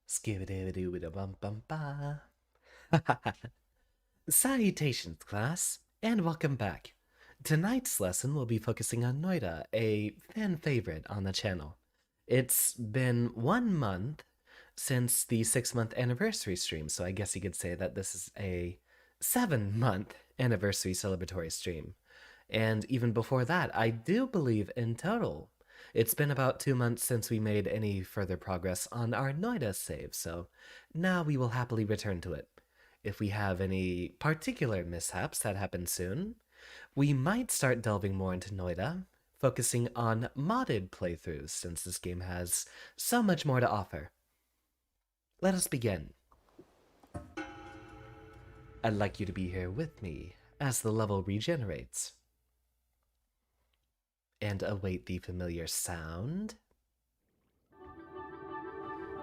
Skibidi-bidi-bum-bum-ba. Salutations, class, and welcome back. Tonight's lesson will be focusing on Noita, a fan favorite on the channel. It's been 1 month since the 6-month anniversary stream, so I guess you could say that this is a 7-month anniversary celebratory stream. And even before that, I do believe in total it's been about 2 months since we made any further progress on our Noida save, so now we will happily return to it. If we have any particular mishaps that happen soon, we might start delving more into Noida, focusing on modded playthroughs since this game has so much more to offer. Let us begin. I'd like you to be here with me as the level regenerates. And await the familiar sound.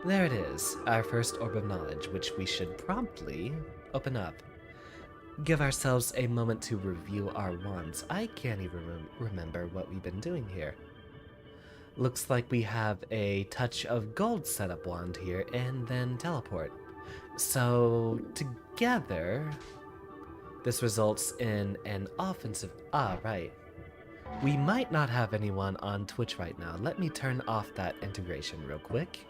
There it is, our first orb of knowledge, which we should promptly open up. Give ourselves a moment to review our wands. I can't even remember what we've been doing here. Looks like we have a touch of gold setup wand here, and then teleport. So, together, this results in an offensive... right. We might not have anyone on Twitch right now. Let me turn off that integration real quick.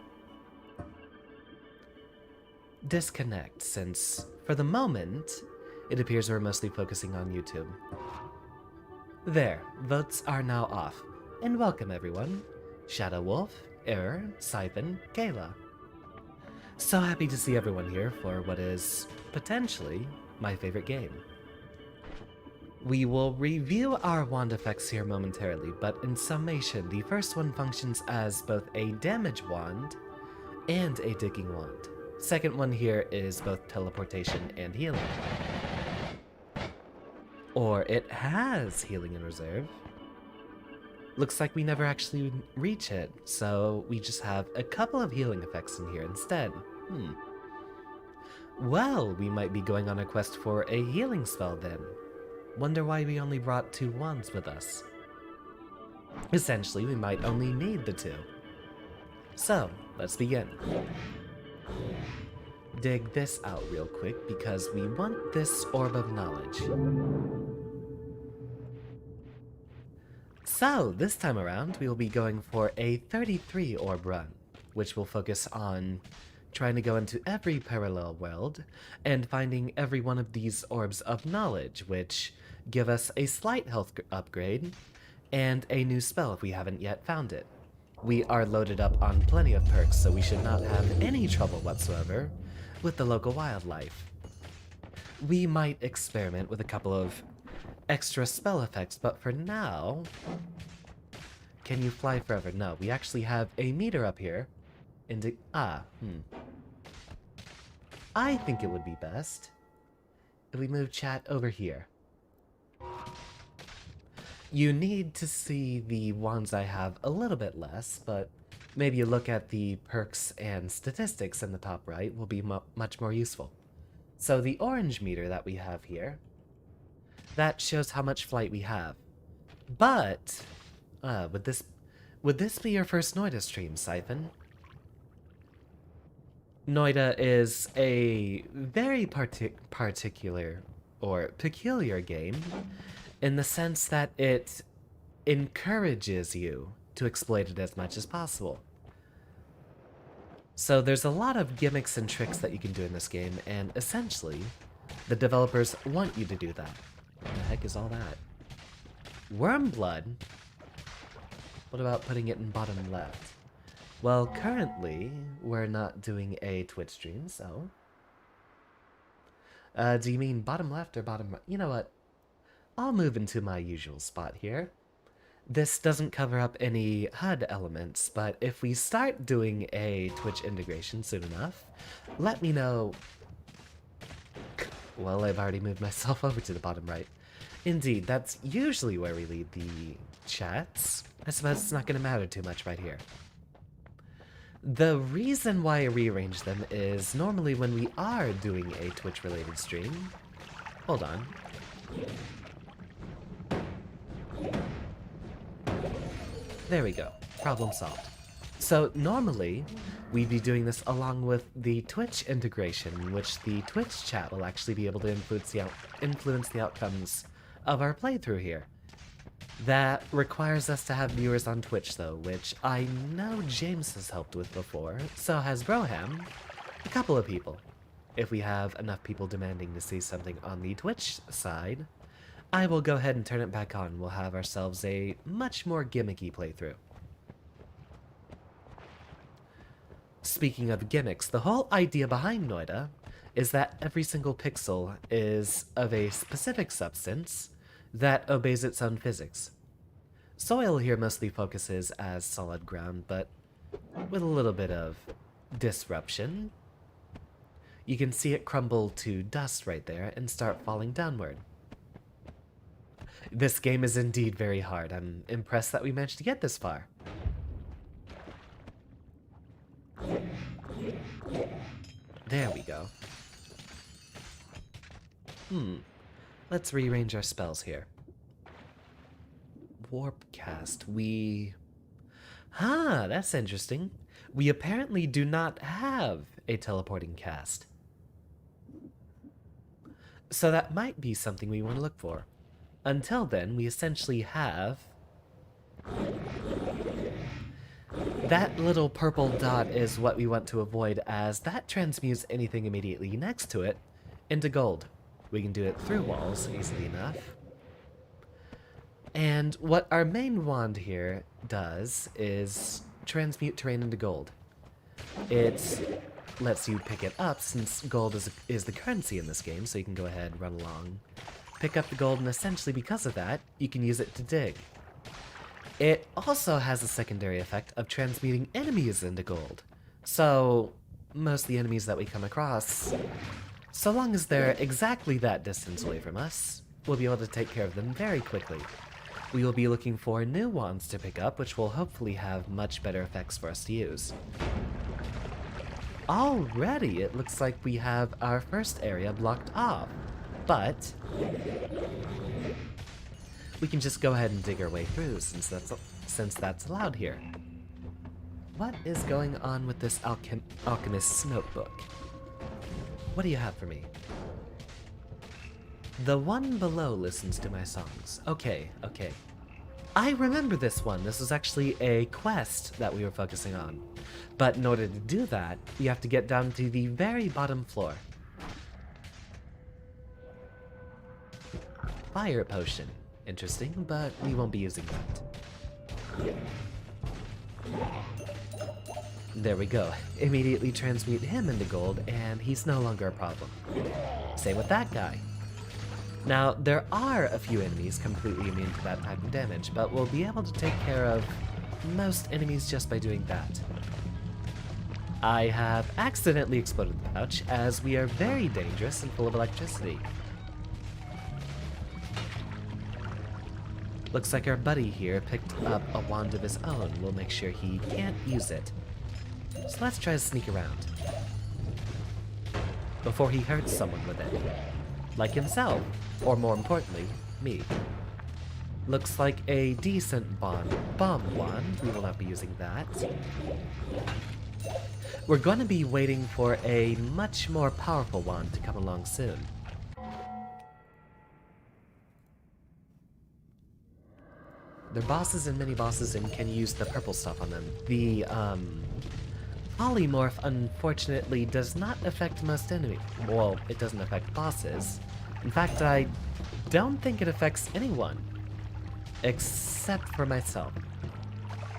Disconnect, since, for the moment, it appears we're mostly focusing on YouTube. There, votes are now off. And welcome everyone. Shadow Wolf, Error, Siphon, Kayla. So happy to see everyone here for what is, potentially, my favorite game. We will review our wand effects here momentarily, but in summation, the first one functions as both a damage wand and a digging wand. Second one here is both teleportation and healing. Or it has healing in reserve. Looks like we never actually reach it, so we just have a couple of healing effects in here instead. Well, we might be going on a quest for a healing spell then. Wonder why we only brought 2 wands with us. Essentially, we might only need the 2. So, let's begin. Dig this out real quick because we want this orb of knowledge. So, this time around, we will be going for a 33 orb run, which will focus on trying to go into every parallel world and finding every one of these orbs of knowledge, which give us a slight health upgrade and a new spell if we haven't yet found it. We are loaded up on plenty of perks, so we should not have any trouble whatsoever with the local wildlife. We might experiment with a couple of extra spell effects, but for now... Can you fly forever? No, we actually have a meter up here. I think it would be best if we move chat over here. You need to see the wands I have a little bit less, but maybe you look at the perks and statistics in the top right will be much more useful. So the orange meter that we have here, that shows how much flight we have. But, would this be your first Noita stream, Siphon? Noita is a very peculiar game in the sense that it encourages you to exploit it as much as possible. So there's a lot of gimmicks and tricks that you can do in this game, and essentially, the developers want you to do that. What the heck is all that? Worm blood? What about putting it in bottom left? Well, currently, we're not doing a Twitch stream, so... do you mean bottom left or bottom right? You know what? I'll move into my usual spot here. This doesn't cover up any HUD elements, but if we start doing a Twitch integration soon enough, let me know... Well, I've already moved myself over to the bottom right. Indeed, that's usually where we leave the chats. I suppose it's not going to matter too much right here. The reason why I rearrange them is normally when we are doing a Twitch-related stream... Hold on. There we go. Problem solved. So normally, we'd be doing this along with the Twitch integration, in which the Twitch chat will actually be able to influence the outcomes of our playthrough here. That requires us to have viewers on Twitch though, which I know James has helped with before, so has Broham, a couple of people. If we have enough people demanding to see something on the Twitch side, I will go ahead and turn it back on. We'll have ourselves a much more gimmicky playthrough. Speaking of gimmicks, the whole idea behind Noita is that every single pixel is of a specific substance that obeys its own physics. Soil here mostly focuses as solid ground, but with a little bit of disruption. You can see it crumble to dust right there and start falling downward. This game is indeed very hard. I'm impressed that we managed to get this far. There we go. Let's rearrange our spells here. Warpcast, that's interesting. We apparently do not have a teleporting cast. So that might be something we want to look for. Until then, we essentially have that little purple dot is what we want to avoid, as that transmutes anything immediately next to it into gold. We can do it through walls easily enough. And what our main wand here does is transmute terrain into gold. It lets you pick it up, since gold is the currency in this game, so you can go ahead, run along, pick up the gold, and essentially because of that, you can use it to dig. It also has a secondary effect of transmuting enemies into gold. So, most of the enemies that we come across, so long as they're exactly that distance away from us, we'll be able to take care of them very quickly. We will be looking for new wands to pick up, which will hopefully have much better effects for us to use. Already, it looks like we have our first area blocked off, but we can just go ahead and dig our way through, since that's allowed here. What is going on with this alchemist's notebook? What do you have for me? The one below listens to my songs. Okay. I remember this one. This was actually a quest that we were focusing on. But in order to do that, you have to get down to the very bottom floor. Fire potion. Interesting, but we won't be using that. There we go. Immediately transmute him into gold, and he's no longer a problem. Same with that guy. Now, there are a few enemies completely immune to that type of damage, but we'll be able to take care of most enemies just by doing that. I have accidentally exploded the pouch, as we are very dangerous and full of electricity. Looks like our buddy here picked up a wand of his own. We'll make sure he can't use it. So let's try to sneak around before he hurts someone with it. Like himself, or more importantly, me. Looks like a decent bomb wand. We will not be using that. We're going to be waiting for a much more powerful wand to come along soon. They're bosses and mini-bosses and can use the purple stuff on them. The, polymorph, unfortunately, does not affect most enemies. Well, it doesn't affect bosses. In fact, I don't think it affects anyone. Except for myself.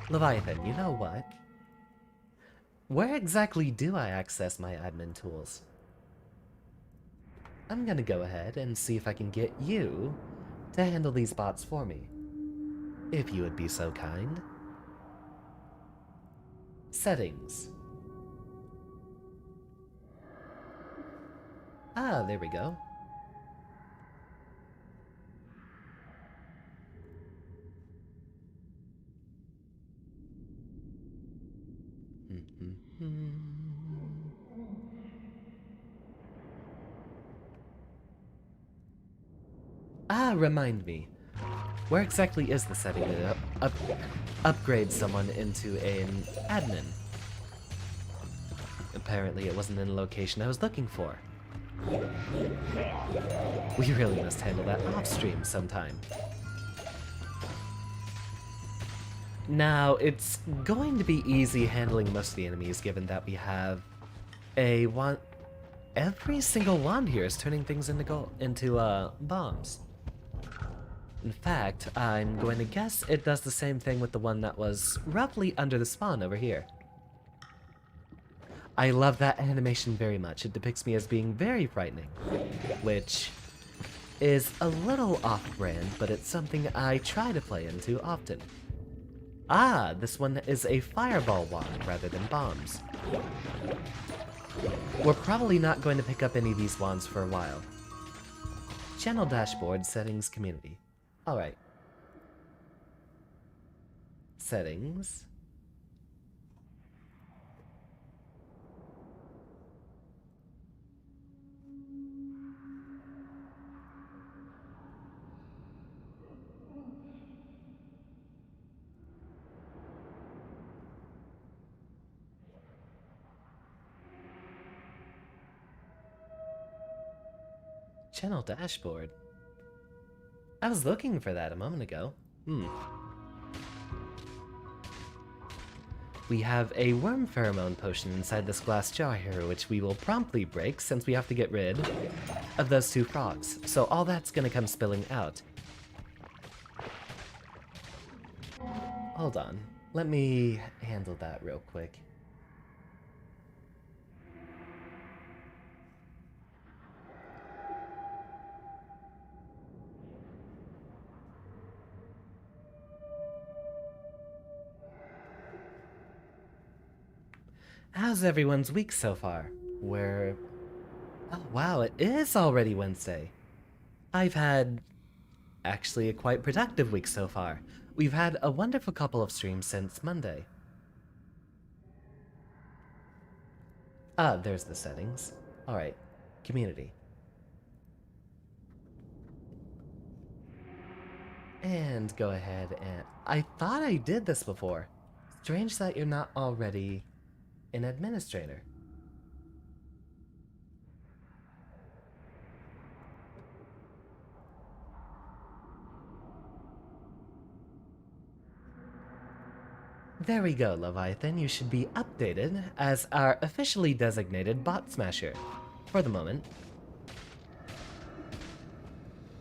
Leviathan, you know what? Where exactly do I access my admin tools? I'm gonna go ahead and see if I can get you to handle these bots for me. If you would be so kind. Settings. Ah, there we go. Ah, remind me. Where exactly is the setting to upgrade someone into an admin? Apparently it wasn't in the location I was looking for. We really must handle that off-stream sometime. Now, it's going to be easy handling most of the enemies given that we have a wand. Every single wand here is turning things into bombs. In fact, I'm going to guess it does the same thing with the one that was roughly under the spawn over here. I love that animation very much. It depicts me as being very frightening, which is a little off-brand, but it's something I try to play into often. Ah, this one is a fireball wand rather than bombs. We're probably not going to pick up any of these wands for a while. Channel dashboard, settings, community. Alright. Settings. Channel dashboard. I was looking for that a moment ago. We have a worm pheromone potion inside this glass jar here, which we will promptly break since we have to get rid of those two frogs. So all that's gonna come spilling out. Hold on. Let me handle that real quick. How's everyone's week so far? Oh wow, it is already Wednesday. I've had actually a quite productive week so far. We've had a wonderful couple of streams since Monday. Ah, there's the settings. Alright, community. And go ahead and... I thought I did this before. Strange that you're not already an administrator. There we go, Leviathan. You should be updated as our officially designated bot smasher. For the moment.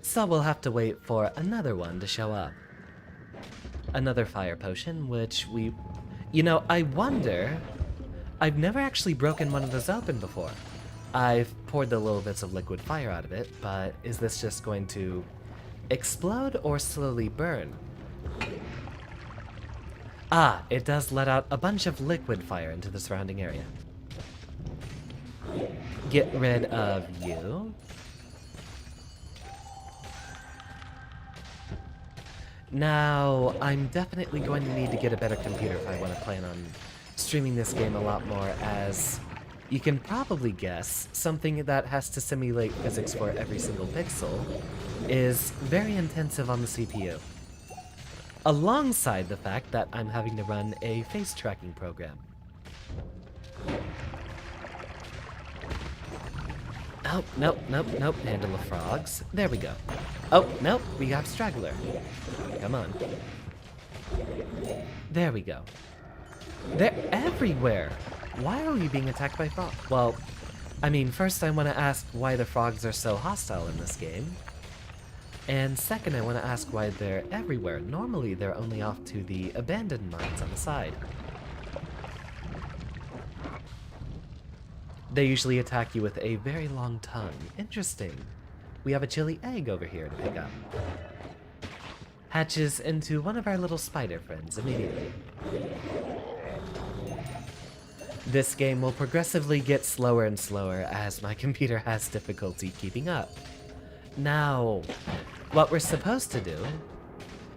So we'll have to wait for another one to show up. Another fire potion, which we... You know, I wonder... I've never actually broken one of those open before. I've poured the little bits of liquid fire out of it, but is this just going to explode or slowly burn? Ah, it does let out a bunch of liquid fire into the surrounding area. Get rid of you. Now, I'm definitely going to need to get a better computer if I want to plan on streaming this game a lot more, as you can probably guess, something that has to simulate physics for every single pixel is very intensive on the CPU. Alongside the fact that I'm having to run a face tracking program. Oh, nope, nope, nope, handle the frogs. There we go. Oh, nope, we got Straggler. Come on. There we go. They're everywhere! Why are we being attacked by frogs? Well, I mean, first I want to ask why the frogs are so hostile in this game. And second, I want to ask why they're everywhere. Normally, they're only off to the abandoned mines on the side. They usually attack you with a very long tongue. Interesting. We have a chili egg over here to pick up. Hatches into one of our little spider friends immediately. This game will progressively get slower and slower as my computer has difficulty keeping up. Now, what we're supposed to do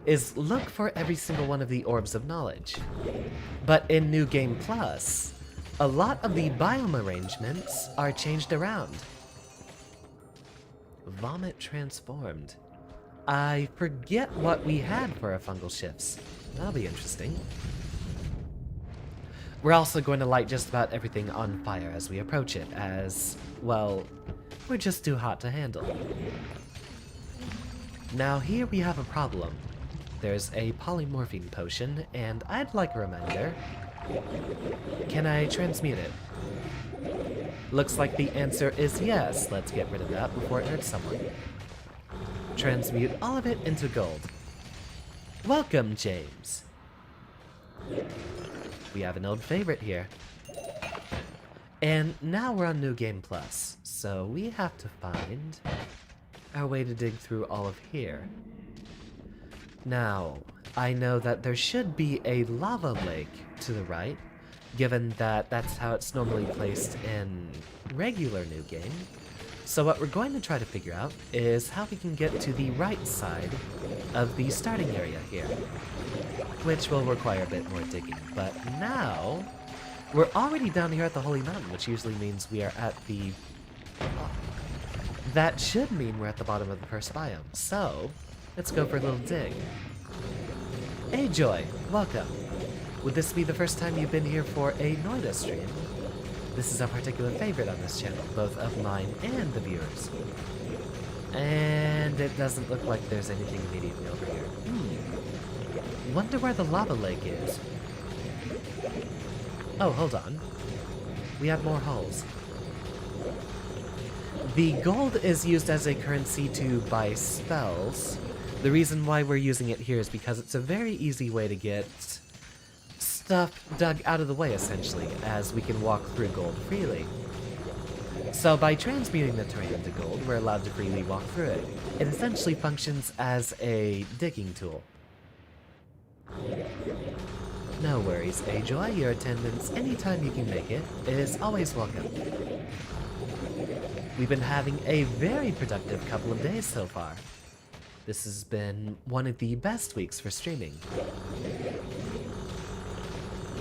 is look for every single one of the orbs of knowledge. But in New Game Plus, a lot of the biome arrangements are changed around. Vomit transformed. I forget what we had for our fungal shifts. That'll be interesting. We're also going to light just about everything on fire as we approach it, as, well, we're just too hot to handle. Now here we have a problem. There's a polymorphine potion, and I'd like a reminder. Can I transmute it? Looks like the answer is yes. Let's get rid of that before it hurts someone. Transmute all of it into gold. Welcome, James. We have an old favorite here. And now we're on New Game Plus, so we have to find our way to dig through all of here. Now, I know that there should be a lava lake to the right, given that that's how it's normally placed in regular New Game. So what we're going to try to figure out is how we can get to the right side of the starting area here, which will require a bit more digging. But now, we're already down here at the Holy Mountain, which usually means we are at the... That should mean we're at the bottom of the first biome, so let's go for a little dig. Hey Joy, welcome. Would this be the first time you've been here for a Noita stream? This is a particular favorite on this channel, both of mine and the viewers. And it doesn't look like there's anything immediately over here. Wonder where the lava lake is. Oh, hold on. We have more holes. The gold is used as a currency to buy spells. The reason why we're using it here is because it's a very easy way to get stuff dug out of the way, essentially, as we can walk through gold freely. So by transmuting the terrain into gold, we're allowed to freely walk through it. It essentially functions as a digging tool. No worries, Ajoy. Your attendance anytime you can make it is always welcome. We've been having a very productive couple of days so far. This has been one of the best weeks for streaming.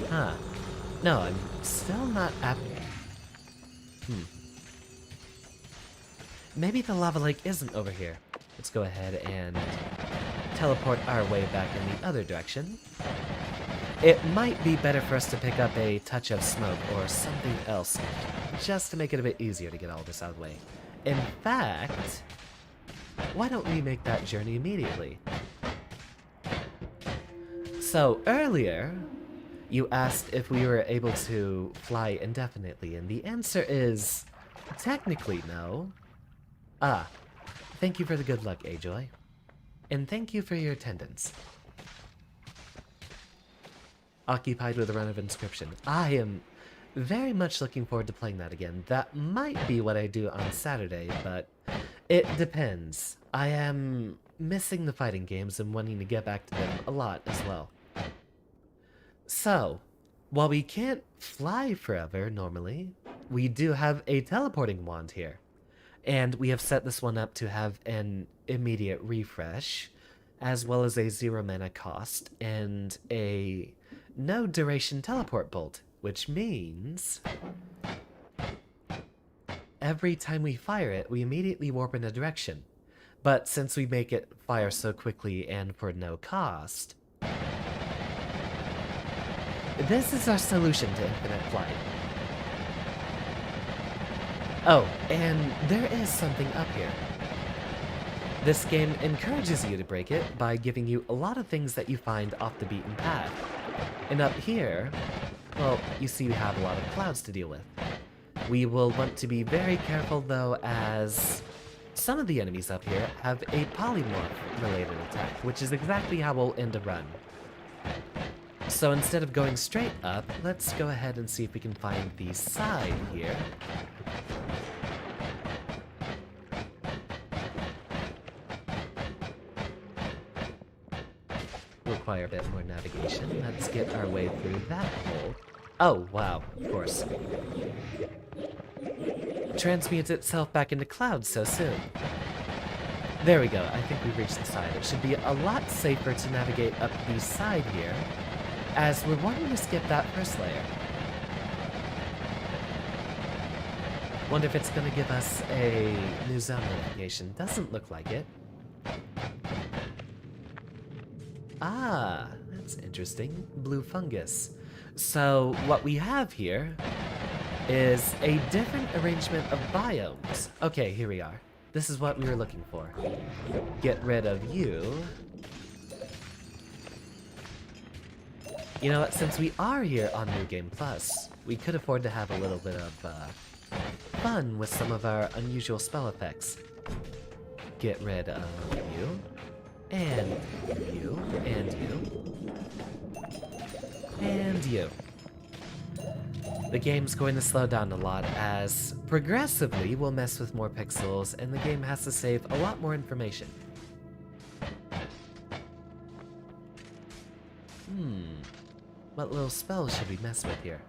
Huh. No, I'm still not Maybe the lava lake isn't over here. Let's go ahead and teleport our way back in the other direction. It might be better for us to pick up a touch of smoke or something else, just to make it a bit easier to get all this out of the way. In fact, why don't we make that journey immediately? So, earlier, you asked if we were able to fly indefinitely, and the answer is technically no. Thank you for the good luck, Ajoy. And thank you for your attendance. Occupied with a run of Inscription. I am very much looking forward to playing that again. That might be what I do on Saturday, but it depends. I am missing the fighting games and wanting to get back to them a lot as well. So, while we can't fly forever normally, we do have a teleporting wand here. And we have set this one up to have an immediate refresh, as well as a 0 mana cost, and a no duration teleport bolt, which means every time we fire it, we immediately warp in a direction. But since we make it fire so quickly and for no cost, this is our solution to infinite flight. Oh, and there is something up here. This game encourages you to break it by giving you a lot of things that you find off the beaten path. And up here, well, you see we have a lot of clouds to deal with. We will want to be very careful though, as some of the enemies up here have a polymorph-related attack, which is exactly how we'll end a run. So instead of going straight up, let's go ahead and see if we can find the side here. Require a bit more navigation. Let's get our way through that hole. Oh, wow, of course. Transmutes itself back into clouds so soon. There we go, I think we've reached the side. It should be a lot safer to navigate up the side here, as we're wanting to skip that first layer. Wonder if it's gonna give us a new zone notification. Doesn't look like it. Ah, that's interesting. Blue fungus. So what we have here is a different arrangement of biomes. Okay, here we are. This is what we were looking for. Get rid of you. You know what, since we are here on New Game Plus, we could afford to have a little bit of fun with some of our unusual spell effects. Get rid of you, and you, and you, and you. The game's going to slow down a lot as progressively we'll mess with more pixels and the game has to save a lot more information. What little spells should we mess with here?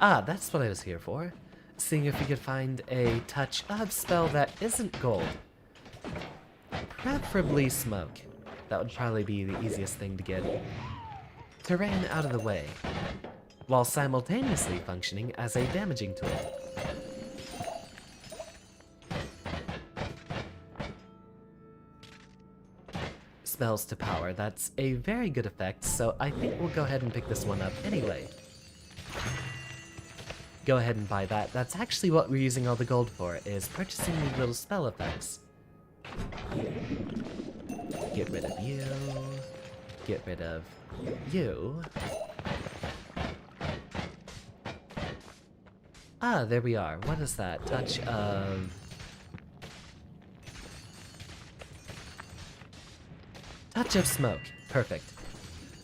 Ah, that's what I was here for. Seeing if we could find a touch of spell that isn't gold. Preferably smoke. That would probably be the easiest thing to get terrain out of the way, while simultaneously functioning as a damaging tool. Spells to power, that's a very good effect, so I think we'll go ahead and pick this one up anyway. Go ahead and buy that. That's actually what we're using all the gold for, is purchasing these little spell effects. Get rid of you. Get rid of you. Ah, there we are. What is that? Touch of... Touch of smoke. Perfect.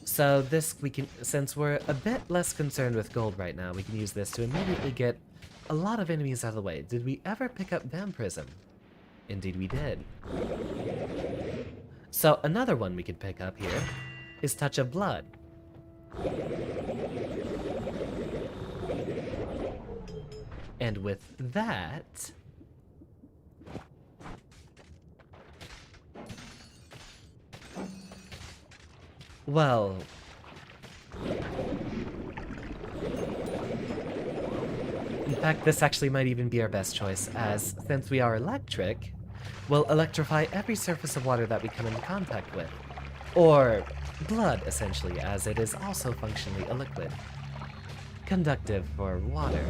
So this we can, since we're a bit less concerned with gold right now, we can use this to immediately get a lot of enemies out of the way. Did we ever pick up vampirism? Indeed we did. So another one we could pick up here is Touch of Blood. And with that... well... in fact, this actually might even be our best choice, as since we are electric, we'll electrify every surface of water that we come into contact with. Or blood, essentially, as it is also functionally a liquid. Conductive for water.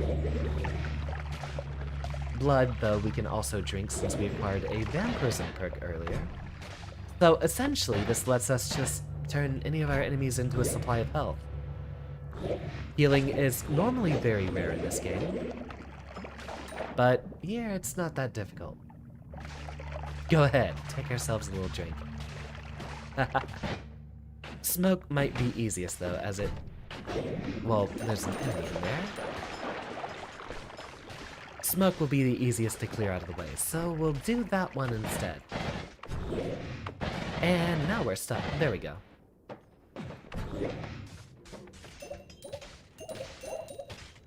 Blood, though, we can also drink since we acquired a vampirism perk earlier. So essentially, this lets us just turn any of our enemies into a supply of health. Healing is normally very rare in this game, but here it's not that difficult. Go ahead, take ourselves a little drink. Smoke might be easiest though, as it... well, there's an enemy in there. Smoke will be the easiest to clear out of the way, so we'll do that one instead. And now we're stuck. There we go.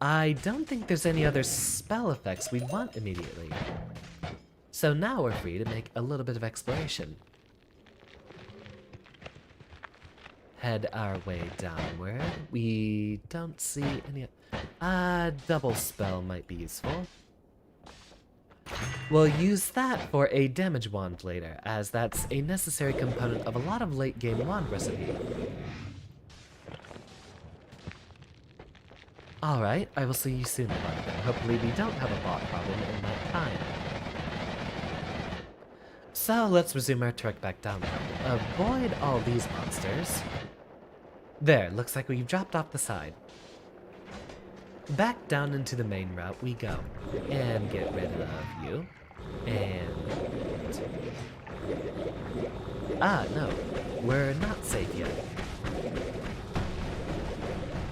I don't think there's any other spell effects we'd want immediately. So now we're free to make a little bit of exploration. Head our way downward. We don't see any... double spell might be useful. We'll use that for a damage wand later, as that's a necessary component of a lot of late game wand recipe. Alright, I will see you soon, Monica. Hopefully we don't have a bot problem in that time. So let's resume our trek back down. Avoid all these monsters. There, looks like we've dropped off the side. Back down into the main route we go. And get rid of you. And... no. We're not safe yet.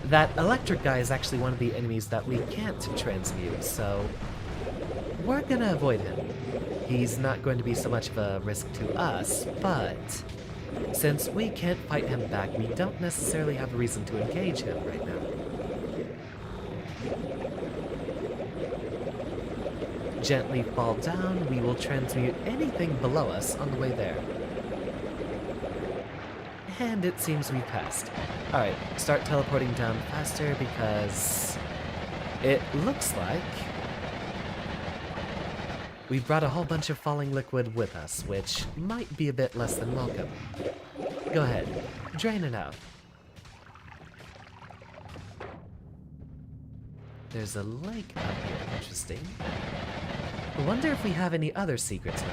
That electric guy is actually one of the enemies that we can't transmute, so... we're gonna avoid him. He's not going to be so much of a risk to us, but... since we can't fight him back, we don't necessarily have a reason to engage him right now. Gently fall down, we will transmute anything below us on the way there. And it seems we passed. Alright, start teleporting down faster because it looks like We brought a whole bunch of falling liquid with us, which might be a bit less than welcome. Go ahead, drain it out. There's a lake up here, interesting. I wonder if we have any other secrets up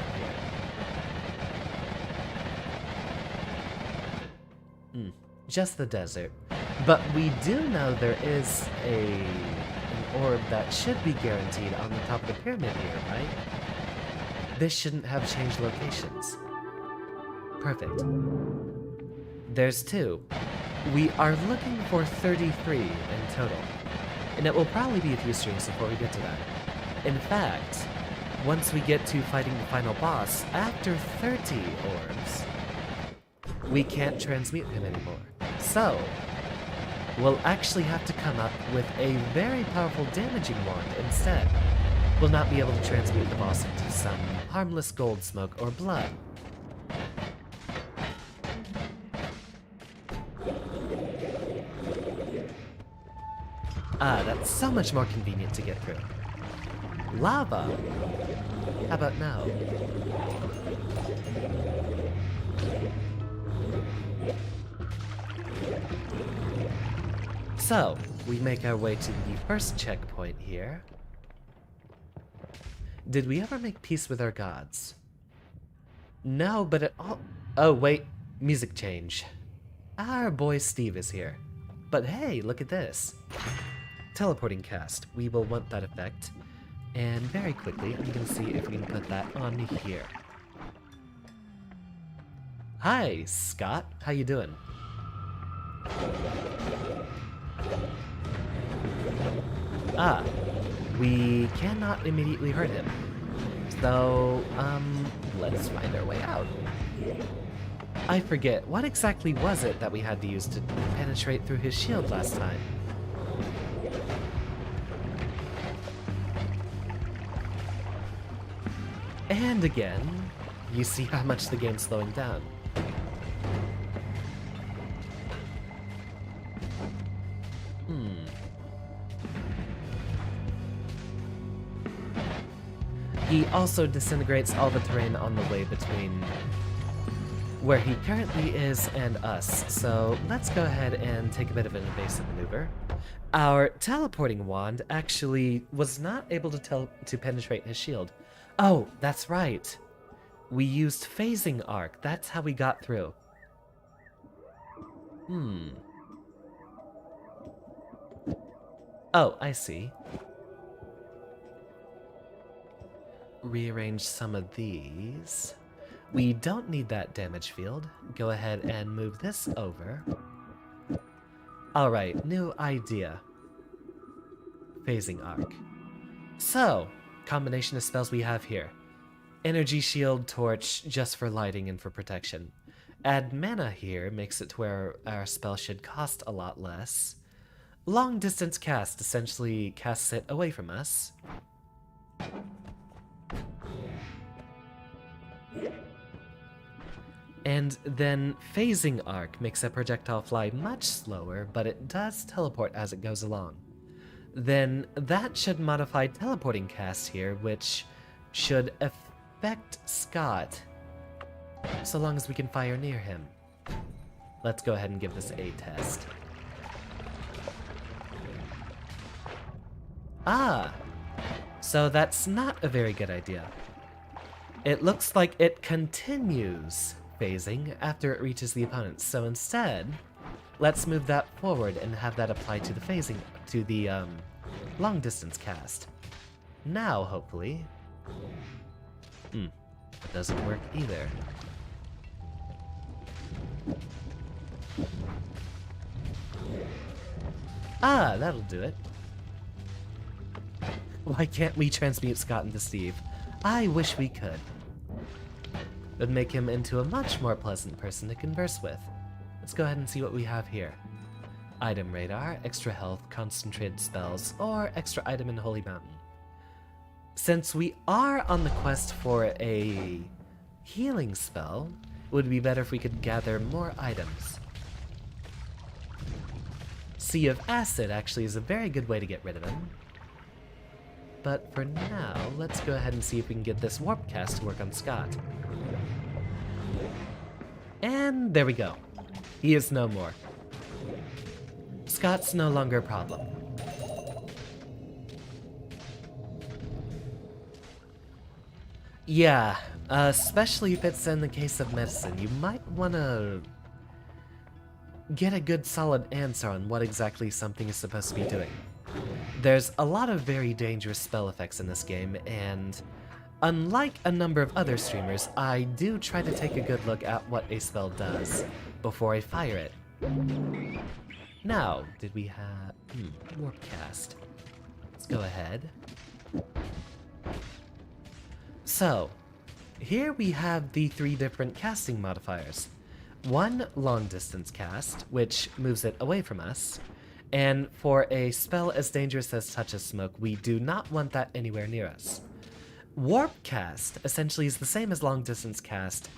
here. Just the desert. But we do know there is an orb that should be guaranteed on the top of the pyramid here, right? This shouldn't have changed locations. Perfect. There's 2. We are looking for 33 in total. And it will probably be a few streams before we get to that. In fact, once we get to fighting the final boss, after 30 orbs, we can't transmute him anymore. So, we'll actually have to come up with a very powerful damaging wand instead. We'll not be able to transmute the boss into some harmless gold smoke or blood. Ah, that's so much more convenient to get through. Lava? How about now? So, we make our way to the first checkpoint here. Did we ever make peace with our gods? No, but it all... Oh, wait. Music change. Our boy Steve is here. But hey, look at this. Teleporting cast. We will want that effect. And very quickly, I'm going to see if we can put that on here. Hi, Scott. How you doing? Ah, we cannot immediately hurt him. So, let's find our way out. I forget, what exactly was it that we had to use to penetrate through his shield last time? And again, you see how much the game's slowing down. He also disintegrates all the terrain on the way between where he currently is and us, so let's go ahead and take a bit of an evasive maneuver. Our teleporting wand actually was not able to penetrate his shield. Oh, that's right. We used phasing arc. That's how we got through. Oh, I see. Rearrange some of these. We don't need that damage field. Go ahead and move this over. Alright, new idea. Phasing arc. So, combination of spells we have here. Energy shield, torch, just for lighting and for protection. Add mana here makes it to where our spell should cost a lot less. Long distance cast essentially casts it away from us. And then phasing arc makes a projectile fly much slower, but it does teleport as it goes along. Then that should modify teleporting cast here, which should affect Scott, so long as we can fire near him. Let's go ahead and give this a test. Ah! So that's not a very good idea. It looks like it continues phasing after it reaches the opponent, so instead, let's move that forward and have that apply to the phasing, to the long distance cast. Now, hopefully... it doesn't work either. Ah, that'll do it. Why can't we transmute Scott into Steve? I wish we could. It would make him into a much more pleasant person to converse with. Let's go ahead and see what we have here. Item radar, extra health, concentrated spells, or extra item in Holy Mountain. Since we are on the quest for a healing spell, it would be better if we could gather more items. Sea of Acid actually is a very good way to get rid of him. but for now, let's go ahead and see if we can get this warp cast to work on Scott. And there we go. He is no more. Scott's no longer a problem. Yeah, especially if it's in the case of medicine, you might want to get a good solid answer on what exactly something is supposed to be doing. There's a lot of very dangerous spell effects in this game, and unlike a number of other streamers, I do try to take a good look at what a spell does before I fire it. Now, did we have... warp cast. Let's go ahead. So, here we have the 3 different casting modifiers. One long distance cast, which moves it away from us, and for a spell as dangerous as Touch of Smoke, we do not want that anywhere near us. Warp cast essentially is the same as long distance cast,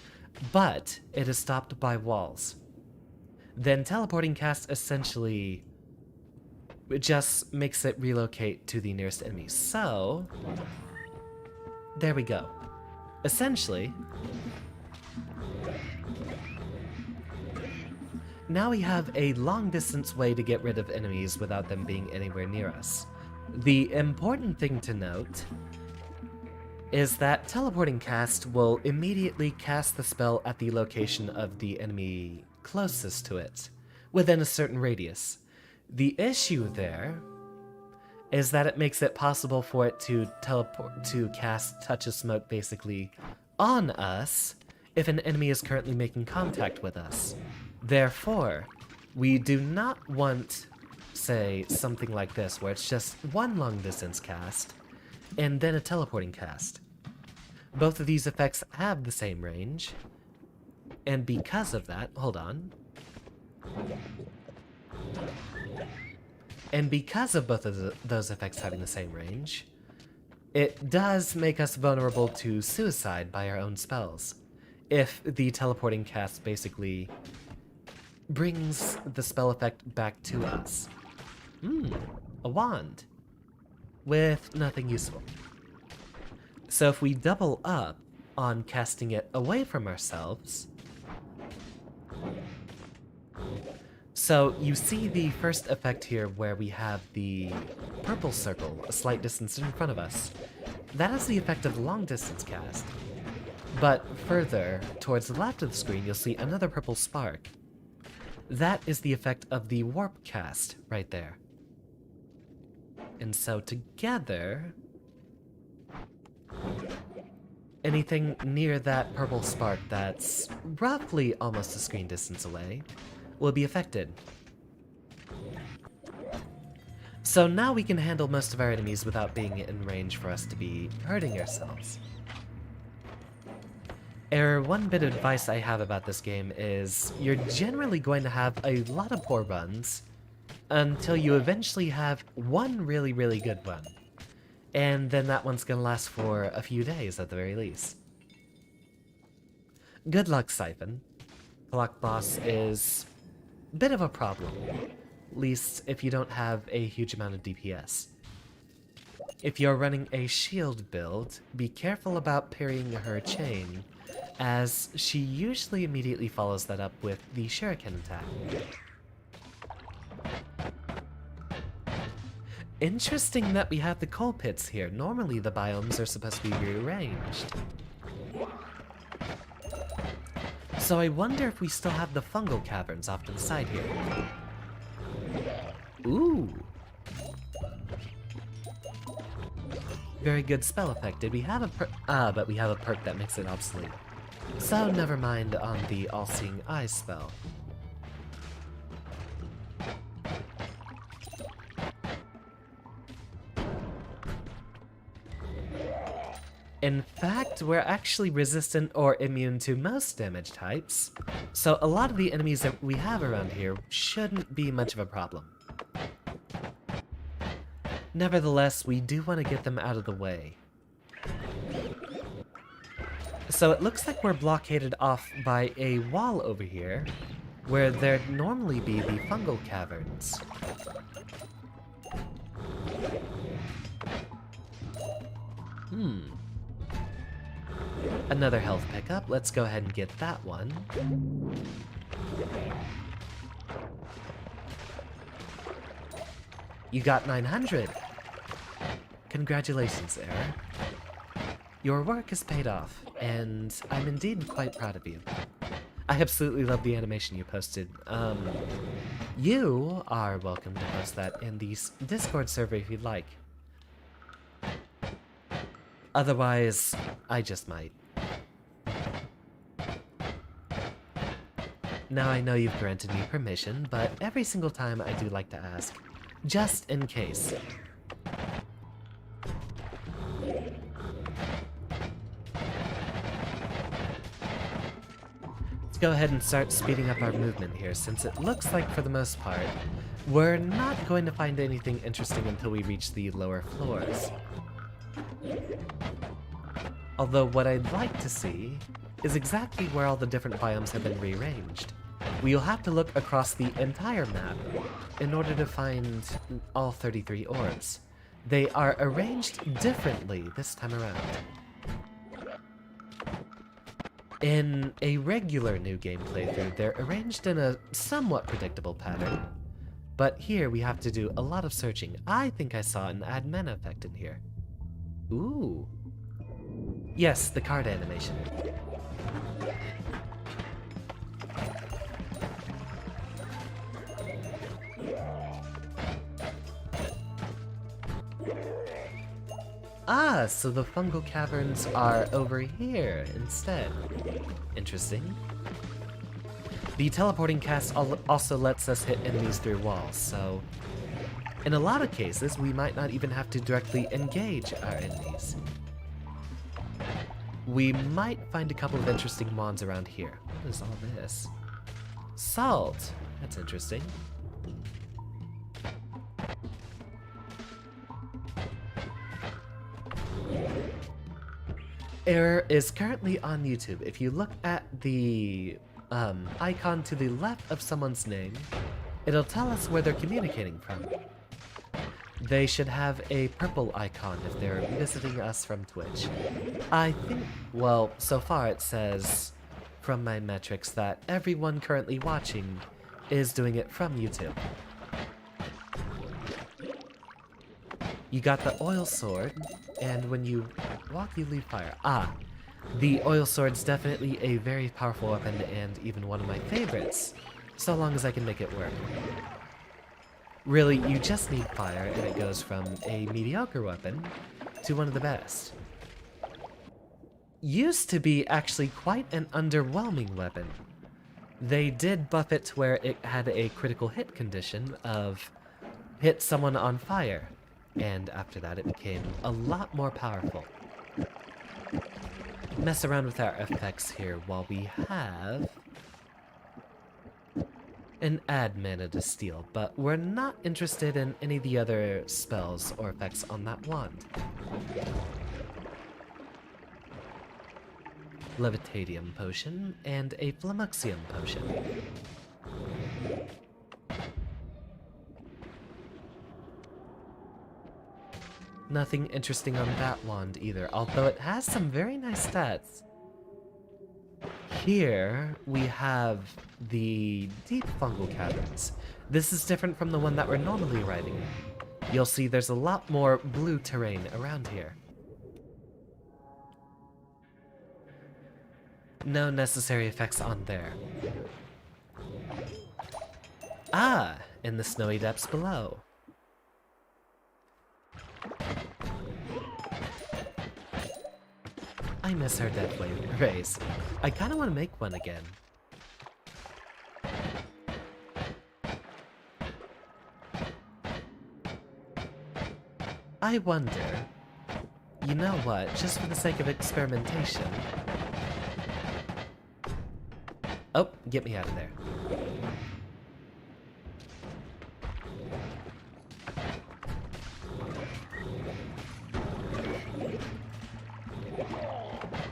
but it is stopped by walls. Then teleporting cast essentially just makes it relocate to the nearest enemy. So, there we go. Essentially, now we have a long-distance way to get rid of enemies without them being anywhere near us. The important thing to note is that teleporting cast will immediately cast the spell at the location of the enemy closest to it, within a certain radius. The issue there is that it makes it possible for it to cast Touch of Smoke basically on us if an enemy is currently making contact with us. Therefore, we do not want, say, something like this, where it's just one long distance cast, and then a teleporting cast. Both of these effects have the same range, and because of that, hold on. And because of both of those effects having the same range, it does make us vulnerable to suicide by our own spells, if the teleporting cast basically brings the spell effect back to us. A wand with nothing useful. So if we double up on casting it away from ourselves, so you see the first effect here where we have the purple circle a slight distance in front of us. That is the effect of the long distance cast. But further towards the left of the screen, you'll see another purple spark. That is the effect of the warp cast right there. And so together, anything near that purple spark that's roughly almost a screen distance away will be affected. So now we can handle most of our enemies without being in range for us to be hurting ourselves. One bit of advice I have about this game is you're generally going to have a lot of poor runs until you eventually have one really, really good one. And then that one's gonna last for a few days at the very least. Good luck, Siphon. Clock Boss is a bit of a problem, at least if you don't have a huge amount of DPS. If you're running a shield build, be careful about parrying her chain, as she usually immediately follows that up with the shuriken attack. Interesting that we have the coal pits here. Normally the biomes are supposed to be rearranged. So I wonder if we still have the fungal caverns off to the side here. Ooh! Very good spell effect. Did we have a perk? But we have a perk that makes it obsolete. So never mind on the all-seeing eyes spell. In fact, we're actually resistant or immune to most damage types, so a lot of the enemies that we have around here shouldn't be much of a problem. Nevertheless, we do want to get them out of the way. So it looks like we're blockaded off by a wall over here, where there'd normally be the fungal caverns. Another health pickup. Let's go ahead and get that one. You got 900. Congratulations, Error. Your work has paid off, and I'm indeed quite proud of you. I absolutely love the animation you posted. You are welcome to post that in the Discord server if you'd like. Otherwise, I just might. Now I know you've granted me permission, but every single time I do like to ask, just in case. Let's go ahead and start speeding up our movement here, since it looks like for the most part, we're not going to find anything interesting until we reach the lower floors. Although what I'd like to see is exactly where all the different biomes have been rearranged. We'll have to look across the entire map in order to find all 33 orbs. They are arranged differently this time around. In a regular New Game playthrough, they're arranged in a somewhat predictable pattern, but here we have to do a lot of searching. I think I saw an add mana effect in here. Ooh. Yes, the card animation. Ah, so the fungal caverns are over here instead. Interesting. The teleporting cast also lets us hit enemies through walls, so in a lot of cases, we might not even have to directly engage our enemies. We might find a couple of interesting wands around here. What is all this? Salt! That's interesting. Error is currently on YouTube. If you look at the icon to the left of someone's name, it'll tell us where they're communicating from. They should have a purple icon if they're visiting us from Twitch. I think, well, so far it says, from my metrics, that everyone currently watching is doing it from YouTube. You got the oil sword, and when you walk, you leave fire. Ah, the oil sword's definitely a very powerful weapon and even one of my favorites, so long as I can make it work. Really, you just need fire, and it goes from a mediocre weapon to one of the best. Used to be actually quite an underwhelming weapon. They did buff it to where it had a critical hit condition of hit someone on fire, and after that it became a lot more powerful. Mess around with our effects here while we have an add mana to steal, but we're not interested in any of the other spells or effects on that wand. Levitatium potion and a Flamuxium potion. Nothing interesting on that wand either, although it has some very nice stats. Here we have the deep fungal caverns. This is different from the one that we're normally riding in. You'll see there's a lot more blue terrain around here. No necessary effects on there. Ah, in the snowy depths below. I miss her death rays. I kinda wanna make one again. I wonder, you know what, just for the sake of experimentation. Oh, get me out of there.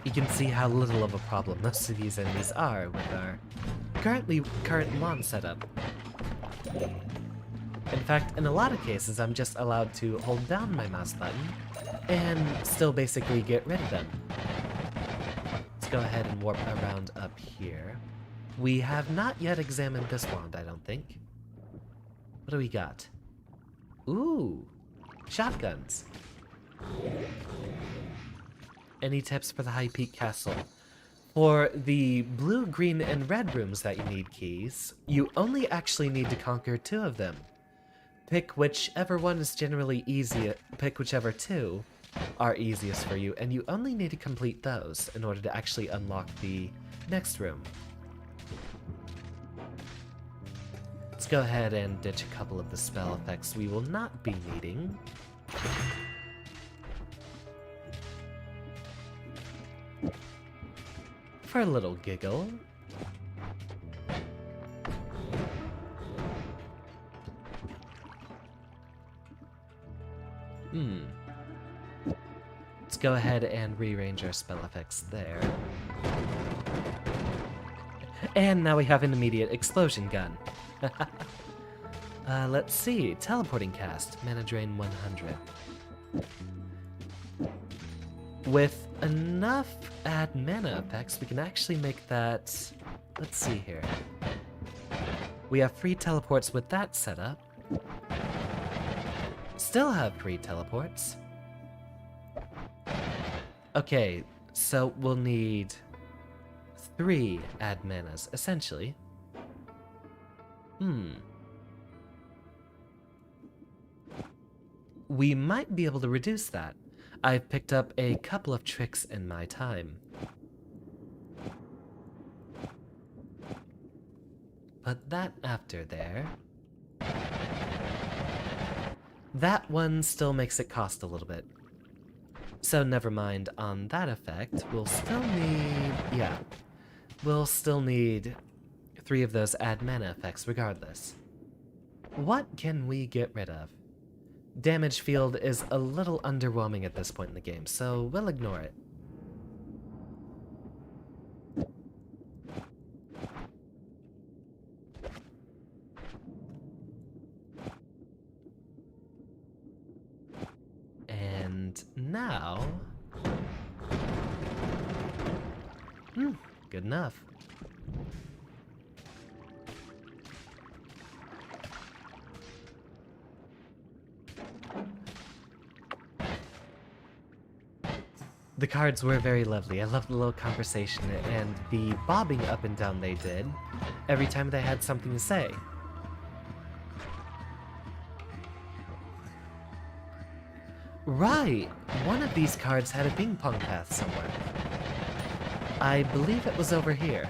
You can see how little of a problem most of these enemies are with our current wand setup. In fact, in a lot of cases, I'm just allowed to hold down my mouse button and still basically get rid of them. Let's go ahead and warp around up here. We have not yet examined this wand, I don't think. What do we got? Ooh, shotguns. Any tips for the High Peak Castle? For the blue, green, and red rooms that you need keys, you only actually need to conquer 2 of them. Pick whichever one is generally easiest, pick whichever 2 are easiest for you, and you only need to complete those in order to actually unlock the next room. Let's go ahead and ditch a couple of the spell effects we will not be needing. For a little giggle. Let's go ahead and rearrange our spell effects there. And now we have an immediate explosion gun. Let's see. Teleporting cast. Mana drain 100. With enough add mana effects, we can actually make that... Let's see here. We have free teleports with that setup. Still have free teleports. Okay, so we'll need 3 add manas, essentially. We might be able to reduce that. I've picked up a couple of tricks in my time. Put that after there. That one still makes it cost a little bit. So never mind on that effect. We'll still need... yeah. We'll still need 3 of those add mana effects regardless. What can we get rid of? Damage field is a little underwhelming at this point in the game, so we'll ignore it. And now... good enough. The cards were very lovely. I loved the little conversation and the bobbing up and down they did every time they had something to say. Right! One of these cards had a ping pong path somewhere. I believe it was over here.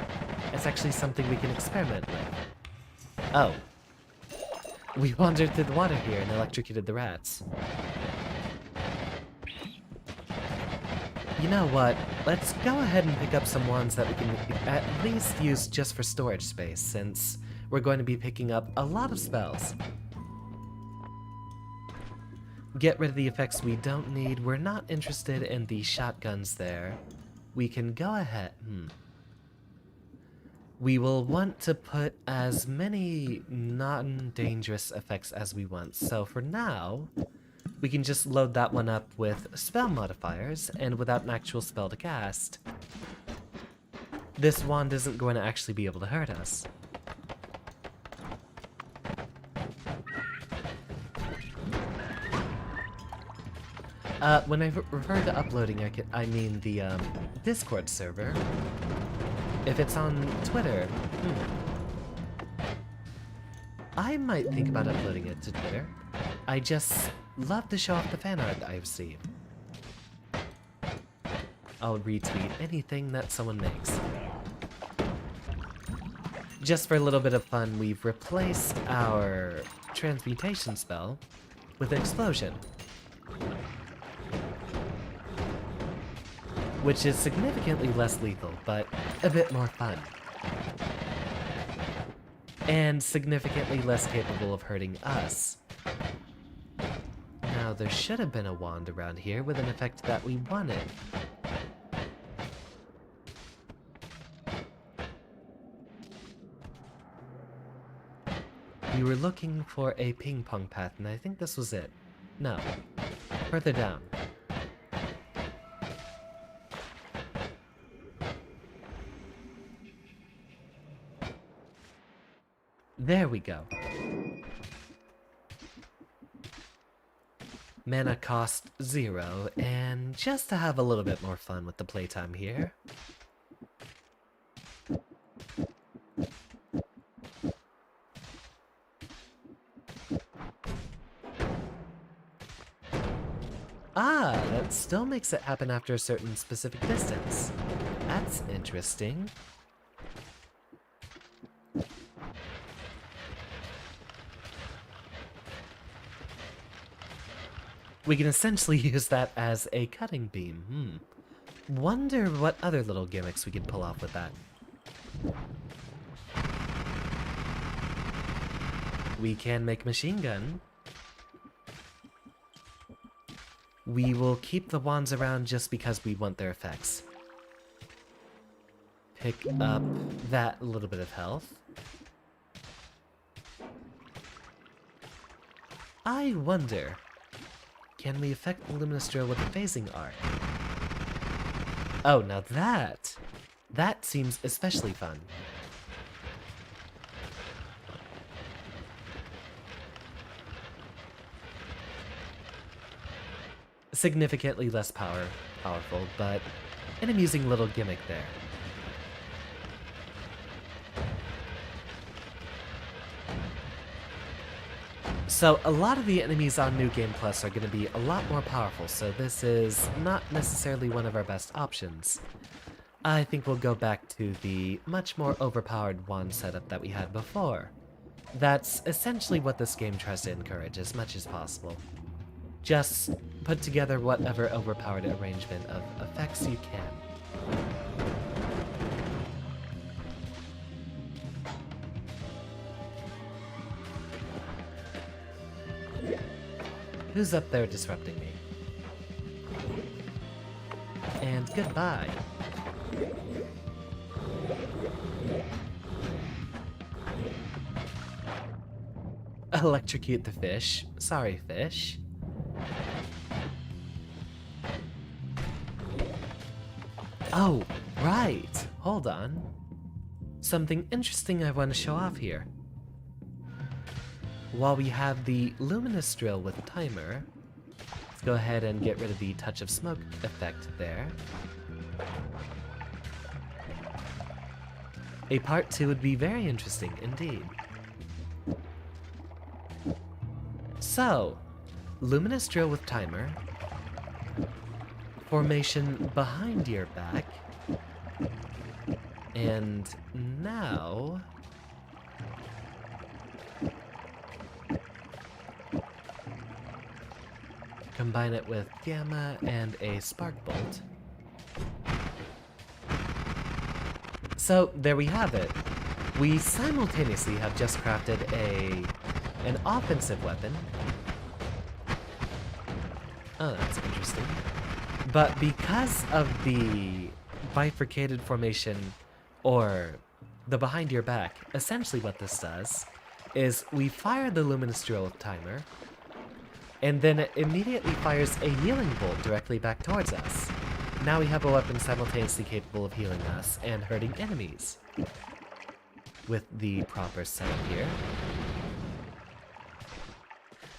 It's actually something we can experiment with. Oh. We wandered through the water here and electrocuted the rats. You know what? Let's go ahead and pick up some wands that we can at least use just for storage space, since we're going to be picking up a lot of spells. Get rid of the effects we don't need. We're not interested in the shotguns there. We can go ahead... We will want to put as many non-dangerous effects as we want. So for now, we can just load that one up with spell modifiers, and without an actual spell to cast, this wand isn't going to actually be able to hurt us. When I refer to uploading, I mean the Discord server. If it's on Twitter, I might think about uploading it to Twitter. I just love to show off the fan art that I receive. I'll retweet anything that someone makes. Just for a little bit of fun, we've replaced our transmutation spell with an explosion, which is significantly less lethal, but a bit more fun. And significantly less capable of hurting us. Now, there should have been a wand around here with an effect that we wanted. We were looking for a ping pong path, and I think this was it. No. Further down. There we go. Mana cost 0, and just to have a little bit more fun with the playtime here. Ah, that still makes it happen after a certain specific distance. That's interesting. We can essentially use that as a cutting beam. Wonder what other little gimmicks we can pull off with that. We can make machine gun. We will keep the wands around just because we want their effects. Pick up that little bit of health. I wonder, can we affect the luminous drill with the phasing arc? Oh, now that seems especially fun. Significantly less powerful, but an amusing little gimmick there. So a lot of the enemies on New Game Plus are going to be a lot more powerful, so this is not necessarily one of our best options. I think we'll go back to the much more overpowered wand setup that we had before. That's essentially what this game tries to encourage as much as possible. Just put together whatever overpowered arrangement of effects you can. Who's up there disrupting me? And goodbye. Electrocute the fish. Sorry, fish. Oh, right. Hold on. Something interesting I want to show off here. While we have the luminous drill with timer, let's go ahead and get rid of the touch of smoke effect there. A part 2 would be very interesting indeed. So, luminous drill with timer, formation behind your back, and now combine it with gamma and a spark bolt. So there we have it. We simultaneously have just crafted an offensive weapon. Oh, that's interesting. But because of the bifurcated formation, or the behind your back, essentially what this does is we fire the luminous drill with timer, and then it immediately fires a healing bolt directly back towards us. Now we have a weapon simultaneously capable of healing us and hurting enemies. With the proper setup here,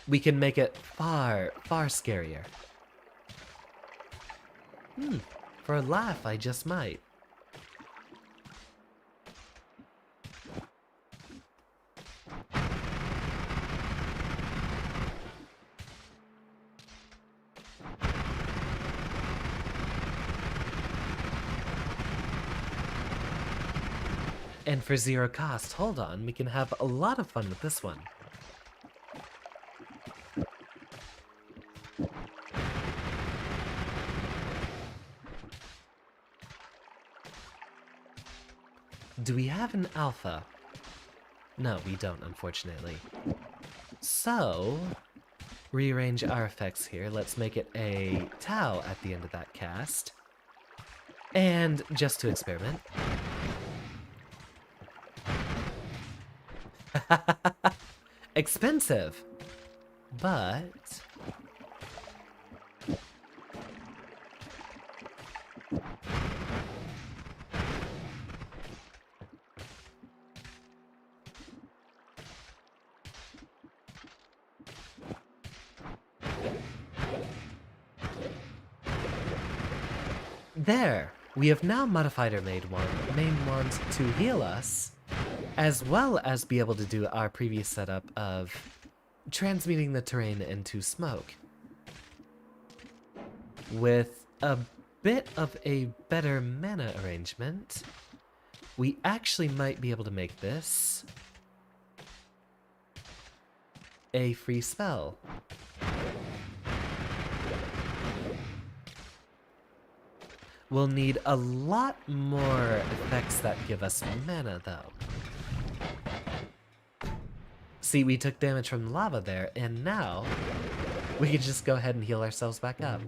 we can make it far, far scarier. For a laugh, I just might. And for 0 cost, hold on, we can have a lot of fun with this one. Do we have an alpha? No, we don't, unfortunately. So, rearrange our effects here. Let's make it a tau at the end of that cast. And just to experiment. Expensive, but There! We have now modified our main wand to heal us, as well as be able to do our previous setup of transmuting the terrain into smoke. With a bit of a better mana arrangement, we actually might be able to make this a free spell. We'll need a lot more effects that give us mana, though. See, we took damage from the lava there, and now we can just go ahead and heal ourselves back up.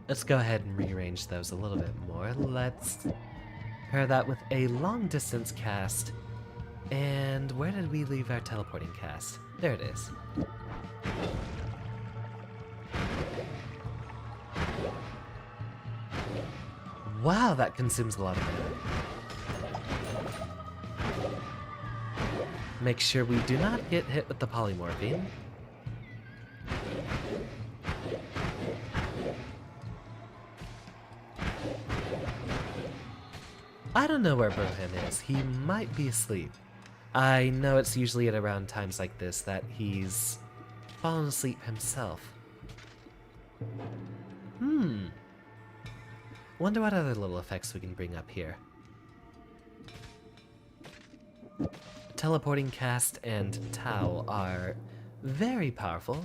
Let's go ahead and rearrange those a little bit more. Let's pair that with a long distance cast. And where did we leave our teleporting cast? There it is. Wow, that consumes a lot of mana. Make sure we do not get hit with the polymorphine. I don't know where Brohan is. He might be asleep. I know it's usually at around times like this that he's fallen asleep himself. Wonder what other little effects we can bring up here. Teleporting cast and Tau are very powerful.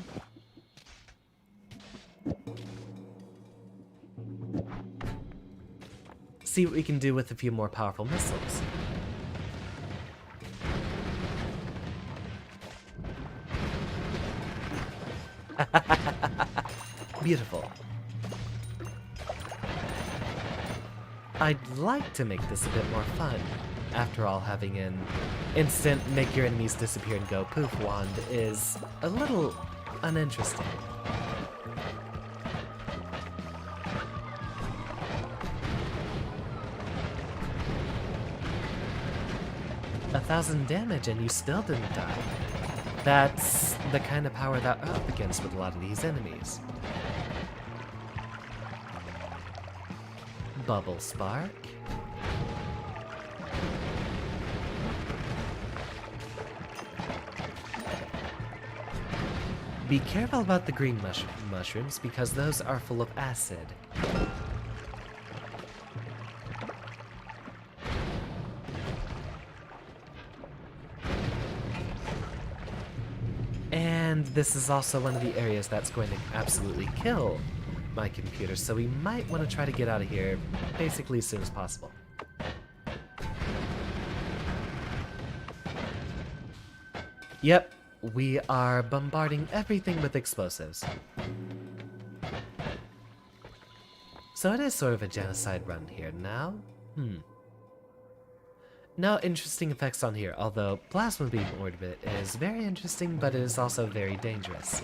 See what we can do with a few more powerful missiles. Beautiful. I'd like to make this a bit more fun. After all, having an instant make your enemies disappear and go poof wand is a little uninteresting. 1,000 damage and you still didn't die. That's the kind of power that we're up against with a lot of these enemies. Bubble Spark. Be careful about the green mushrooms because those are full of acid. And this is also one of the areas that's going to absolutely kill my computer, so we might want to try to get out of here basically as soon as possible. Yep, we are bombarding everything with explosives. So it is sort of a genocide run here now. No interesting effects on here, although Plasma Beam Orbit is very interesting, but it is also very dangerous.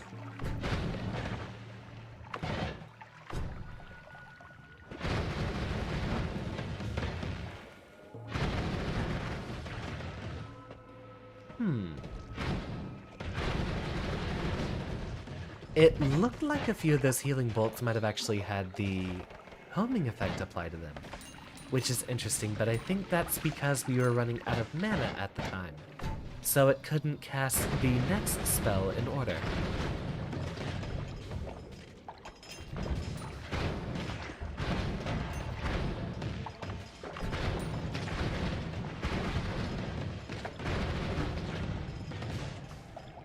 It looked like a few of those healing bolts might have actually had the homing effect applied to them, which is interesting, but I think that's because we were running out of mana at the time, so it couldn't cast the next spell in order.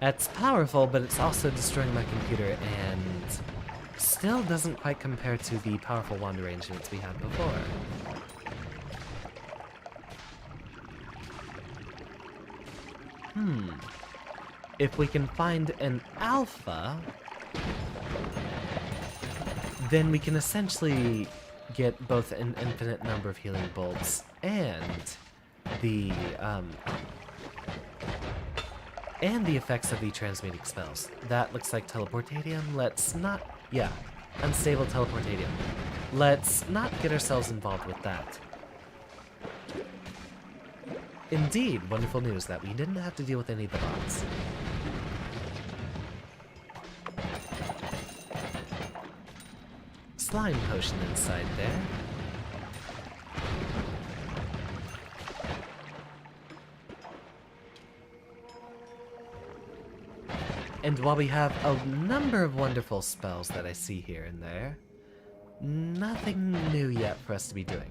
That's powerful, but it's also destroying my computer and still doesn't quite compare to the powerful wand arrangements we had before. If we can find an alpha, then we can essentially get both an infinite number of healing bolts and the effects of the transmuting spells. That looks like teleportadium. Let's not... yeah, unstable teleportadium. let's not get ourselves involved with that. Indeed, wonderful news that we didn't have to deal with any of the bots. Slime potion inside there. And while we have a number of wonderful spells that I see here and there, nothing new yet for us to be doing.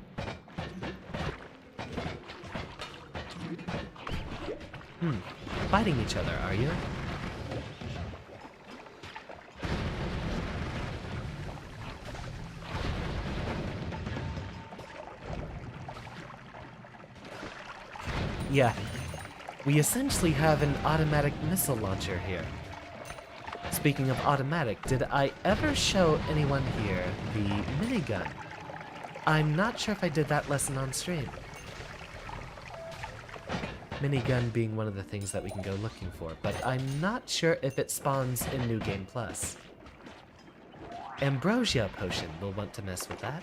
Fighting each other, are you? Yeah, we essentially have an automatic missile launcher here. Speaking of automatic, did I ever show anyone here the minigun? I'm not sure if I did that lesson on stream. Minigun being one of the things that we can go looking for, but I'm not sure if it spawns in New Game Plus. Ambrosia Potion, we'll want to mess with that.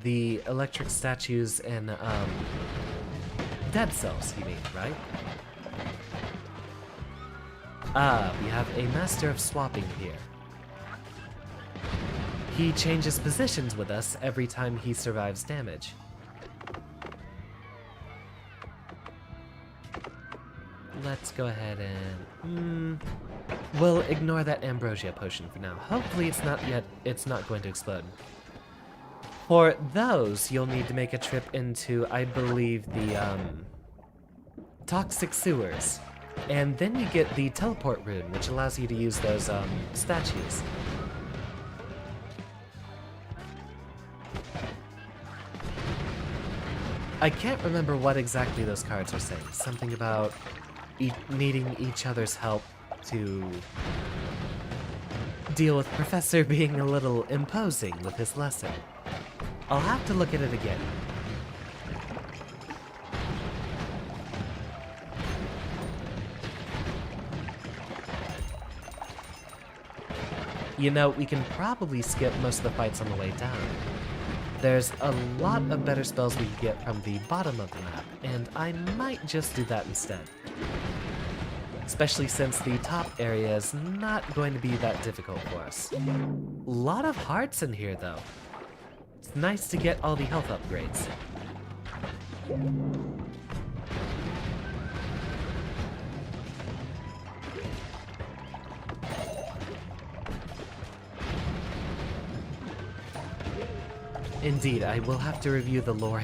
The electric statues and, dead cells, you mean, right? Ah, we have a Master of Swapping here. He changes positions with us every time he survives damage. Let's go ahead and... we'll ignore that Ambrosia Potion for now. Hopefully it's not going to explode. For those, you'll need to make a trip into, I believe, the, Toxic Sewers. And then you get the Teleport Rune, which allows you to use those, statues. I can't remember what exactly those cards were saying. Something about needing each other's help to deal with Professor being a little imposing with his lesson. I'll have to look at it again. You know, we can probably skip most of the fights on the way down. There's a lot of better spells we can get from the bottom of the map, and I might just do that instead. Especially since the top area is not going to be that difficult for us. A lot of hearts in here, though. It's nice to get all the health upgrades. Indeed, I will have to review the lore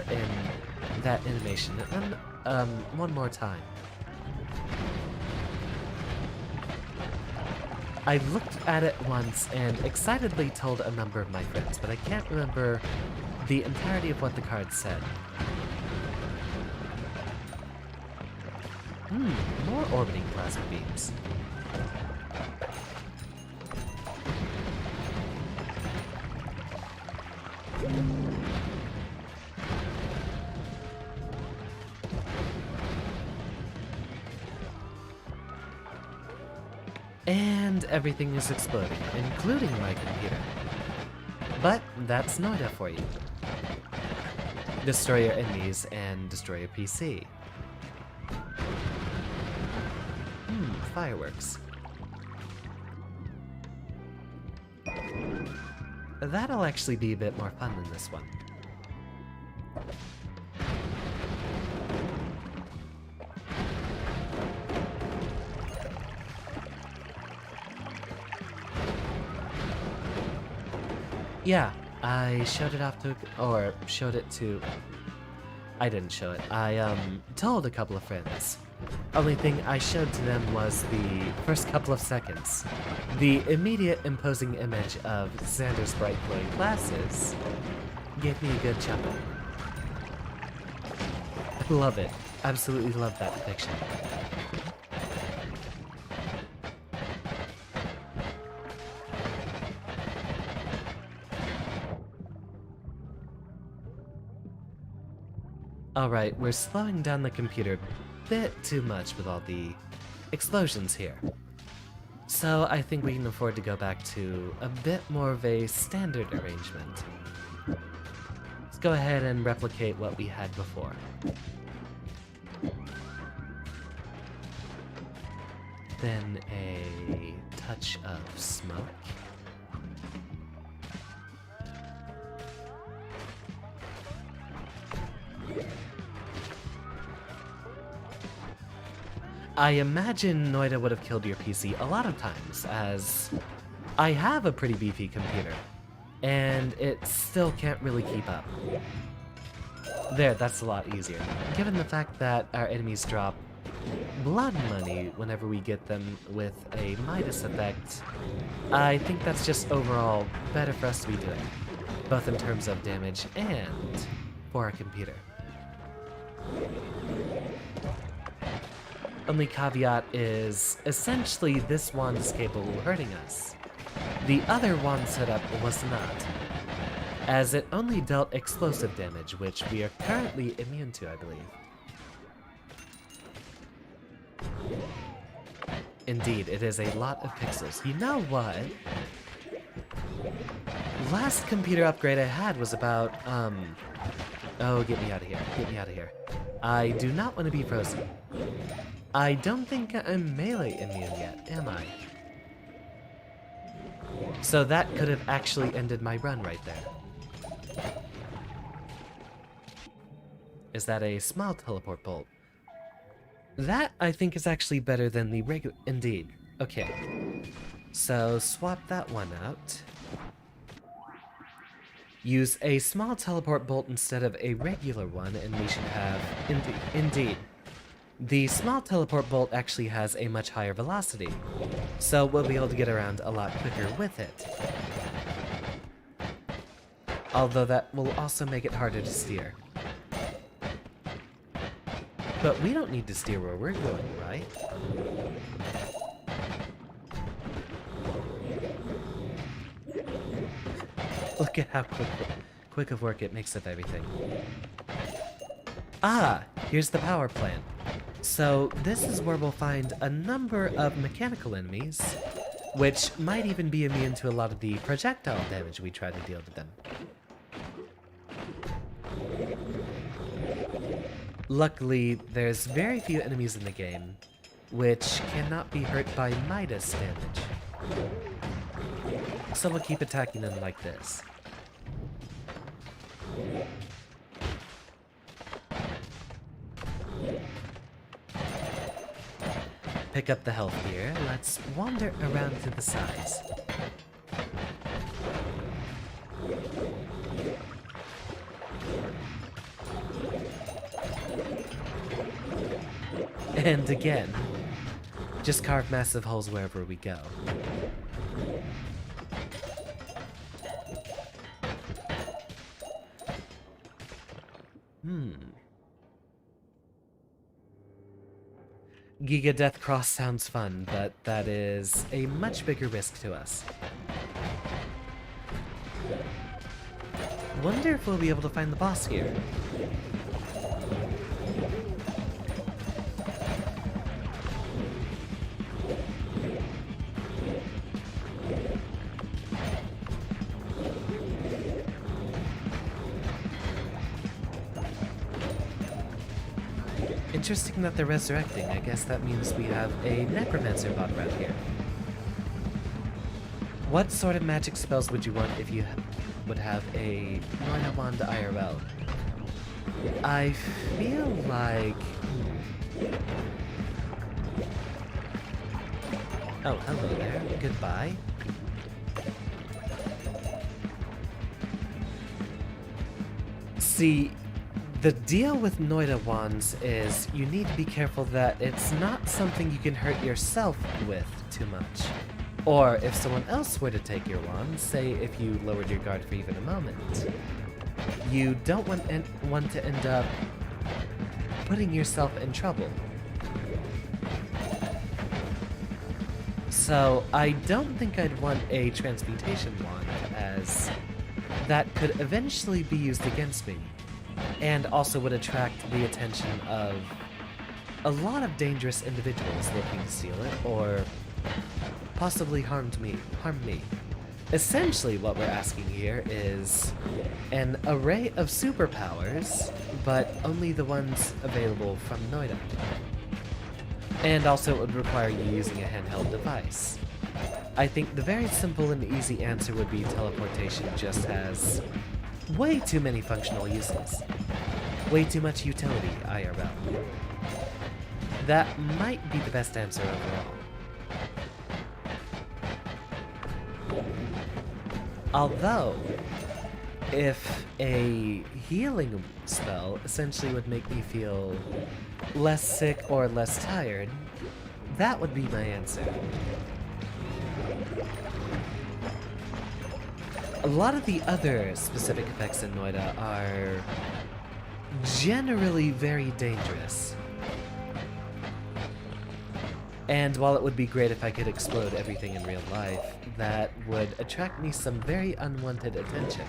in that animation one more time. I looked at it once and excitedly told a number of my friends, but I can't remember the entirety of what the card said. More orbiting plasma beams. And everything is exploding, including my computer. But that's Noita for you. Destroy your enemies and destroy your PC. Fireworks. That'll actually be a bit more fun than this one. Yeah, I showed it off to, or showed it to, I didn't show it. I, told a couple of friends. Only thing I showed to them was the first couple of seconds. The immediate imposing image of Xander's bright glowing glasses gave me a good chuckle. Love it. Absolutely love that depiction. Alright, we're slowing down the computer a bit too much with all the explosions here. So I think we can afford to go back to a bit more of a standard arrangement. Let's go ahead and replicate what we had before. Then a touch of smoke. I imagine Noita would have killed your PC a lot of times, as I have a pretty beefy computer, and it still can't really keep up. There, that's a lot easier. Given the fact that our enemies drop blood money whenever we get them with a Midas effect, I think that's just overall better for us to be doing, both in terms of damage and for our computer. Only caveat is, essentially this wand is capable of hurting us. The other wand setup was not, as it only dealt explosive damage, which we are currently immune to, I believe. Indeed, it is a lot of pixels. You know what? Last computer upgrade I had was about, oh, get me out of here. Get me out of here. I do not want to be frozen. I don't think I'm melee immune yet, am I? So that could have actually ended my run right there. Is that a small teleport bolt? That, I think, is actually better than the regular... Indeed. Okay. So, swap that one out. Use a small teleport bolt instead of a regular one, and we should have... Indeed. The small teleport bolt actually has a much higher velocity, so we'll be able to get around a lot quicker with it. Although that will also make it harder to steer. But we don't need to steer where we're going, right? Look at how quick of work it makes of everything. Ah, here's the power plant. So this is where we'll find a number of mechanical enemies, which might even be immune to a lot of the projectile damage we try to deal to them. Luckily, there's very few enemies in the game which cannot be hurt by Midas damage. So we'll keep attacking them like this. Pick up the health here. Let's wander around to the sides. And again, just carve massive holes wherever we go. Giga Death Cross sounds fun, but that is a much bigger risk to us. Wonder if we'll be able to find the boss here. Interesting that they're resurrecting. I guess that means we have a necromancer bot around here. What sort of magic spells would you want if you would have a Noita wand IRL? I feel like... Oh, hello there. Goodbye. See, the deal with Noita wands is you need to be careful that it's not something you can hurt yourself with too much. Or if someone else were to take your wand, say if you lowered your guard for even a moment, you don't want to end up putting yourself in trouble. So I don't think I'd want a transmutation wand, as that could eventually be used against me. And also would attract the attention of a lot of dangerous individuals looking to steal it, or possibly harm me. Essentially, what we're asking here is an array of superpowers, but only the ones available from Noita. And also, it would require you using a handheld device. I think the very simple and easy answer would be teleportation just has way too many functional uses. Way too much utility, IRL. That might be the best answer overall. Although, if a healing spell essentially would make me feel less sick or less tired, that would be my answer. A lot of the other specific effects in Noita are generally very dangerous. And while it would be great if I could explode everything in real life, that would attract me some very unwanted attention.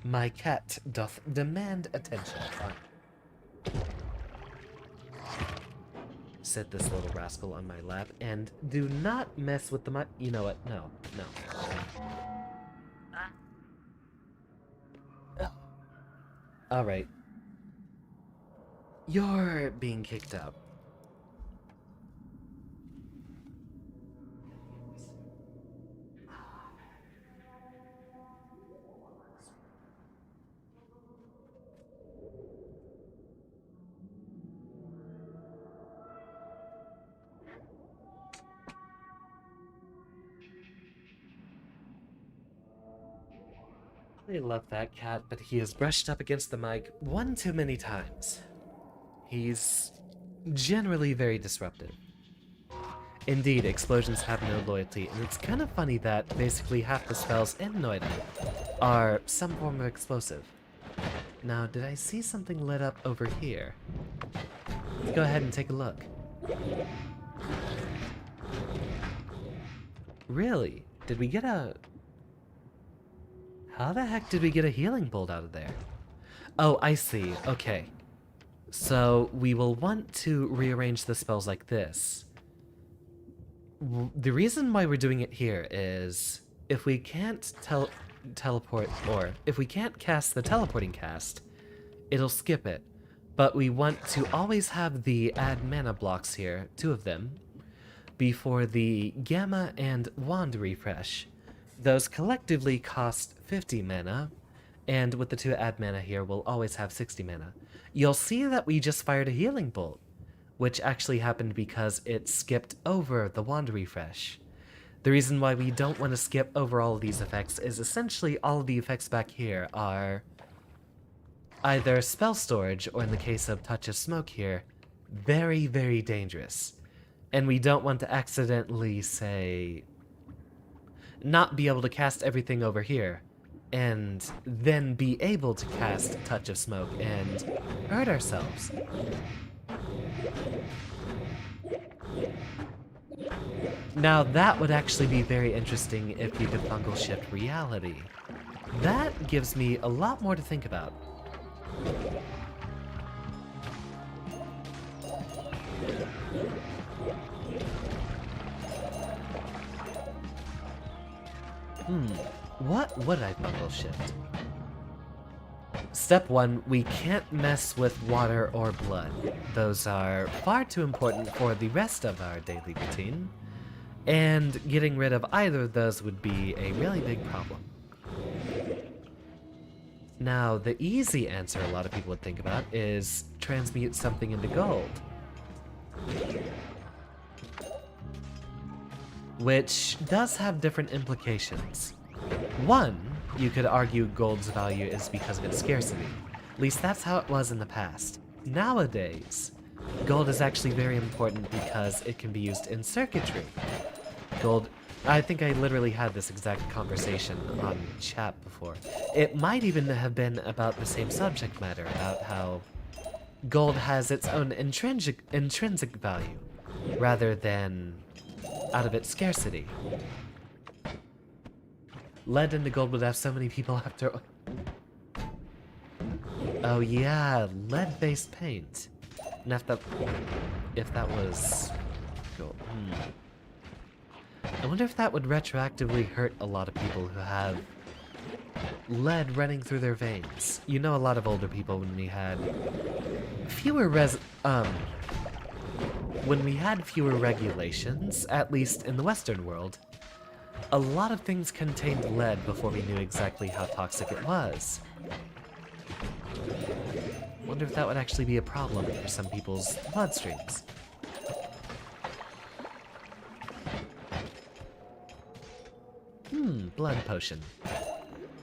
My cat doth demand attention. Sit this little rascal on my lap, and do not mess with the mic. You know what? No. Alright. You're being kicked out. I love that cat, but he has brushed up against the mic one too many times. He's generally very disruptive. Indeed, explosions have no loyalty, and it's kind of funny that basically half the spells in Noita are some form of explosive. Now, did I see something lit up over here? Let's go ahead and take a look. Really? Did we get a... How the heck did we get a healing bolt out of there? Oh, I see. Okay. So, we will want to rearrange the spells like this. The reason why we're doing it here is if we can't teleport, or if we can't cast the teleporting cast, it'll skip it. But we want to always have the add mana blocks here, 2 of them, before the Gamma and Wand refresh. Those collectively cost 50 mana, and with the 2 add mana here, we'll always have 60 mana. You'll see that we just fired a healing bolt, which actually happened because it skipped over the Wand refresh. The reason why we don't want to skip over all of these effects is essentially all of the effects back here are either spell storage, or in the case of Touch of Smoke here, very, very dangerous. And we don't want to accidentally, say, not be able to cast everything over here, and then be able to cast Touch of Smoke and hurt ourselves. Now that would actually be very interesting if you could fungal shift reality. That gives me a lot more to think about. What would I fungal shift? Step 1, we can't mess with water or blood. Those are far too important for the rest of our daily routine, and getting rid of either of those would be a really big problem. Now, the easy answer a lot of people would think about is transmute something into gold, which does have different implications. One, you could argue gold's value is because of its scarcity. At least that's how it was in the past. Nowadays, gold is actually very important because it can be used in circuitry. Gold, I think I literally had this exact conversation on chat before. It might even have been about the same subject matter, about how gold has its own intrinsic value, rather than out of its scarcity. Lead into gold would have so many people after... Oh yeah, lead-based paint. And if that was cool. I wonder if that would retroactively hurt a lot of people who have lead running through their veins. You know, a lot of older people when we had fewer regulations, at least in the Western world, a lot of things contained lead before we knew exactly how toxic it was. Wonder if that would actually be a problem for some people's bloodstreams. Blood potion.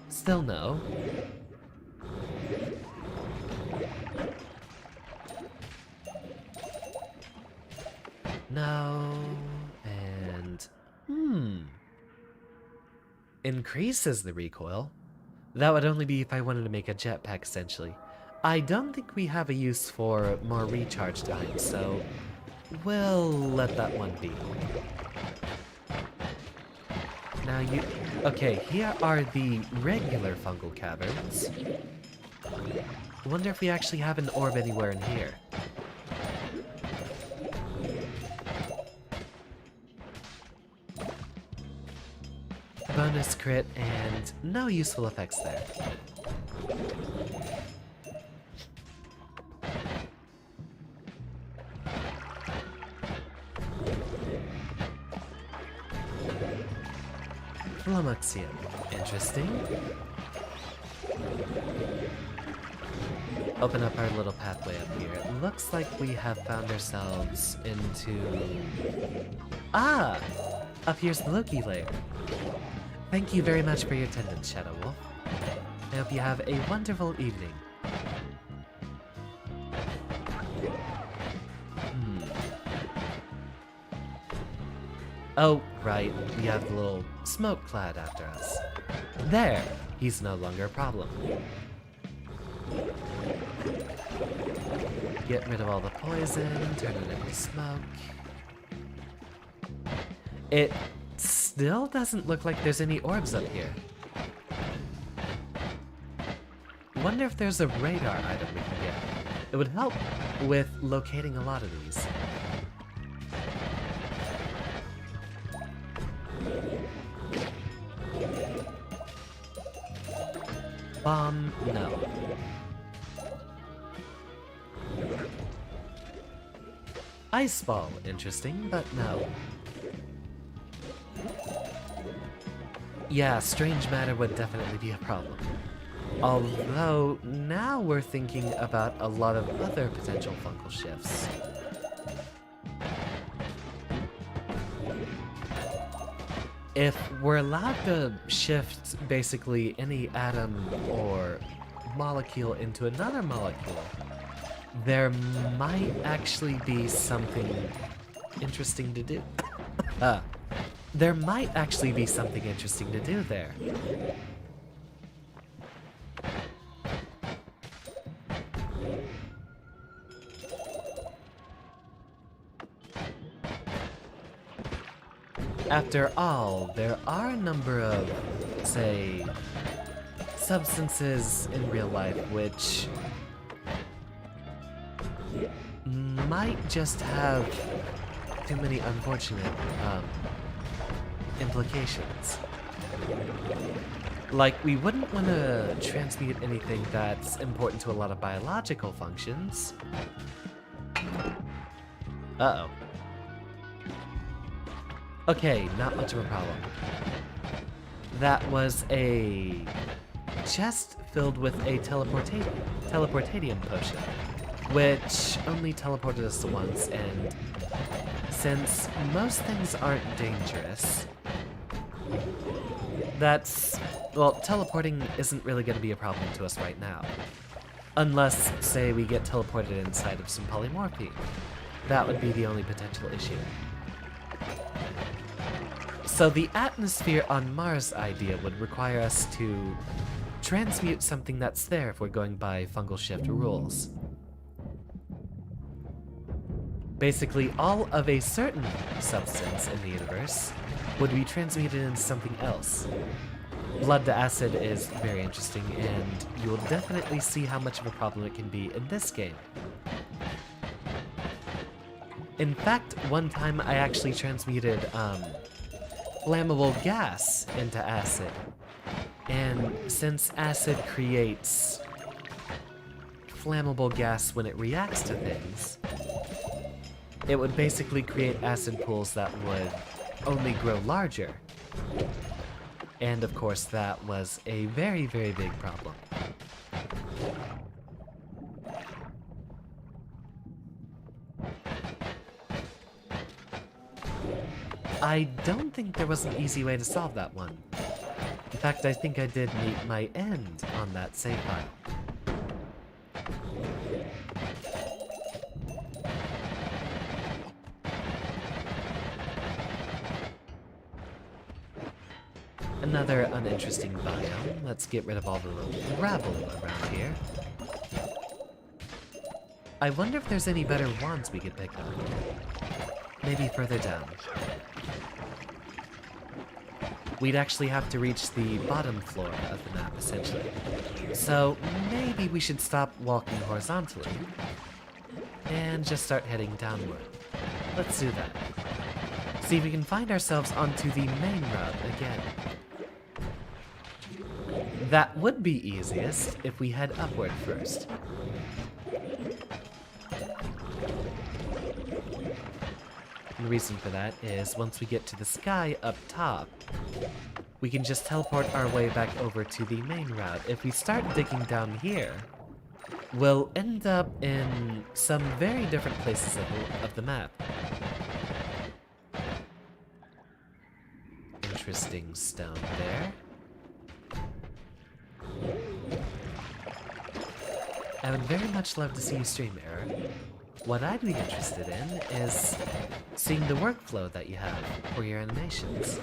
Still no. No, and increases the recoil. That would only be if I wanted to make a jetpack, essentially. I don't think we have a use for more recharge time, so we'll let that one be. Now okay, here are the regular fungal caverns. I wonder if we actually have an orb anywhere in here. Bonus crit and no useful effects there. Flummoxium. Interesting. Open up our little pathway up here. It looks like we have found ourselves into... Ah! Up here's the Loki lair. Thank you very much for your attendance, Shadow Wolf. I hope you have a wonderful evening. Oh, right, we have the little smoke cloud after us. There! He's no longer a problem. Get rid of all the poison, turn it into smoke. It still doesn't look like there's any orbs up here. Wonder if there's a radar item we can get. It would help with locating a lot of these. Bomb, no. Ice ball, interesting, but no. Yeah, strange matter would definitely be a problem. Although, now we're thinking about a lot of other potential fungal shifts. If we're allowed to shift basically any atom or molecule into another molecule, there might actually be something interesting to do. There might actually be something interesting to do there. After all, there are a number of, say, substances in real life which might just have too many unfortunate implications. Like, we wouldn't want to transmute anything that's important to a lot of biological functions. Uh-oh. Okay, not much of a problem. That was a chest filled with a teleportadium potion, which only teleported us once, and since most things aren't dangerous, well, teleporting isn't really going to be a problem to us right now. Unless, say, we get teleported inside of some polymorphine. That would be the only potential issue. So the atmosphere on Mars idea would require us to transmute something that's there if we're going by fungal shift rules. Basically, all of a certain substance in the universe would be transmuted into something else. Blood to acid is very interesting, and you will definitely see how much of a problem it can be in this game. In fact, one time I actually transmuted flammable gas into acid. And since acid creates flammable gas when it reacts to things, it would basically create acid pools that would only grow larger. And of course, that was a very, very big problem. I don't think there was an easy way to solve that one. In fact, I think I did meet my end on that save file. Another uninteresting biome. Let's get rid of all the little rabble around here. I wonder if there's any better wands we could pick up. Maybe further down. We'd actually have to reach the bottom floor of the map, essentially. So maybe we should stop walking horizontally and just start heading downward. Let's do that. See if we can find ourselves onto the main route again. That would be easiest if we head upward first. And the reason for that is once we get to the sky up top, we can just teleport our way back over to the main route. If we start digging down here, we'll end up in some very different places of the map. Interesting stone there. I would very much love to see you stream, Error. What I'd be interested in is seeing the workflow that you have for your animations.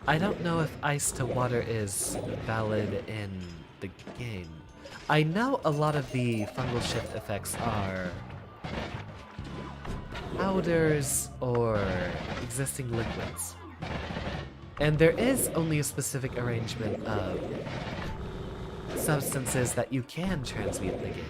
I don't know if ice to water is valid in the game. I know a lot of the fungal shift effects are powders or existing liquids. And there is only a specific arrangement of substances that you can transmute in the game.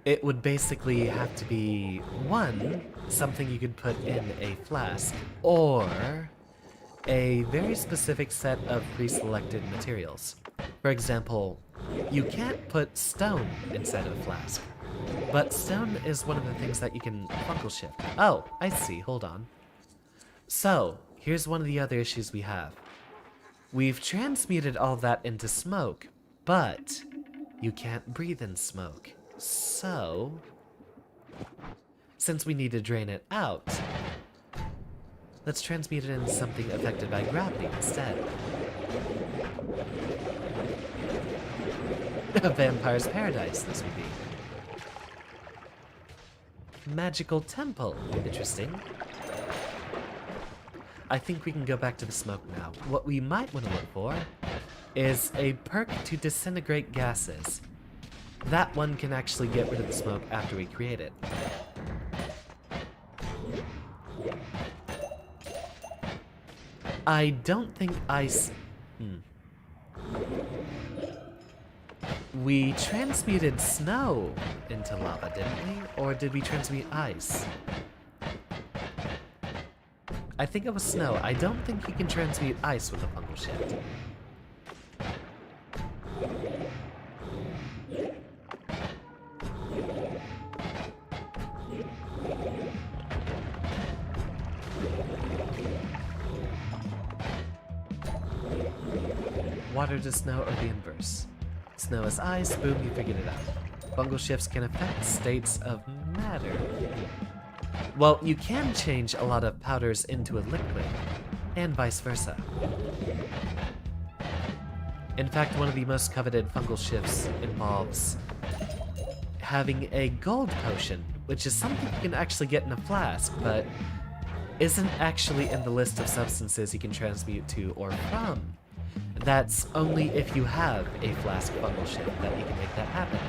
It would basically have to be, one, something you could put in a flask, or a very specific set of pre-selected materials. For example, you can't put stone inside of a flask, but stone is one of the things that you can fungal shift. Oh, I see, hold on. So, here's one of the other issues we have. We've transmuted all that into smoke, but you can't breathe in smoke. So, since we need to drain it out, let's transmute it into something affected by gravity instead. A vampire's paradise, this would be. Magical temple, interesting. I think we can go back to the smoke now. What we might want to look for is a perk to disintegrate gases. That one can actually get rid of the smoke after we create it. I don't think ice... We transmuted snow into lava, didn't we? Or did we transmute ice? I think it was snow. I don't think you can transmute ice with a fungal shift. Water to snow or the inverse. Snow is ice, boom, you figured it out. Fungal shifts can affect states of matter. Well, you can change a lot of powders into a liquid, and vice versa. In fact, one of the most coveted fungal shifts involves having a gold potion, which is something you can actually get in a flask, but isn't actually in the list of substances you can transmute to or from That's only if you have a flask fungal shift that you can make that happen.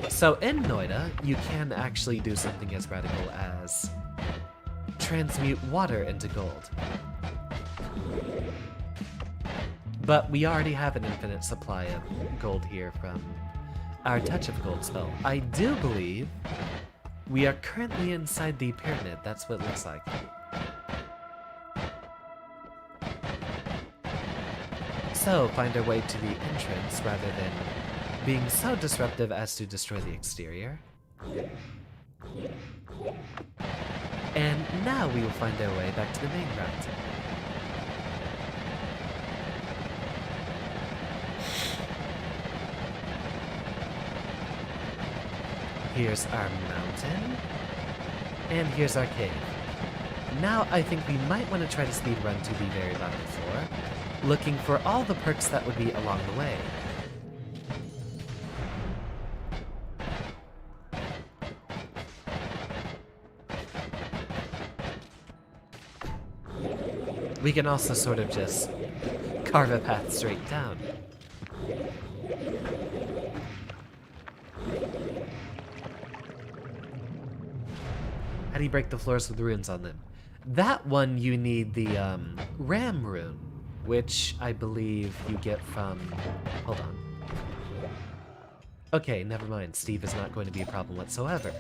So in Noita, you can actually do something as radical as transmute water into gold. But we already have an infinite supply of gold here from our Touch of Gold spell. I do believe we are currently inside the pyramid. That's what it looks like. So find our way to the entrance rather than being so disruptive as to destroy the exterior. And now we will find our way back to the main route. Here's our mountain, and here's our cave. Now I think we might want to try to speed run to the very bottom floor, looking for all the perks that would be along the way. We can also sort of just carve a path straight down. How do you break the floors with runes on them? That one you need the Ram rune, which I believe you get from... Hold on. Okay, never mind. Steve is not going to be a problem whatsoever.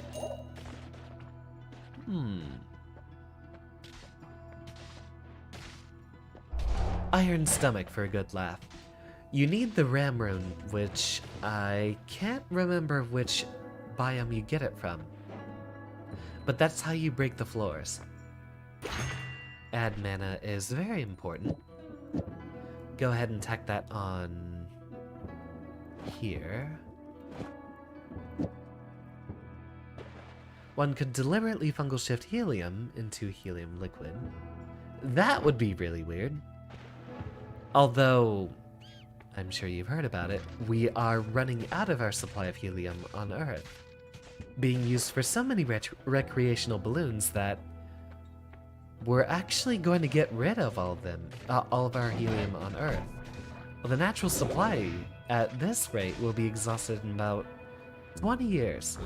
Iron Stomach for a good laugh. You need the Ram rune, which I can't remember which biome you get it from. But that's how you break the floors. Add mana is very important. Go ahead and tack that on here. One could deliberately fungal shift helium into helium liquid. That would be really weird. Although, I'm sure you've heard about it, we are running out of our supply of helium on Earth, being used for so many recreational balloons that we're actually going to get rid of all of them, all of our helium on Earth. Well, the natural supply at this rate will be exhausted in about 20 years.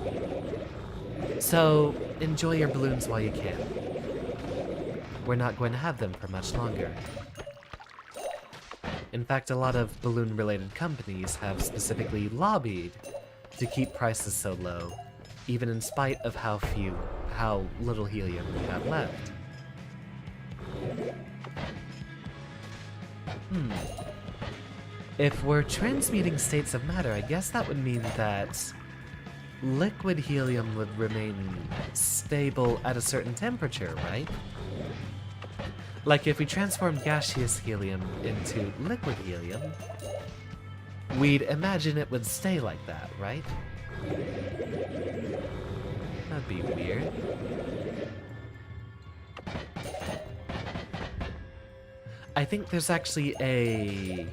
So enjoy your balloons while you can. We're not going to have them for much longer. In fact, a lot of balloon-related companies have specifically lobbied to keep prices so low, even in spite of how little helium we have left. If we're transmuting states of matter, I guess that would mean that liquid helium would remain stable at a certain temperature, right? Like if we transform gaseous helium into liquid helium, we'd imagine it would stay like that, right? That'd be weird. I think there's actually a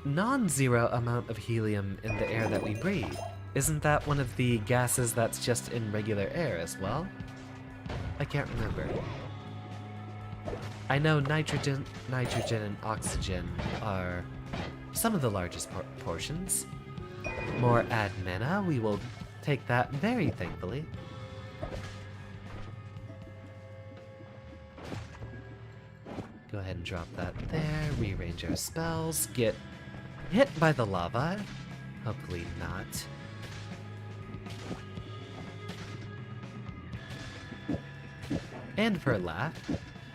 non-zero amount of helium in the air that we breathe. Isn't that one of the gases that's just in regular air as well? I can't remember. I know nitrogen and oxygen are some of the largest portions. More add mana, we will take that very thankfully. Go ahead and drop that there, rearrange our spells, get hit by the lava. Hopefully not. And for a laugh,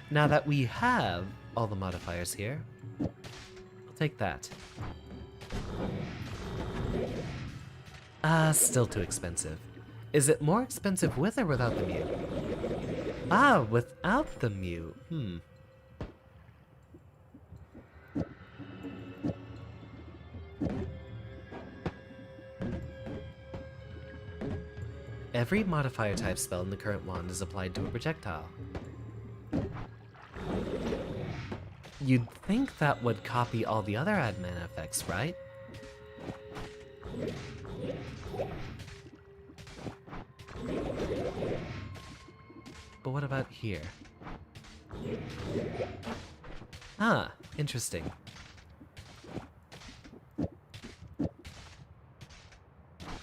now that we have all the modifiers here, we'll take that. Still too expensive. Is it more expensive with or without the mute? Without the mute. Every modifier type spell in the current wand is applied to a projectile. You'd think that would copy all the other add mana effects, right? But what about here? Ah, interesting.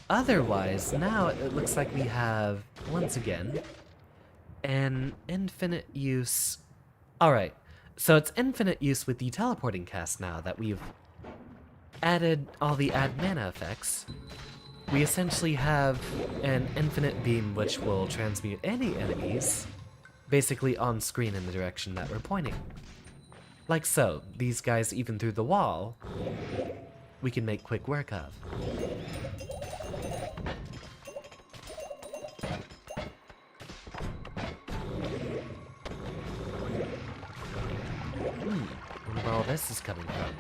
Otherwise, now it looks like we have, once again, an infinite use. Alright, so it's infinite use with the teleporting cast now that we've added all the add mana effects. We essentially have an infinite beam which will transmute any enemies basically on screen in the direction that we're pointing. Like so, these guys even through the wall, we can make quick work of. Wonder where all this is coming from.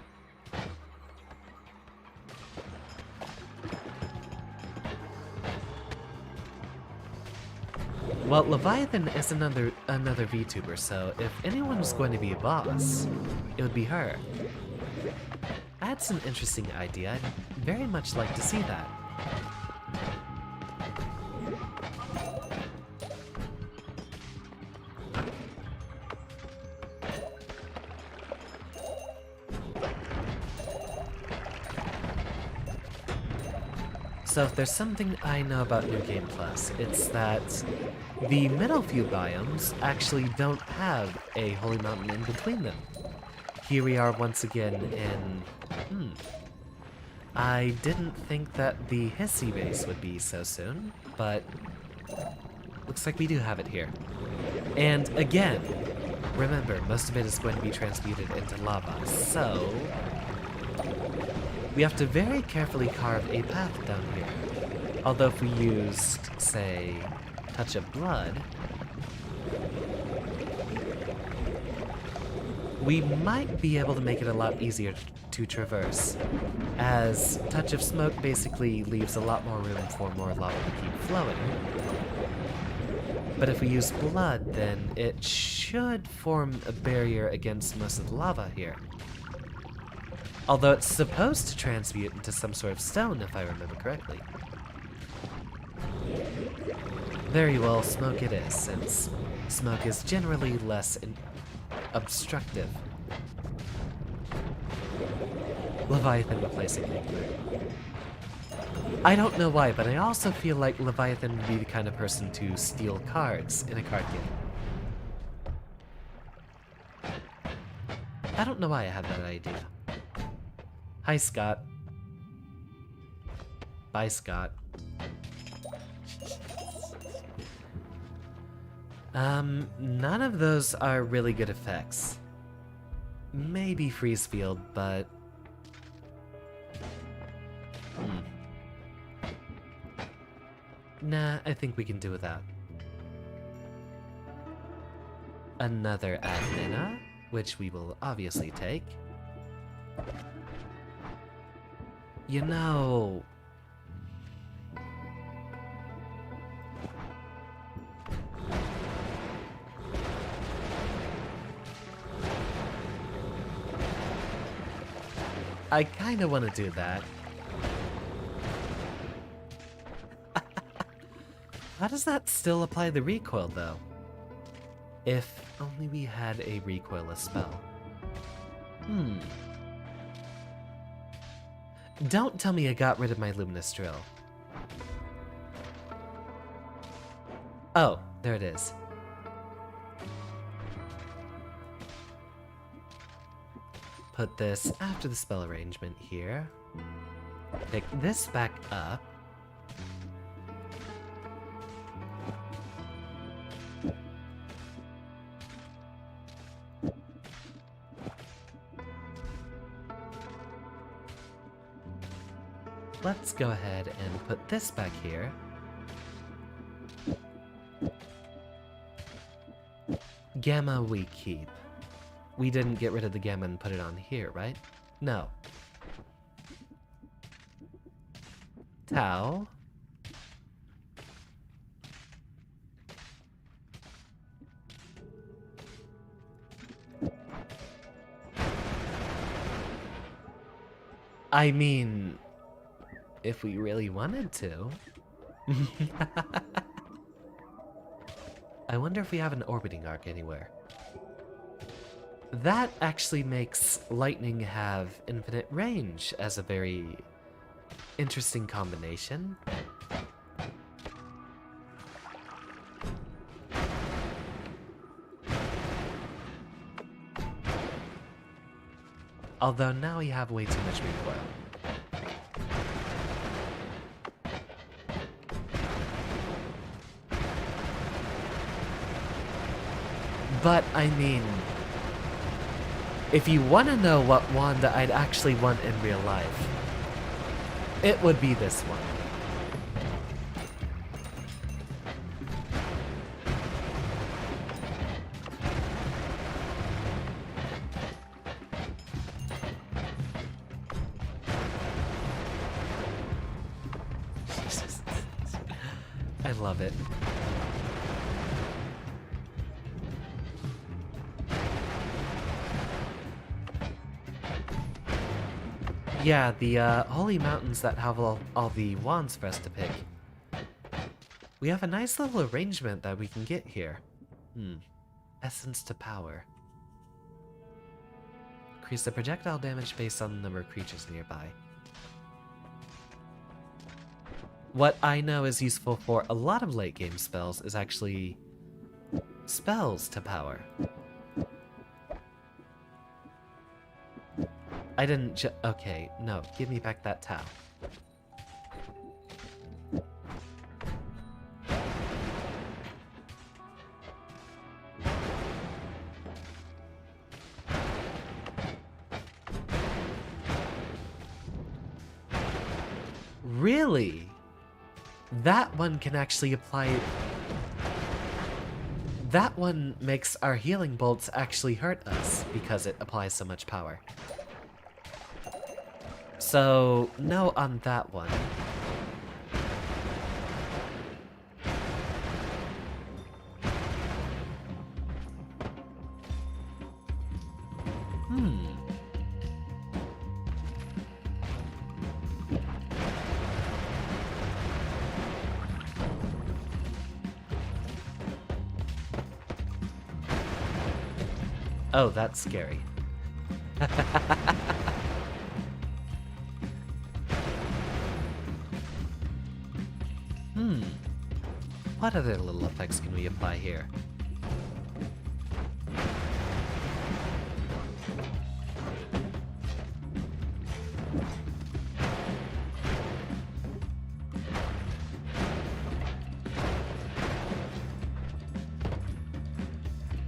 Well, Leviathan is another VTuber, so if anyone's going to be a boss, it would be her. That's an interesting idea. I'd very much like to see that. So if there's something I know about New Game Plus, it's that the middle few biomes actually don't have a holy mountain in between them. Here we are once again in... I didn't think that the Hissy base would be so soon, but looks like we do have it here. And again, remember, most of it is going to be transmuted into lava, so... we have to very carefully carve a path down here. Although if we used, say, Touch of Blood, we might be able to make it a lot easier to traverse, as Touch of Smoke basically leaves a lot more room for more lava to keep flowing. But if we use Blood, then it should form a barrier against most of the lava here. Although it's supposed to transmute into some sort of stone, if I remember correctly. Very well, smoke it is, since smoke is generally less obstructive. Leviathan replacing nuclear. I don't know why, but I also feel like Leviathan would be the kind of person to steal cards in a card game. I don't know why I had that idea. Hi, Scott. Bye, Scott. None of those are really good effects. Maybe Freeze Field, but... Nah, I think we can do without. Another Admina, which we will obviously take. You know... I kinda wanna do that. How does that still apply the recoil, though? If only we had a recoilless spell. Don't tell me I got rid of my Luminous Drill. Oh, there it is. Put this after the spell arrangement here. Pick this back up. Let's go ahead and put this back here. Gamma we keep. We didn't get rid of the gamma and put it on here, right? No. Tau. I mean, if we really wanted to. I wonder if we have an orbiting arc anywhere. That actually makes lightning have infinite range as a very interesting combination. Although now we have way too much recoil. But I mean, if you want to know what wand I'd actually want in real life, it would be this one. I love it. Yeah, the holy mountains that have all the wands for us to pick. We have a nice little arrangement that we can get here. Essence to power. Increase the projectile damage based on the number of creatures nearby. What I know is useful for a lot of late game spells is actually spells to power. I didn't okay, no, give me back that towel. Really? That one can actually apply... That one makes our healing bolts actually hurt us because it applies so much power. So, no on that one. Oh, that's scary. What other little effects can we apply here?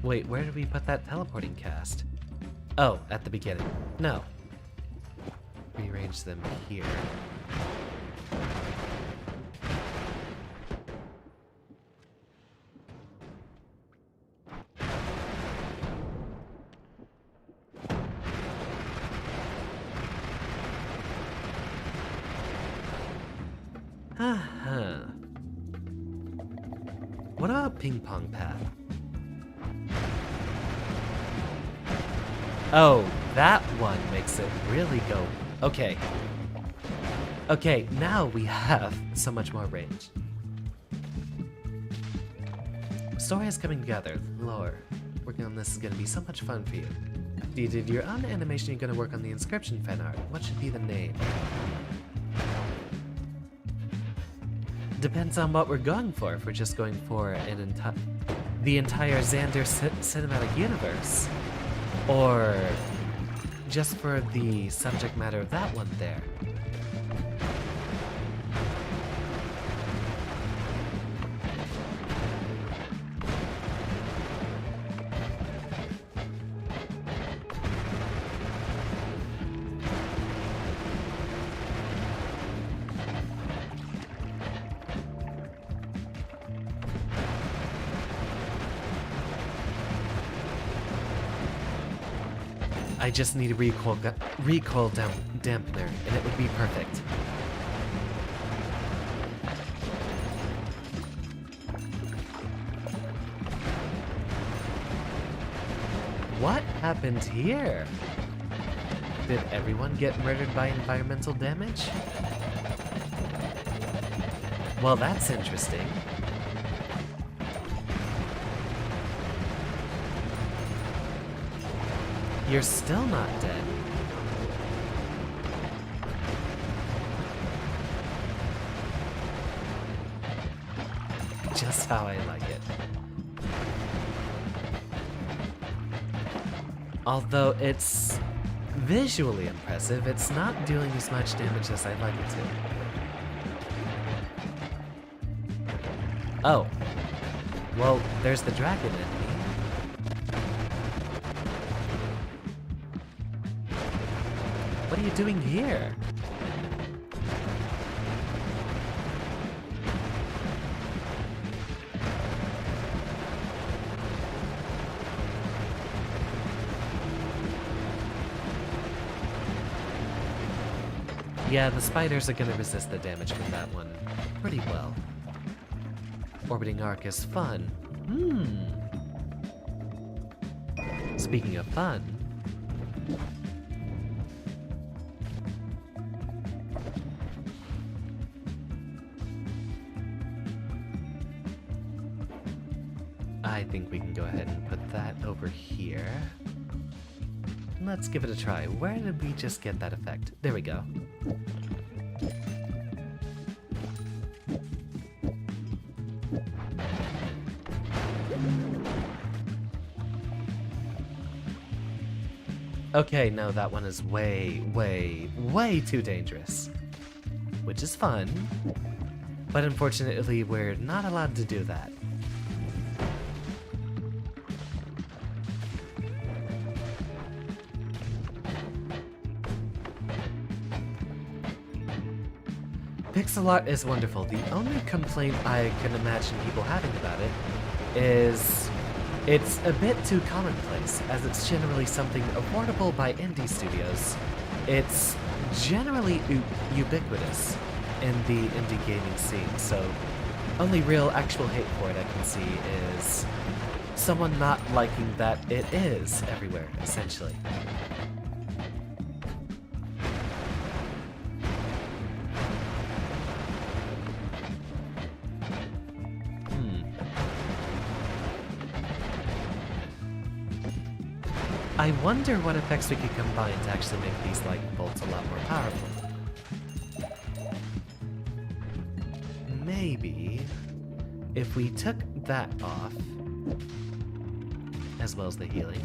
Wait, where did we put that teleporting cast? Oh, at the beginning. No. Rearrange them here. What about ping pong path? Oh, that one makes it really go. Okay. Okay, now we have so much more range. Story is coming together. Lore. Working on this is gonna be so much fun for you. After you did your own animation, you're gonna work on the inscription fan art. What should be the name? Depends on what we're going for. If we're just going for the entire Xander cinematic universe, or just for the subject matter of that one there. I just need a recoil dampener, and it would be perfect. What happened here? Did everyone get murdered by environmental damage? Well, that's interesting. You're still not dead. Just how I like it. Although it's visually impressive, it's not doing as much damage as I'd like it to. Oh. Well, there's the dragon enemy. What are you doing here? Yeah, the spiders are gonna resist the damage from that one pretty well. Orbiting arc is fun. Speaking of fun... I think we can go ahead and put that over here. Let's give it a try. Where did we just get that effect? There we go. Okay, no, that one is way, way, way too dangerous. Which is fun, but unfortunately we're not allowed to do that. Pixel art is wonderful. The only complaint I can imagine people having about it is it's a bit too commonplace, as it's generally something affordable by indie studios. It's generally ubiquitous in the indie gaming scene, so only real actual hate for it I can see is someone not liking that it is everywhere, essentially. I wonder what effects we could combine to actually make these lightning bolts a lot more powerful. Maybe if we took that off, as well as the healing.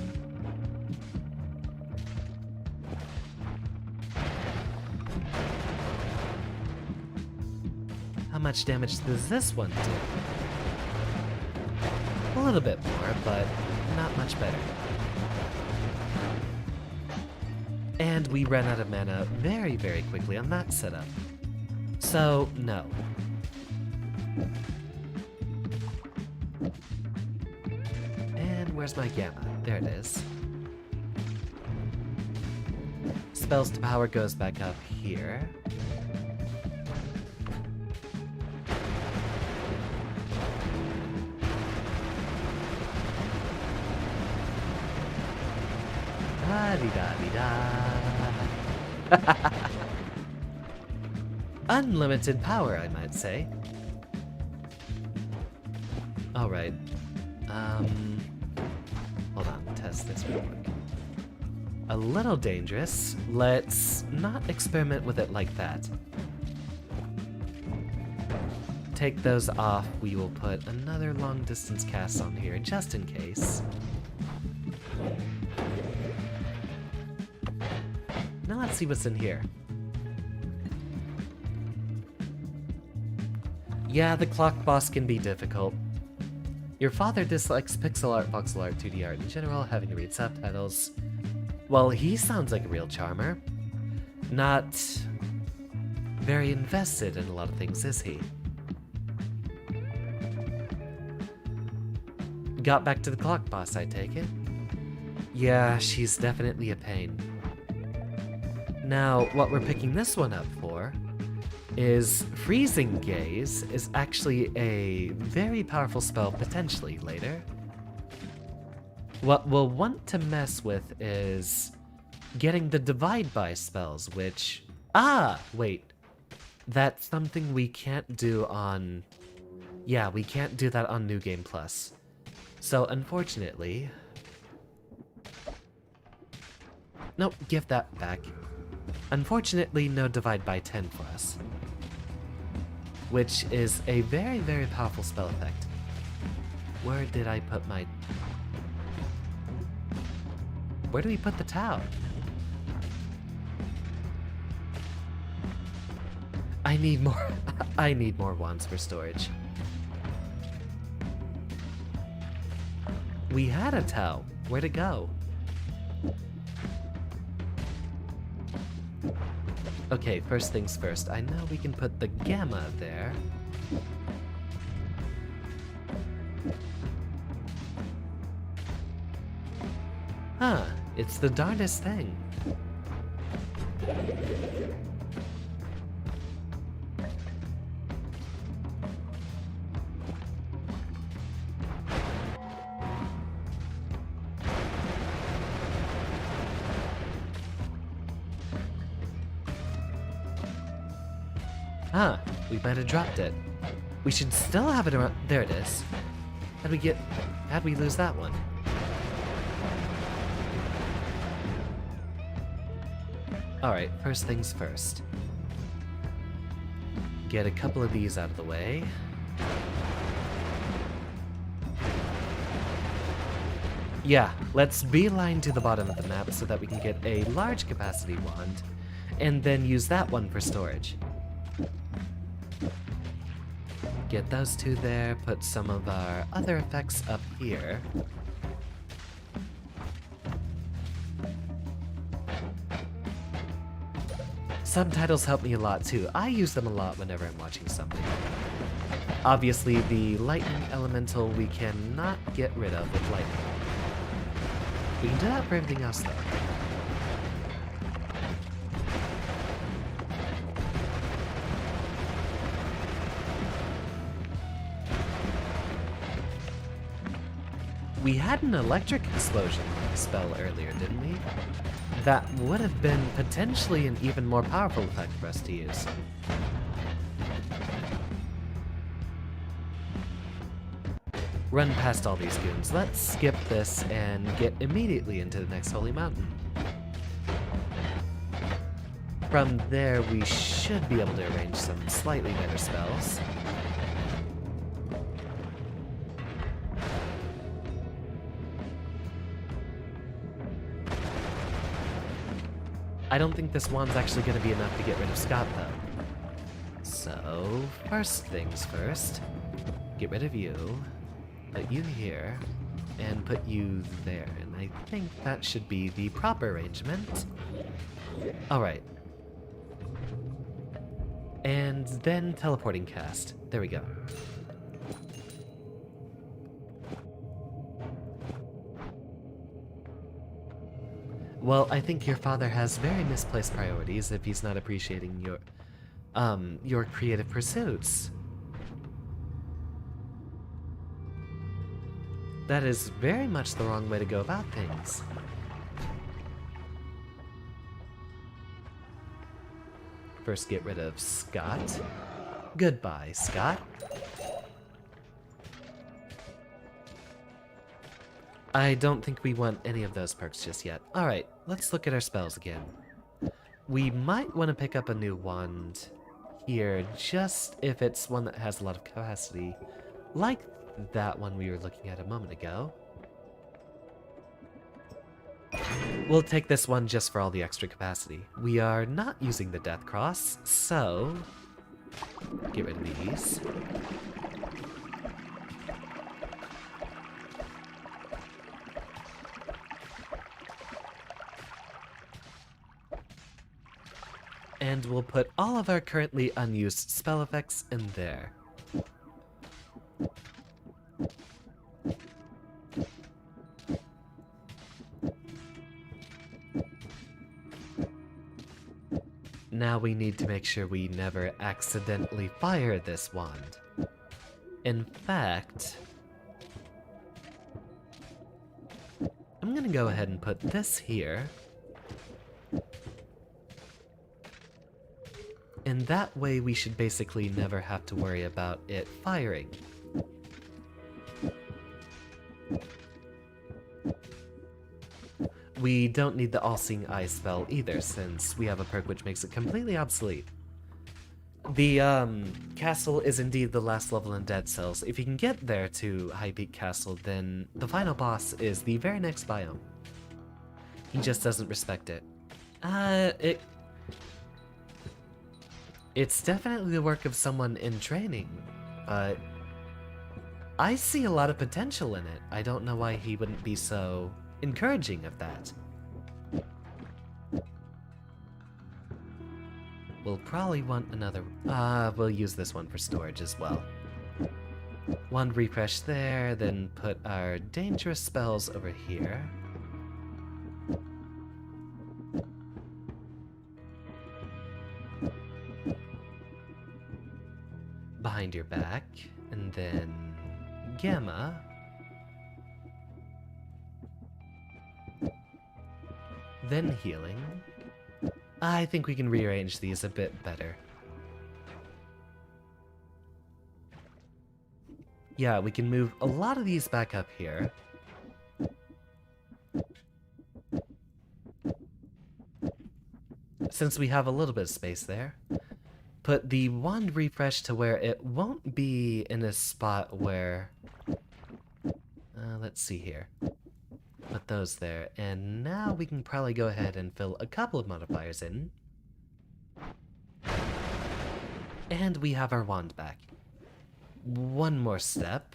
How much damage does this one do? A little bit more, but not much better. And we ran out of mana very, very quickly on that setup. So, no. And where's my gamma? There it is. Spells to power goes back up here. Unlimited power, I might say. Alright. Hold on, test this real quick. A little dangerous. Let's not experiment with it like that. Take those off. We will put another long distance cast on here just in case. Now let's see what's in here. Yeah, the clock boss can be difficult. Your father dislikes pixel art, voxel art, 2D art in general, having to read subtitles. Well, he sounds like a real charmer. Not very invested in a lot of things, is he? Got back to the clock boss, I take it? Yeah, she's definitely a pain. Now, what we're picking this one up for is Freezing Gaze is actually a very powerful spell potentially later. What we'll want to mess with is getting the Divide by spells, which... wait. That's something we can't do on... Yeah, we can't do that on New Game Plus. So, unfortunately... Nope, give that back. Unfortunately, no divide by 10 for us. Which is a very, very powerful spell effect. Where did I put my... Where do we put the towel? I need more... I need more wands for storage. We had a towel. Where'd it go? Okay, first things first. I know we can put the gamma there. Huh, it's the darndest thing. Huh, we might have dropped it. We should still have it around. There it is. How'd we lose that one? Alright, first things first. Get a couple of these out of the way. Yeah, let's beeline to the bottom of the map so that we can get a large capacity wand, and then use that one for storage. Get those two there, put some of our other effects up here. Subtitles help me a lot too. I use them a lot whenever I'm watching something. Obviously, the lightning elemental we cannot get rid of with lightning. We can do that for everything else though. We had an electric explosion spell earlier, didn't we? That would have been potentially an even more powerful effect for us to use. Run past all these goons. Let's skip this and get immediately into the next holy mountain. From there, we should be able to arrange some slightly better spells. I don't think this wand's actually going to be enough to get rid of Scott, though. So, first things first. Get rid of you. Put you here. And put you there. And I think that should be the proper arrangement. Alright. And then teleporting cast. There we go. Well, I think your father has very misplaced priorities if he's not appreciating your creative pursuits. That is very much the wrong way to go about things. First, get rid of Scott. Goodbye, Scott. I don't think we want any of those perks just yet. Alright, let's look at our spells again. We might want to pick up a new wand here, just if it's one that has a lot of capacity, like that one we were looking at a moment ago. We'll take this one just for all the extra capacity. We are not using the Death Cross, so get rid of these. And we'll put all of our currently unused spell effects in there. Now we need to make sure we never accidentally fire this wand. In fact, I'm gonna go ahead and put this here. And that way we should basically never have to worry about it firing. We don't need the all-seeing eye spell either, since we have a perk which makes it completely obsolete. The castle is indeed the last level in Dead Cells. If you can get there to High Peak Castle, then the final boss is the very next biome. He just doesn't respect it. It's definitely the work of someone in training, but I see a lot of potential in it. I don't know why he wouldn't be so encouraging of that. We'll probably want another... we'll use this one for storage as well. One refresh there, then put our dangerous spells over here. Behind your back, and then Gamma. Then healing. I think we can rearrange these a bit better. Yeah, we can move a lot of these back up here. Since we have a little bit of space there. Put the wand refresh to where it won't be in a spot where... let's see here. Put those there, and now we can probably go ahead and fill a couple of modifiers in. And we have our wand back. One more step.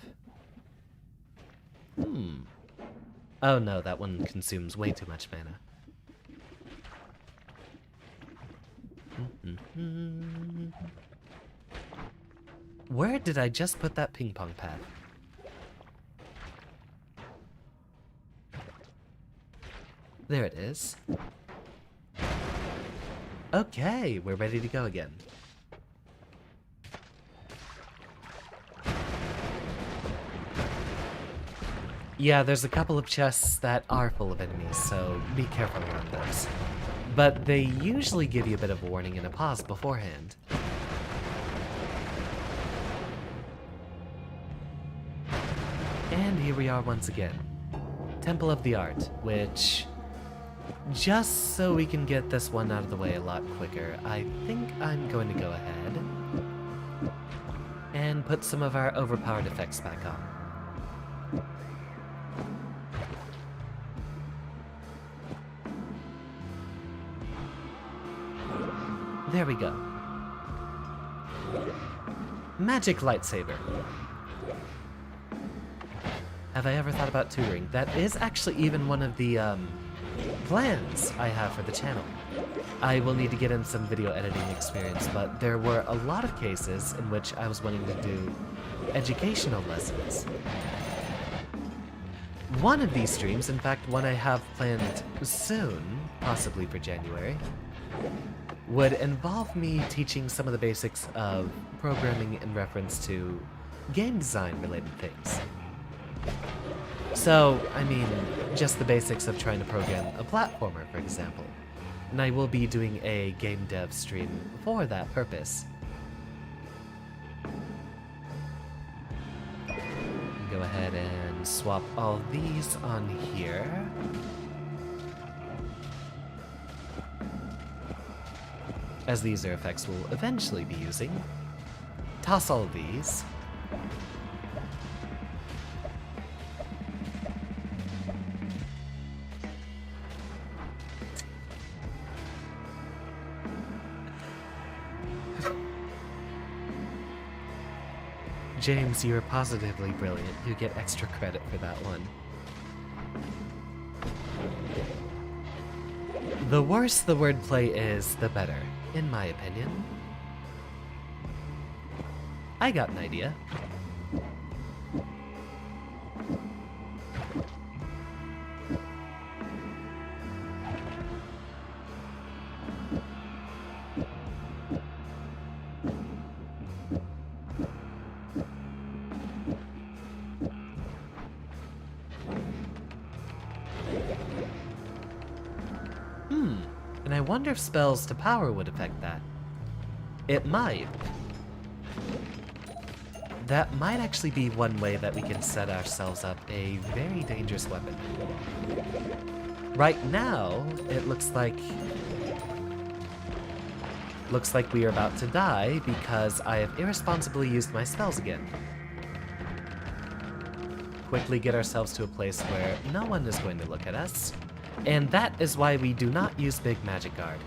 Oh no, that one consumes way too much mana. Where did I just put that ping pong pad? There it is. Okay, we're ready to go again. Yeah, there's a couple of chests that are full of enemies, so be careful around those. But they usually give you a bit of a warning and a pause beforehand. And here we are once again. Temple of the Art, which... just so we can get this one out of the way a lot quicker, I think I'm going to go ahead and put some of our overpowered effects back on. There we go. Magic lightsaber. Have I ever thought about tutoring? That is actually even one of the plans I have for the channel. I will need to get in some video editing experience, but there were a lot of cases in which I was wanting to do educational lessons. One of these streams, in fact one I have planned soon, possibly for January, would involve me teaching some of the basics of programming in reference to game design related things. So, I mean, just the basics of trying to program a platformer, for example. And I will be doing a game dev stream for that purpose. Go ahead and swap all these on here. As these are effects we'll eventually be using. Toss all of these. James, you are positively brilliant. You get extra credit for that one. The worse the wordplay is, the better, in my opinion. I got an idea. And I wonder if spells to power would affect that. It might. That might actually be one way that we can set ourselves up a very dangerous weapon. Right now, it looks like we are about to die because I have irresponsibly used my spells again. Quickly get ourselves to a place where no one is going to look at us, and that is why we do not use Big Magic Guard.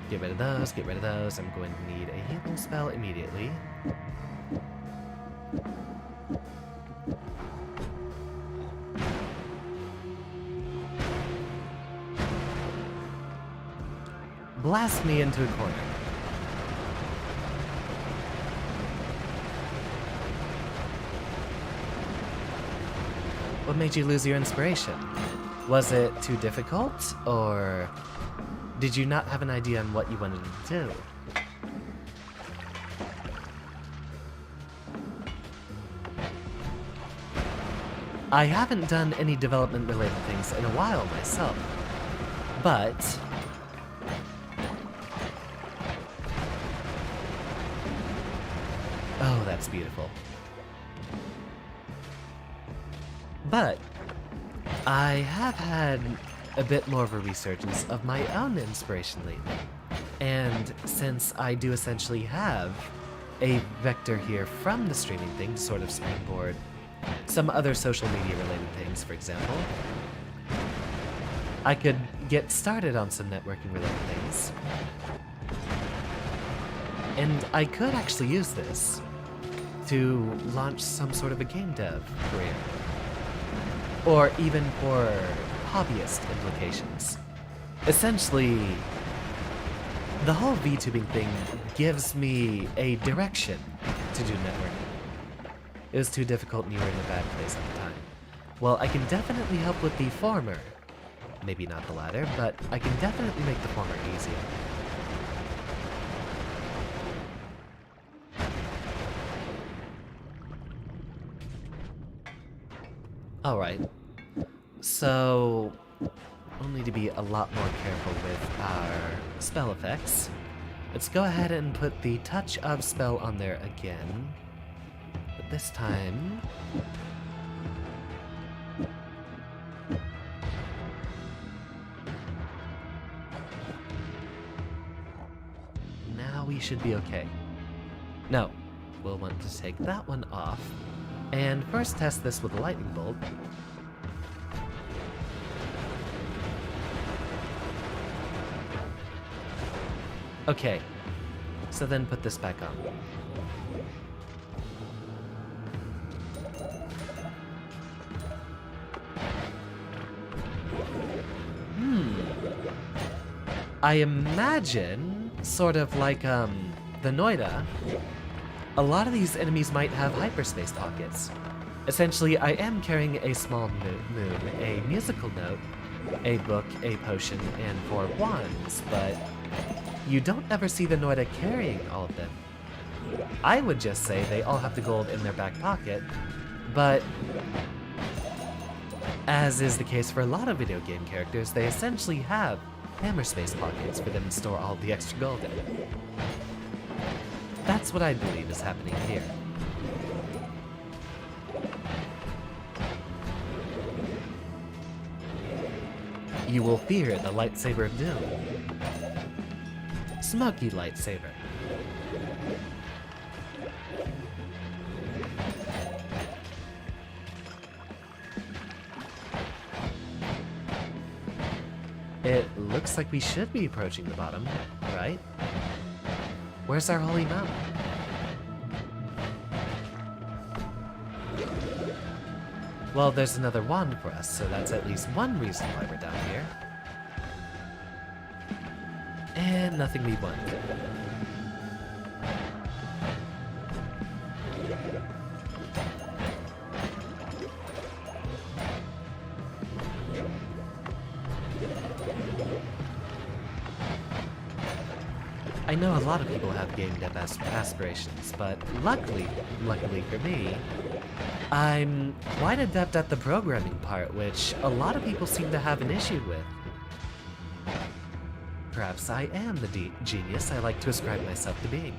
Get rid of those, get rid of those. I'm going to need a healing spell immediately. Blast me into a corner. What made you lose your inspiration? Was it too difficult, or did you not have an idea on what you wanted to do? I haven't done any development-related things in a while myself, but oh, that's beautiful. But I have had a bit more of a resurgence of my own inspiration lately. And since I do essentially have a vector here from the streaming thing to sort of springboard some other social media related things, for example, I could get started on some networking related things. And I could actually use this to launch some sort of a game dev career. Or even for hobbyist implications. Essentially, the whole VTubing thing gives me a direction to do networking. It was too difficult and you were in a bad place at the time. Well, I can definitely help with the former. Maybe not the latter, but I can definitely make the former easier. Alright, so we'll need to be a lot more careful with our spell effects. Let's go ahead and put the touch of spell on there again, but this time now we should be okay. No, we'll want to take that one off. And first test this with a lightning bolt. Okay, so then put this back on. I imagine, sort of like, the Noita, a lot of these enemies might have hyperspace pockets. Essentially, I am carrying a small moon, a musical note, a book, a potion, and 4 wands, but you don't ever see the Noita carrying all of them. I would just say they all have the gold in their back pocket, but as is the case for a lot of video game characters, they essentially have hammer space pockets for them to store all the extra gold in. That's what I believe is happening here. You will fear the lightsaber of doom. Smoky lightsaber. It looks like we should be approaching the bottom, right? Where's our holy mountain? Well, there's another wand for us, so that's at least one reason why we're down here. And nothing we want. I know a lot of people have game dev aspirations, but luckily for me, I'm quite adept at the programming part, which a lot of people seem to have an issue with. Perhaps I am the genius I like to ascribe myself to being.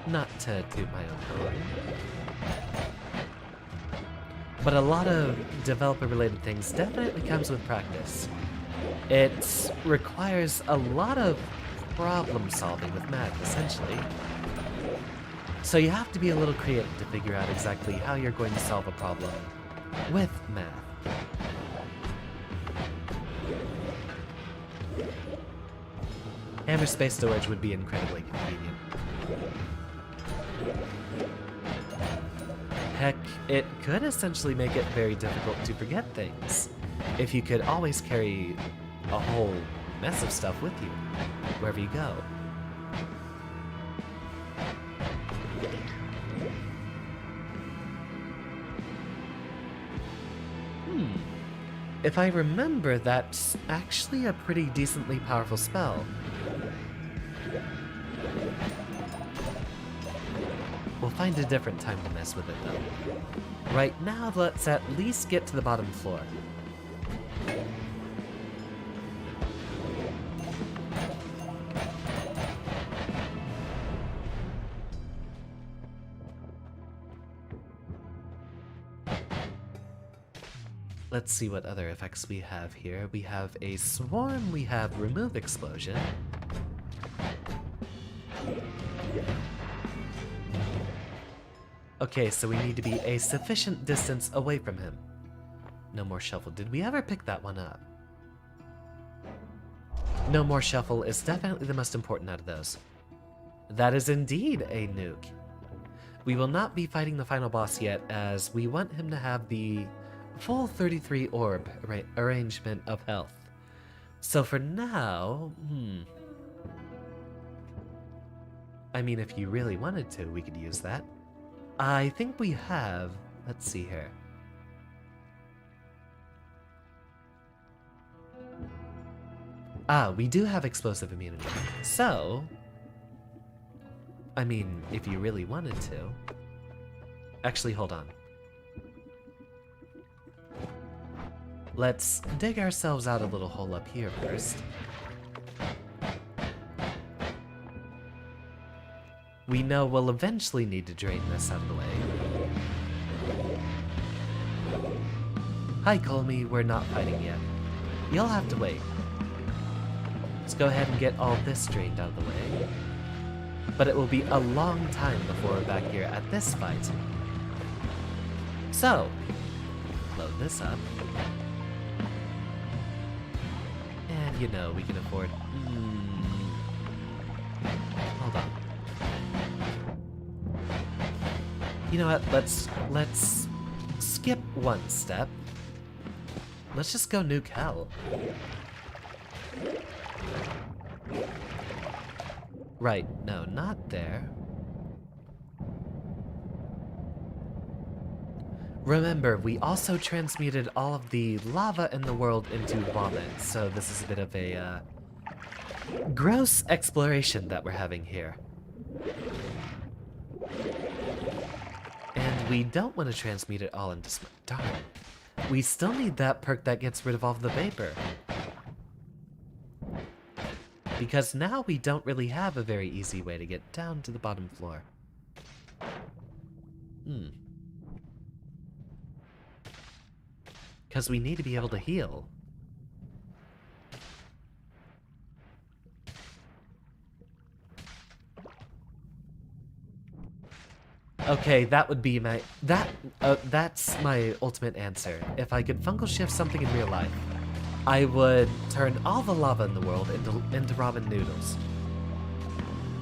not to toot my own horn, but a lot of developer-related things definitely comes with practice. It requires a lot of problem solving with math, essentially. So you have to be a little creative to figure out exactly how you're going to solve a problem with math. Hammer space storage would be incredibly convenient. Heck, it could essentially make it very difficult to forget things if you could always carry a whole mess of stuff with you wherever you go. If I remember, that's actually a pretty decently powerful spell. We'll find a different time to mess with it, though. Right now, let's at least get to the bottom floor. Let's see what other effects we have here. We have a swarm, we have remove explosion. Okay, so we need to be a sufficient distance away from him. No more shuffle. Did we ever pick that one up? No more shuffle is definitely the most important out of those. That is indeed a nuke. We will not be fighting the final boss yet, as we want him to have the full 33 orb arrangement of health. So for now, I mean, if you really wanted to, we could use that. I think we have, let's see here. We do have explosive immunity. So, I mean, if you really wanted to. Actually, hold on. Let's dig ourselves out a little hole up here first. We know we'll eventually need to drain this out of the way. Hi, Colmy, we're not fighting yet. You'll have to wait. Let's go ahead and get all this drained out of the way. But it will be a long time before we're back here at this fight. So, load this up. And you know, we can afford... Hold on. You know what, let's skip one step. Let's just go nuke hell. Right, no, not there. Remember, we also transmuted all of the lava in the world into vomit, so this is a bit of a gross exploration that we're having here. And we don't want to transmute it all into smoke. Darn. We still need that perk that gets rid of all of the vapor. Because now we don't really have a very easy way to get down to the bottom floor. Because we need to be able to heal. Okay, that would be my... that's my ultimate answer. If I could fungal shift something in real life, I would turn all the lava in the world into ramen noodles.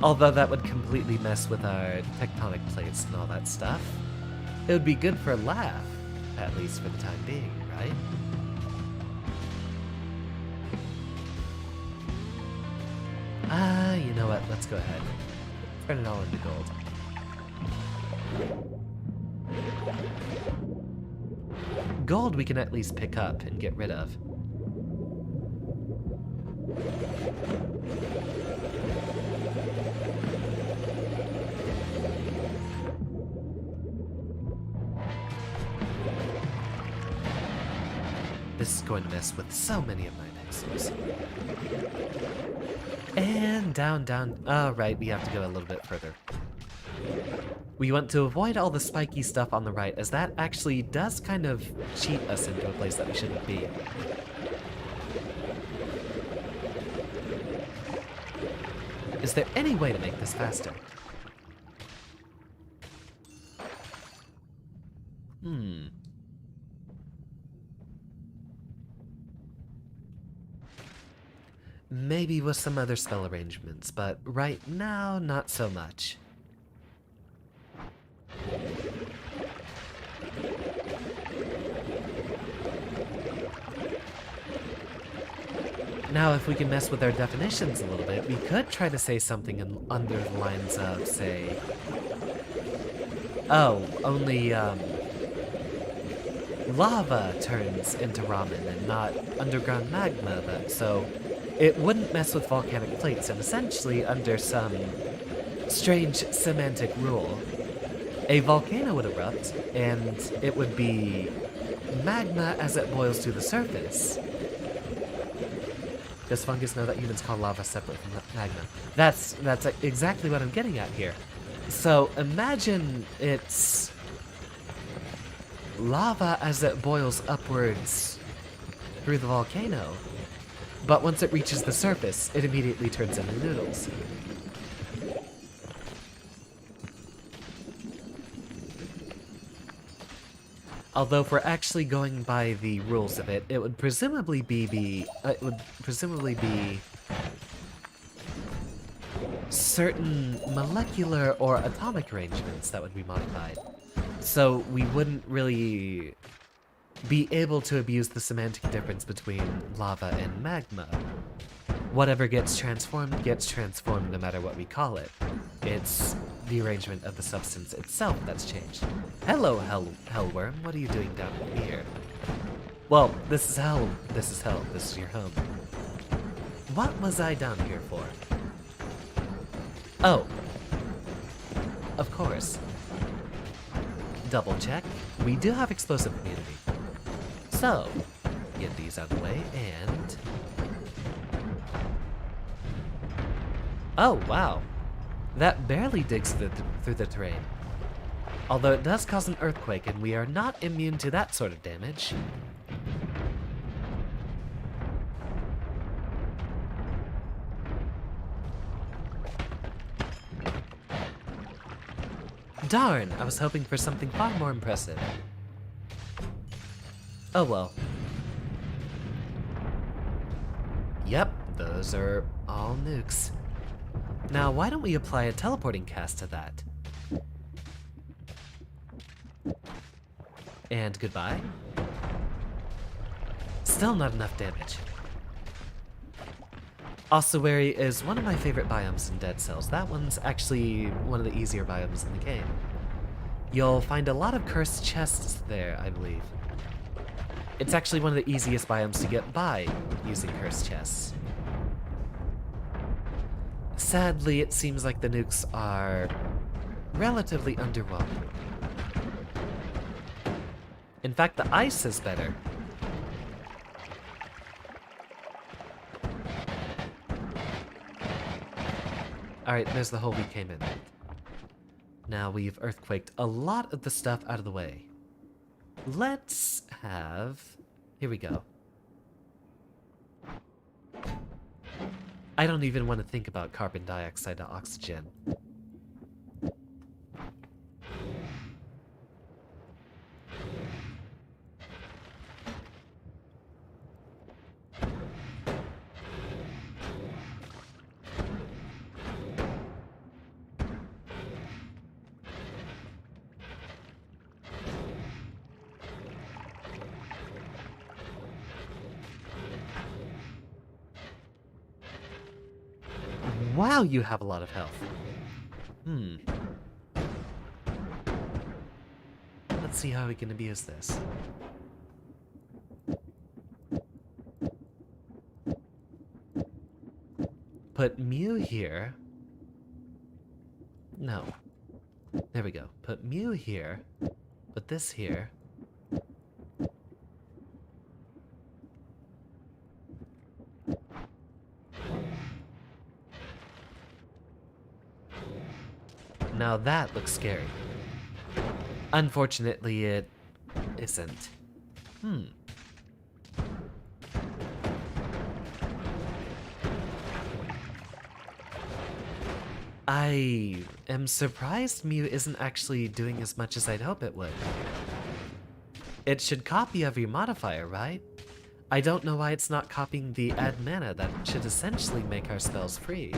Although that would completely mess with our tectonic plates and all that stuff. It would be good for a laugh, at least for the time being, right? You know what? Let's go ahead. Turn it all into gold. Gold we can at least pick up and get rid of. This is going to mess with so many of my pixels. And down, down. Oh, right, we have to go a little bit further. We want to avoid all the spiky stuff on the right, as that actually does kind of cheat us into a place that we shouldn't be. Is there any way to make this faster? Maybe with some other spell arrangements, but right now, not so much. Now, if we can mess with our definitions a little bit, we could try to say something under the lines of, say, oh, only, lava turns into ramen and not underground magma, so it wouldn't mess with volcanic plates, and essentially, under some strange semantic rule, a volcano would erupt, and it would be magma as it boils to the surface. Does fungus know that humans call lava separate from magma? That's exactly what I'm getting at here. So imagine it's lava as it boils upwards through the volcano, but once it reaches the surface, it immediately turns into noodles. Although if we're actually going by the rules of it, it would presumably be certain molecular or atomic arrangements that would be modified. So we wouldn't really be able to abuse the semantic difference between lava and magma. Whatever gets transformed no matter what we call it. It's the arrangement of the substance itself that's changed. Hello, Hellworm. What are you doing down here? Well, this is hell. This is hell. This is your home. What was I down here for? Oh. Of course. Double check. We do have explosive immunity. So, get these out of the way, and... oh, wow. That barely digs through the terrain. Although it does cause an earthquake, and we are not immune to that sort of damage. Darn, I was hoping for something far more impressive. Oh well. Yep, those are all nukes. Now, why don't we apply a teleporting cast to that? And goodbye. Still not enough damage. Ossuary is one of my favorite biomes in Dead Cells. That one's actually one of the easier biomes in the game. You'll find a lot of cursed chests there, I believe. It's actually one of the easiest biomes to get by using cursed chests. Sadly, it seems like the nukes are relatively underwhelming. In fact, the ice is better. Alright, there's the hole we came in. Now we've earthquaked a lot of the stuff out of the way. Let's have... here we go. I don't even want to think about carbon dioxide to oxygen. Wow, you have a lot of health. Let's see how we can abuse this. Put Mew here. No. There we go. Put Mew here. Put this here. Now that looks scary. Unfortunately, it isn't. I am surprised Mew isn't actually doing as much as I'd hope it would. It should copy every modifier, right? I don't know why it's not copying the add mana that should essentially make our spells free.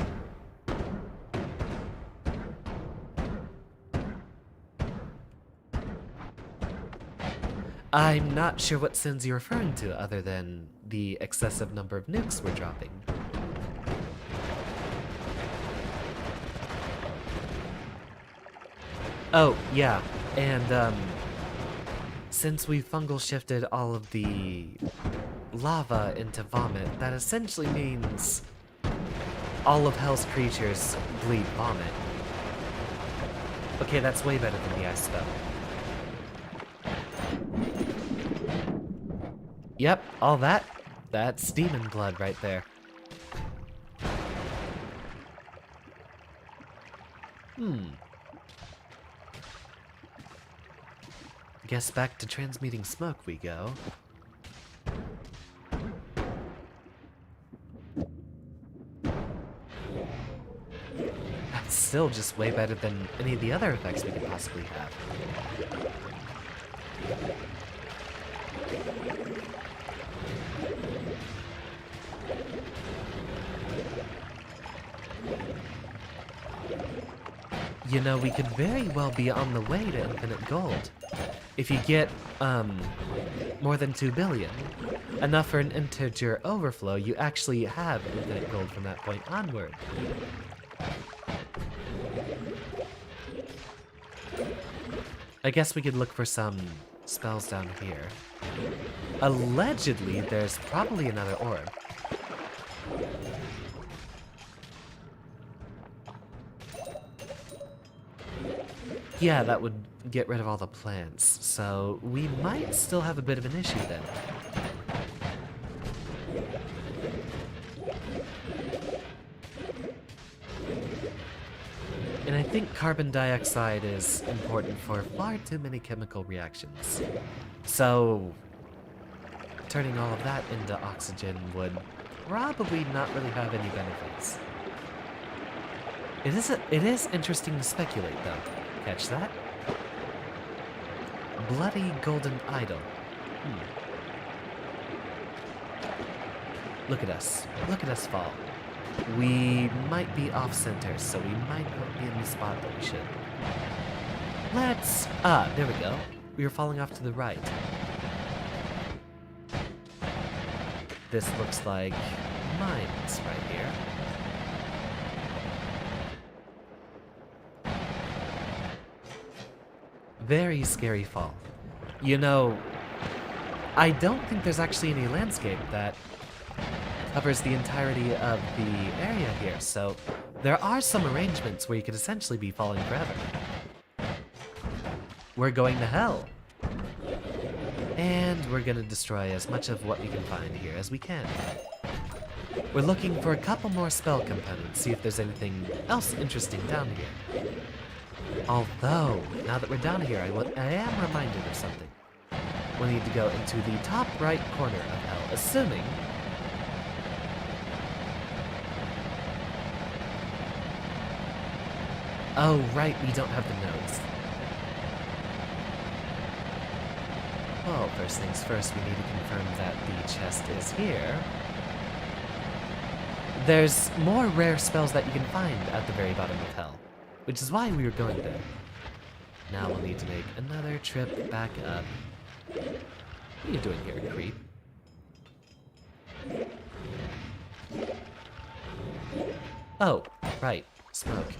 I'm not sure what sins you're referring to other than the excessive number of nukes we're dropping. Oh, yeah, and since we fungal shifted all of the lava into vomit, that essentially means all of Hell's creatures bleed vomit. Okay, that's way better than the ice spell. Yep, all that. That's demon blood right there. Guess back to transmuting smoke we go. That's still just way better than any of the other effects we could possibly have. You know, we could very well be on the way to infinite gold. If you get, more than 2 billion, enough for an integer overflow, you actually have infinite gold from that point onward. I guess we could look for some spells down here. Allegedly, there's probably another orb. Yeah, that would get rid of all the plants, so we might still have a bit of an issue then. And I think carbon dioxide is important for far too many chemical reactions. So, turning all of that into oxygen would probably not really have any benefits. It is interesting to speculate, though. Catch that? Bloody golden idol. Look at us. Look at us fall. We might be off-center, so we might not be in the spot that we should. Let's... there we go. We were falling off to the right. This looks like mines right here. Very scary fall. You know, I don't think there's actually any landscape that covers the entirety of the area here, so there are some arrangements where you could essentially be falling forever. We're going to hell. And we're gonna destroy as much of what we can find here as we can. We're looking for a couple more spell components, see if there's anything else interesting down here. Although, now that we're down here, I am reminded of something. We need to go into the top right corner of hell, assuming... Oh, right, we don't have the nodes. Well, first things first, we need to confirm that the chest is here. There's more rare spells that you can find at the very bottom of hell, which is why we were going there. Now we'll need to make another trip back up. What are you doing here, creep? Oh, right, smoke.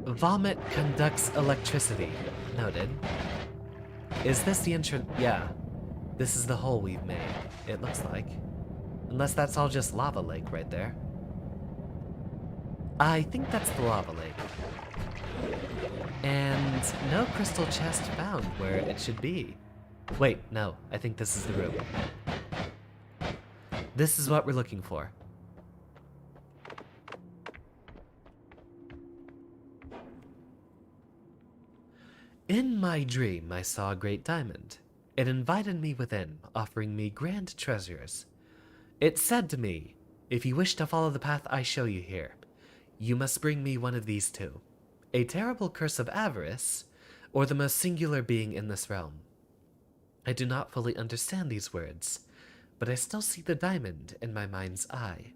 Vomit conducts electricity. Noted. Is this the entrance? Yeah. This is the hole we've made, it looks like. Unless that's all just lava lake right there. I think that's the lava lake. And no crystal chest found where it should be. Wait, no, I think this is the room. This is what we're looking for. In my dream, I saw a great diamond. It invited me within, offering me grand treasures. It said to me, if you wish to follow the path I show you here, you must bring me one of these two. A terrible curse of avarice, or the most singular being in this realm. I do not fully understand these words, but I still see the diamond in my mind's eye.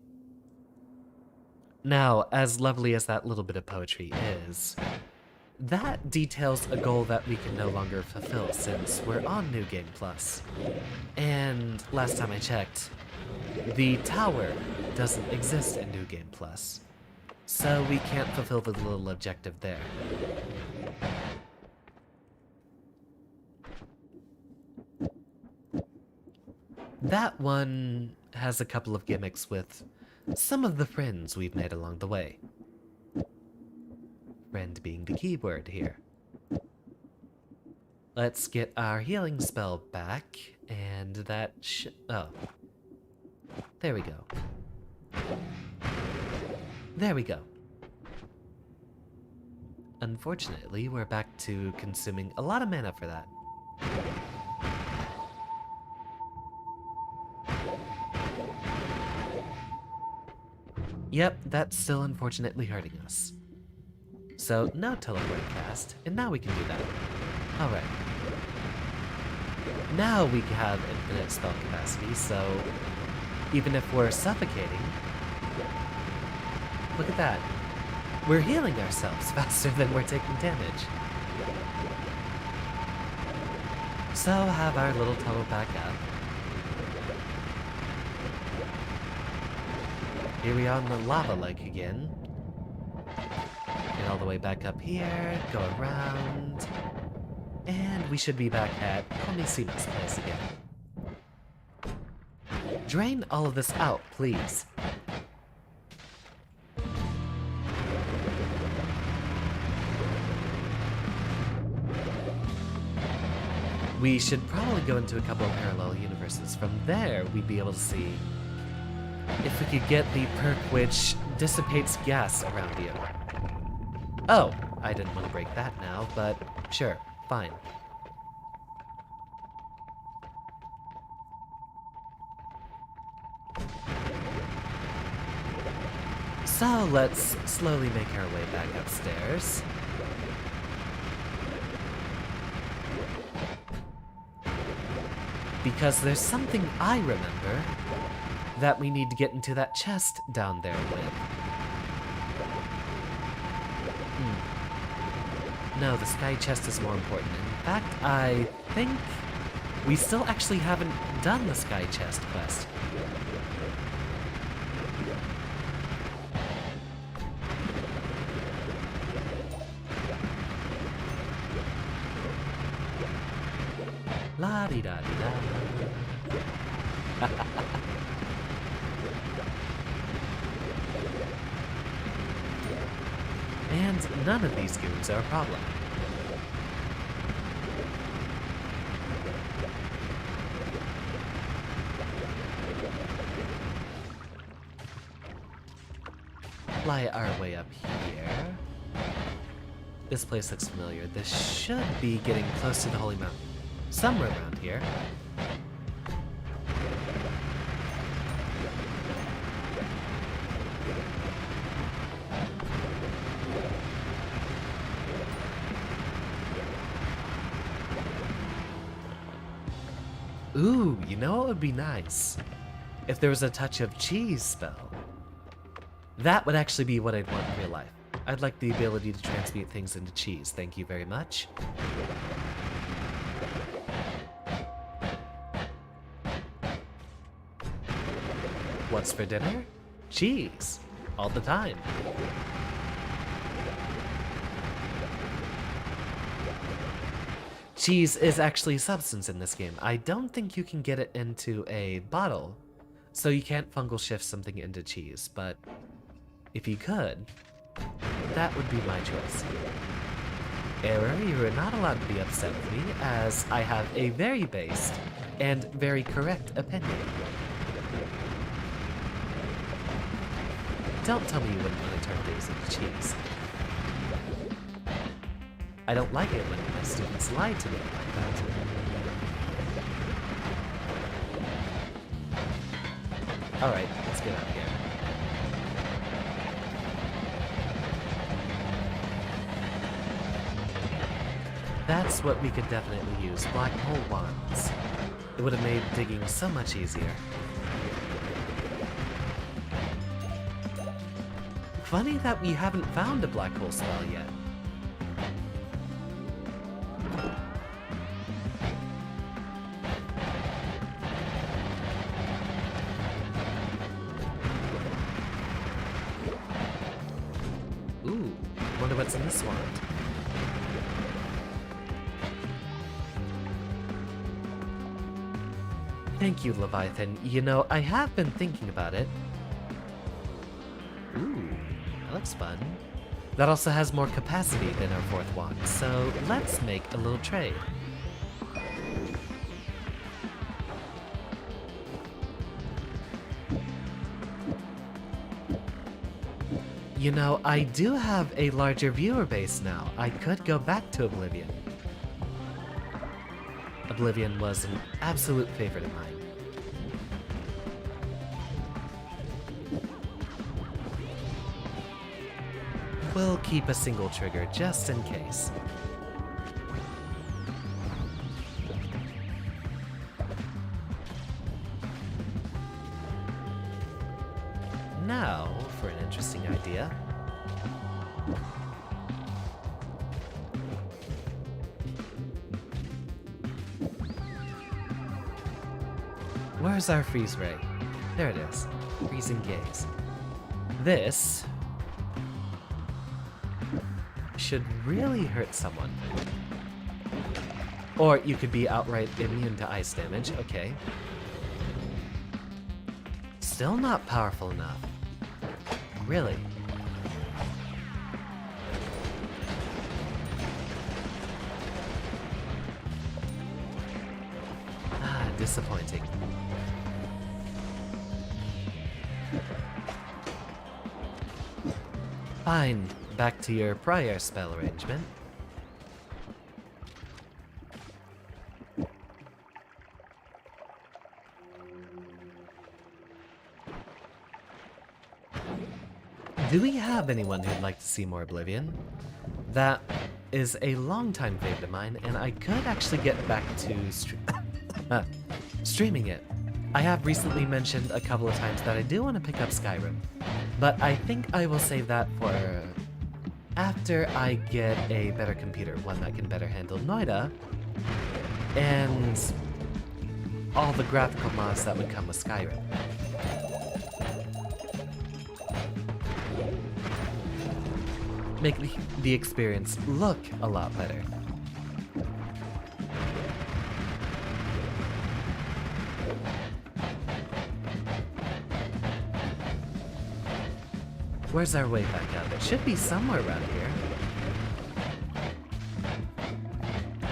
Now, as lovely as that little bit of poetry is, that details a goal that we can no longer fulfill since we're on New Game Plus. And last time I checked, the tower doesn't exist in New Game Plus, so we can't fulfill the little objective there. That one has a couple of gimmicks with some of the friends we've made along the way. Friend being the key word here. Let's get our healing spell back, and that oh. There we go. There we go. Unfortunately, we're back to consuming a lot of mana for that. Yep, that's still unfortunately hurting us. So, no teleport cast, and now we can do that. Alright. Now we have infinite spell capacity, so even if we're suffocating, look at that. We're healing ourselves faster than we're taking damage. So have our little tunnel back up. Here we are on the lava lake again. Get all the way back up here, go around, and we should be back at Komisima's place again. Drain all of this out, please. We should probably go into a couple of parallel universes. From there, we'd be able to see if we could get the perk which dissipates gas around you. Oh, I didn't want to break that now, but sure, fine. So let's slowly make our way back upstairs. Because there's something I remember that we need to get into that chest down there with. No, the sky chest is more important. In fact, I think we still actually haven't done the sky chest quest. La-di-da-di-da. And none of these goons are a problem. Fly our way up here. This place looks familiar. This should be getting close to the Holy Mountain. Somewhere around here. Ooh, you know what would be nice? If there was a touch of cheese spell. That would actually be what I'd want in real life. I'd like the ability to transmute things into cheese. Thank you very much. What's for dinner? Cheese. All the time. Cheese is actually a substance in this game. I don't think you can get it into a bottle, so you can't fungal shift something into cheese, but if you could, that would be my choice. Error, you are not allowed to be upset with me, as I have a very based and very correct opinion. Don't tell me you wouldn't want to turn things into cheese. I don't like it when my students lie to me like that. Alright, let's get out of here. That's what we could definitely use, black hole wands. It would have made digging so much easier. Funny that we haven't found a black hole spell yet. Ooh, wonder what's in this wand. Thank you, Leviathan. You know, I have been thinking about it. Ooh, that looks fun. That also has more capacity than our fourth wand, so let's make a little trade. You know, I do have a larger viewer base now. I could go back to Oblivion. Oblivion was an absolute favorite of mine. We'll keep a single trigger just in case. Now, for an interesting idea. Where's our freeze ray? There it is. Freezing gaze. This should really hurt someone. Or you could be outright immune to ice damage, okay. Still not powerful enough. Really? Ah, disappointing. Fine, back to your prior spell arrangement. Do we have anyone who'd like to see more Oblivion? That is a long-time favorite of mine, and I could actually get back to streaming it. I have recently mentioned a couple of times that I do want to pick up Skyrim, but I think I will save that for after I get a better computer, one that can better handle Noita, and all the graphical mods that would come with Skyrim. Make the experience look a lot better. Where's our way back up? It should be somewhere around here.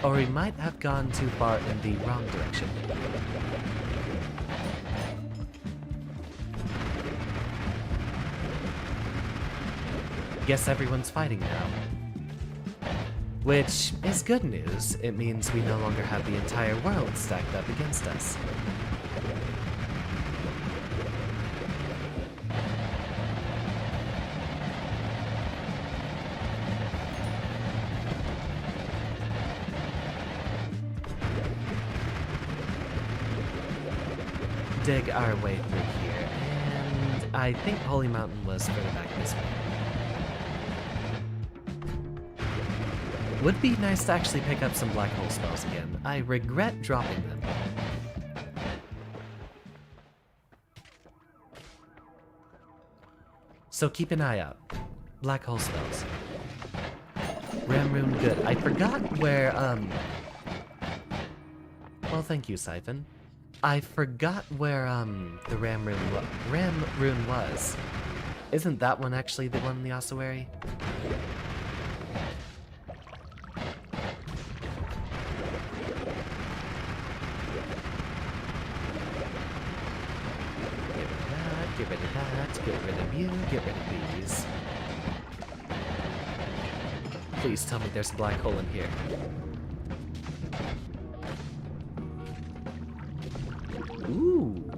Or we might have gone too far in the wrong direction. Guess everyone's fighting now. Which is good news. It means we no longer have the entire world stacked up against us. Dig our way through here, and I think Holy Mountain was further back this way. Would be nice to actually pick up some black hole spells again. I regret dropping them. So keep an eye out. Black hole spells. Ram rune good. I forgot where, well, thank you, Siphon. I forgot where, the Ram rune was. Isn't that one actually the one in the ossuary? rid of that, get rid of you, get rid of these. Please tell me there's a black hole in here. Ooh.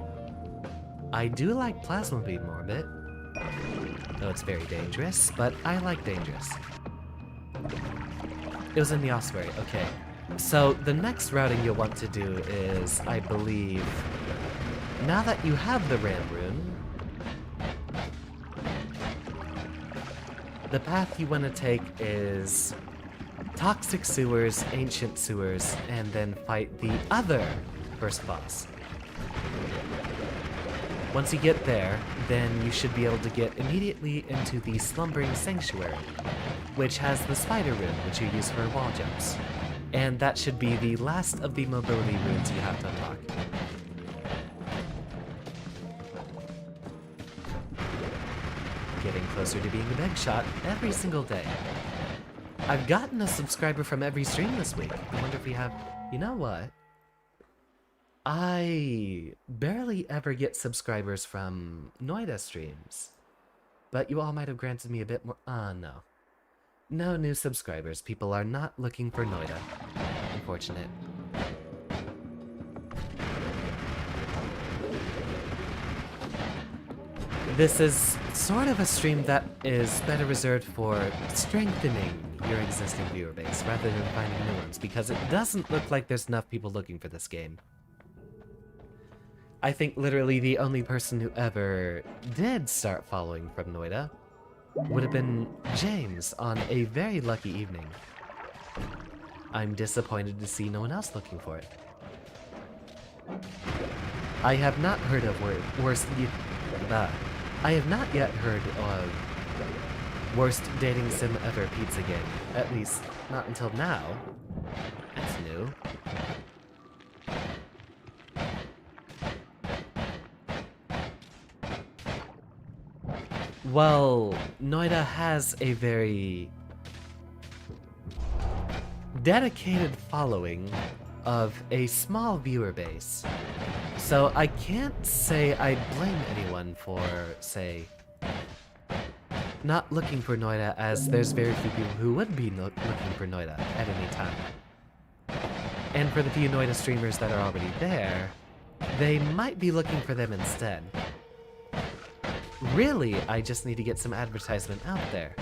I do like plasma beam orbit. Though it's very dangerous, but I like dangerous. It was in the ossuary, okay. So the next routing you'll want to do is, I believe, now that you have the ram rune, the path you want to take is toxic sewers, ancient sewers, and then fight the other first boss. Once you get there, then you should be able to get immediately into the slumbering sanctuary, which has the spider rune, which you use for wall jumps. And that should be the last of the mobility runes you have to unlock. Getting closer to being a big shot every single day. I've gotten a subscriber from every stream this week. I wonder if we have... You know what? I barely ever get subscribers from Noita streams. But you all might have granted me a bit more... no. No new subscribers. People are not looking for Noita. Unfortunate. This is sort of a stream that is better reserved for strengthening your existing viewer base rather than finding new ones, because it doesn't look like there's enough people looking for this game. I think literally the only person who ever did start following from Noita would have been James on a very lucky evening. I'm disappointed to see no one else looking for it. I have not heard of I have not yet heard of worst dating sim ever pizza game. At least, not until now. That's new. Well, Noita has a very dedicated following of a small viewer base. So I can't say I blame anyone for, say, not looking for Noita, as there's very few people who would be looking for Noita at any time. And for the few Noita streamers that are already there, they might be looking for them instead. Really, I just need to get some advertisement out there.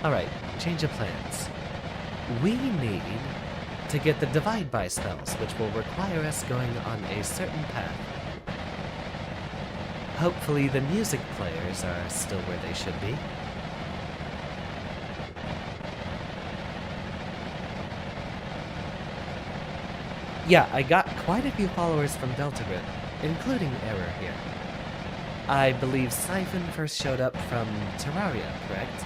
Alright, change of plans. We need to get the divide by spells, which will require us going on a certain path. Hopefully the music players are still where they should be. Yeah, I got quite a few followers from Delta Grid, including Error here. I believe Siphon first showed up from Terraria, correct?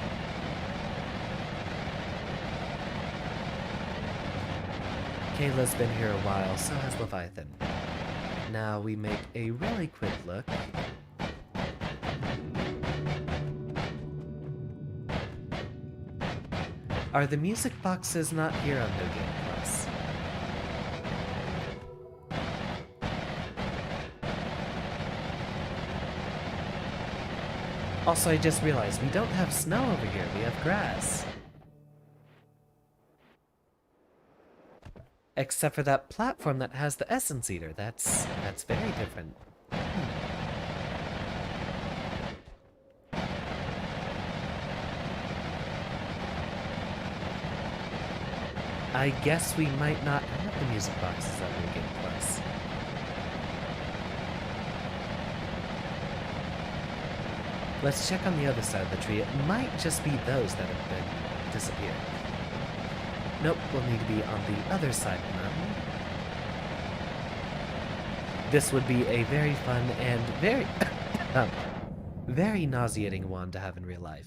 Kayla's been here a while, so has Leviathan. Now we make a really quick look. Are the music boxes not here on New Game Plus? Also, I just realized we don't have snow over here, we have grass. Except for that platform that has the Essence Eater. That's very different. I guess we might not have the music boxes on New Game Plus. Let's check on the other side of the tree. It might just be those that have been disappeared. Nope, we'll need to be on the other side of the mountain. This would be a very fun and very, very nauseating one to have in real life.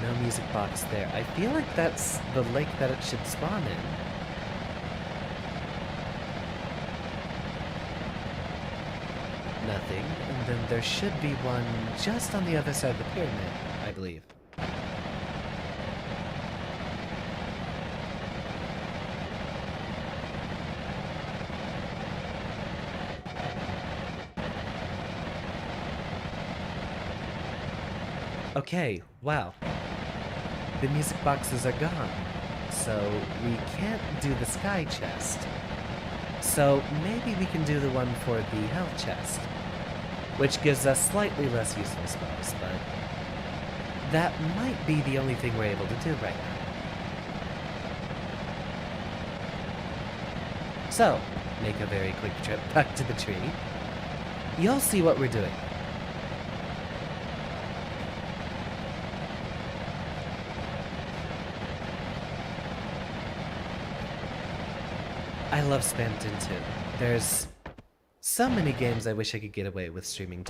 No music box there. I feel like that's the lake that it should spawn in. Nothing, and then there should be one just on the other side of the pyramid, I believe. Okay, wow. The music boxes are gone, so we can't do the sky chest. So maybe we can do the one for the health chest, which gives us slightly less useful spells, but that might be the only thing we're able to do right now. So, make a very quick trip back to the tree. You'll see what we're doing. I love Spamton too. There's so many games I wish I could get away with streaming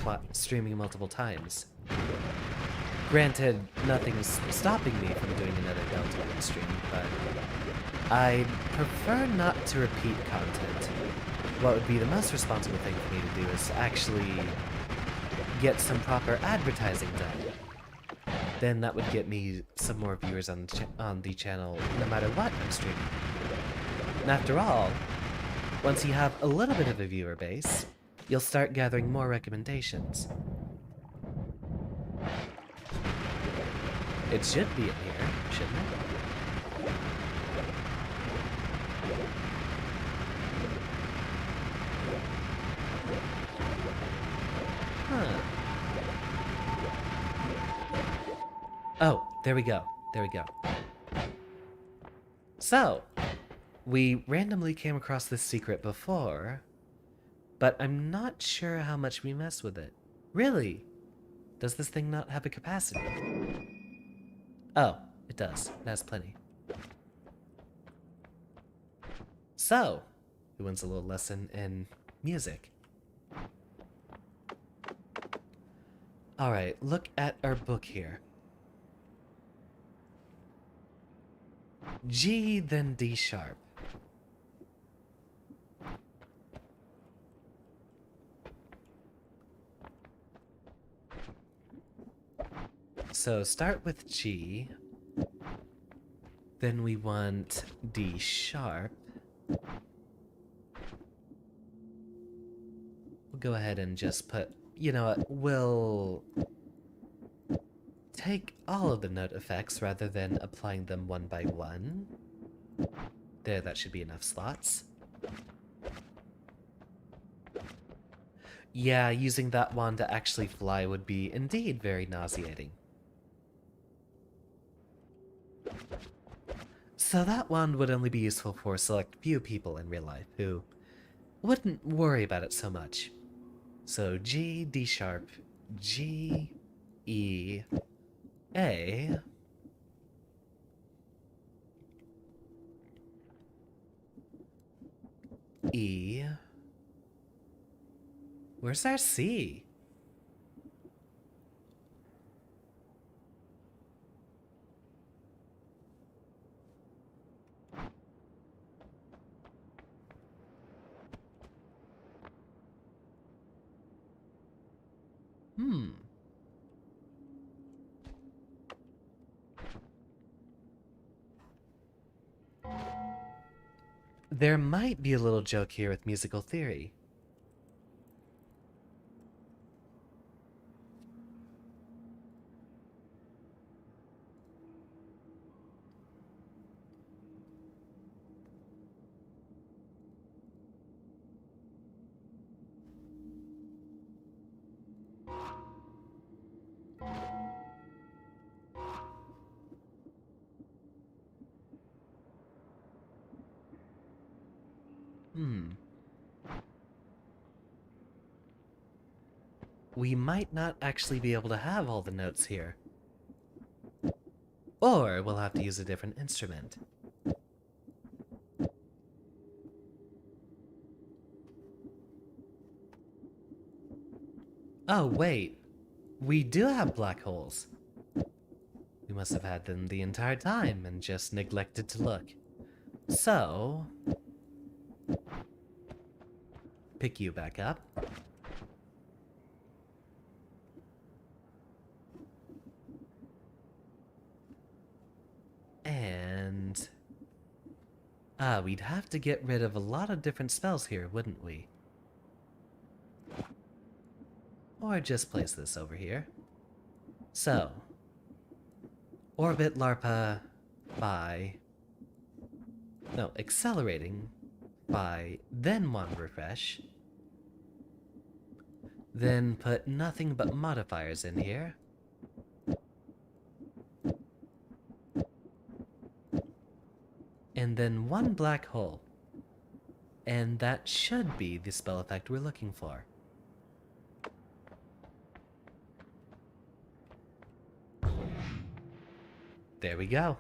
multiple times. Granted, nothing's stopping me from doing another Delta stream, but I prefer not to repeat content. What would be the most responsible thing for me to do is actually get some proper advertising done. Then that would get me some more viewers on the channel no matter what I'm streaming. And after all, once you have a little bit of a viewer base, you'll start gathering more recommendations. It should be in here, shouldn't it? Huh. Oh, there we go. There we go. So, we randomly came across this secret before, but I'm not sure how much we mess with it. Really? Does this thing not have a capacity? Oh, it does. It has plenty. So, who wants a little lesson in music? Alright, look at our book here. G, then D sharp. So start with G, then we want D sharp. We'll go ahead and just put, you know what, we'll take all of the note effects rather than applying them one by one. There, that should be enough slots. Yeah, using that wand to actually fly would be indeed very nauseating. So that wand would only be useful for a select few people in real life who wouldn't worry about it so much. So G, D sharp, G, E, A, E. Where's our C? There might be a little joke here with musical theory. We might not actually be able to have all the notes here. Or we'll have to use a different instrument. Oh, wait. We do have black holes. We must have had them the entire time and just neglected to look. So, pick you back up. And we'd have to get rid of a lot of different spells here, wouldn't we? Or just place this over here. So, Orbit LARPA by... No, accelerating by then one refresh. Then put nothing but modifiers in here. And then one black hole. And that should be the spell effect we're looking for. There we go.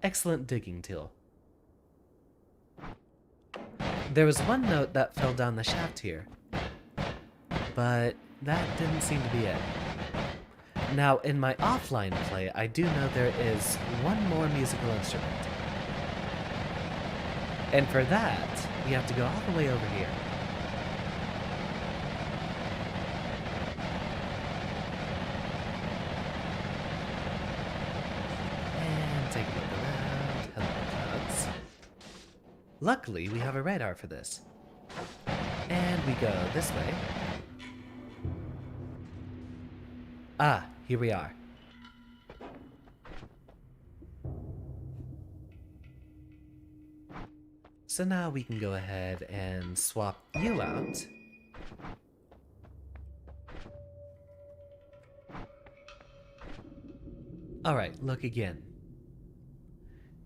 Excellent digging tool. There was one note that fell down the shaft here, but that didn't seem to be it. Now, in my offline play, I do know there is one more musical instrument. And for that, we have to go all the way over here. And take a look around. Hello, clouds. Luckily, we have a radar for this. And we go this way. Ah, here we are. So now we can go ahead and swap you out. Alright, look again.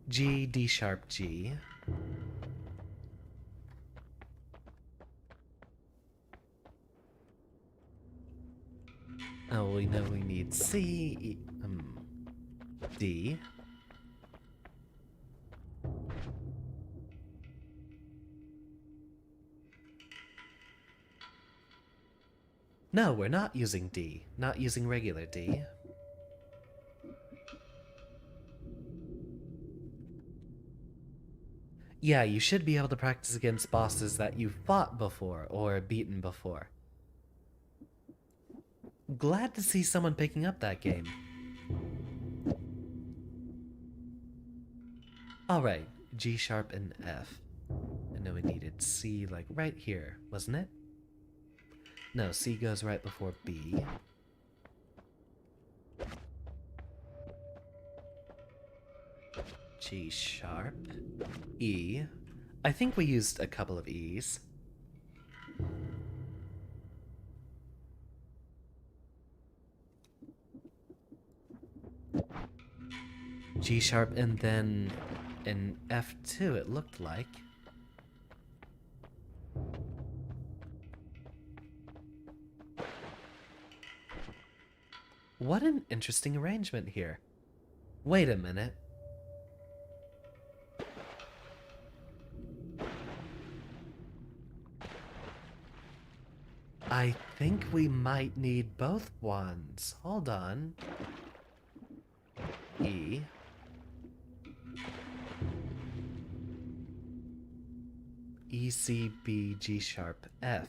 G, D sharp, G. Oh, we know we need C, E, D. No, we're not using D. Not using regular D. Yeah, you should be able to practice against bosses that you've fought before or beaten before. Glad to see someone picking up that game. Alright, G sharp and F. I know we needed C like right here, wasn't it? No, C goes right before B. G sharp. E. I think we used a couple of E's. G sharp and then an F2 it looked like. What an interesting arrangement here. Wait a minute. I think we might need both wands. Hold on. E. E, C, B, G sharp, F.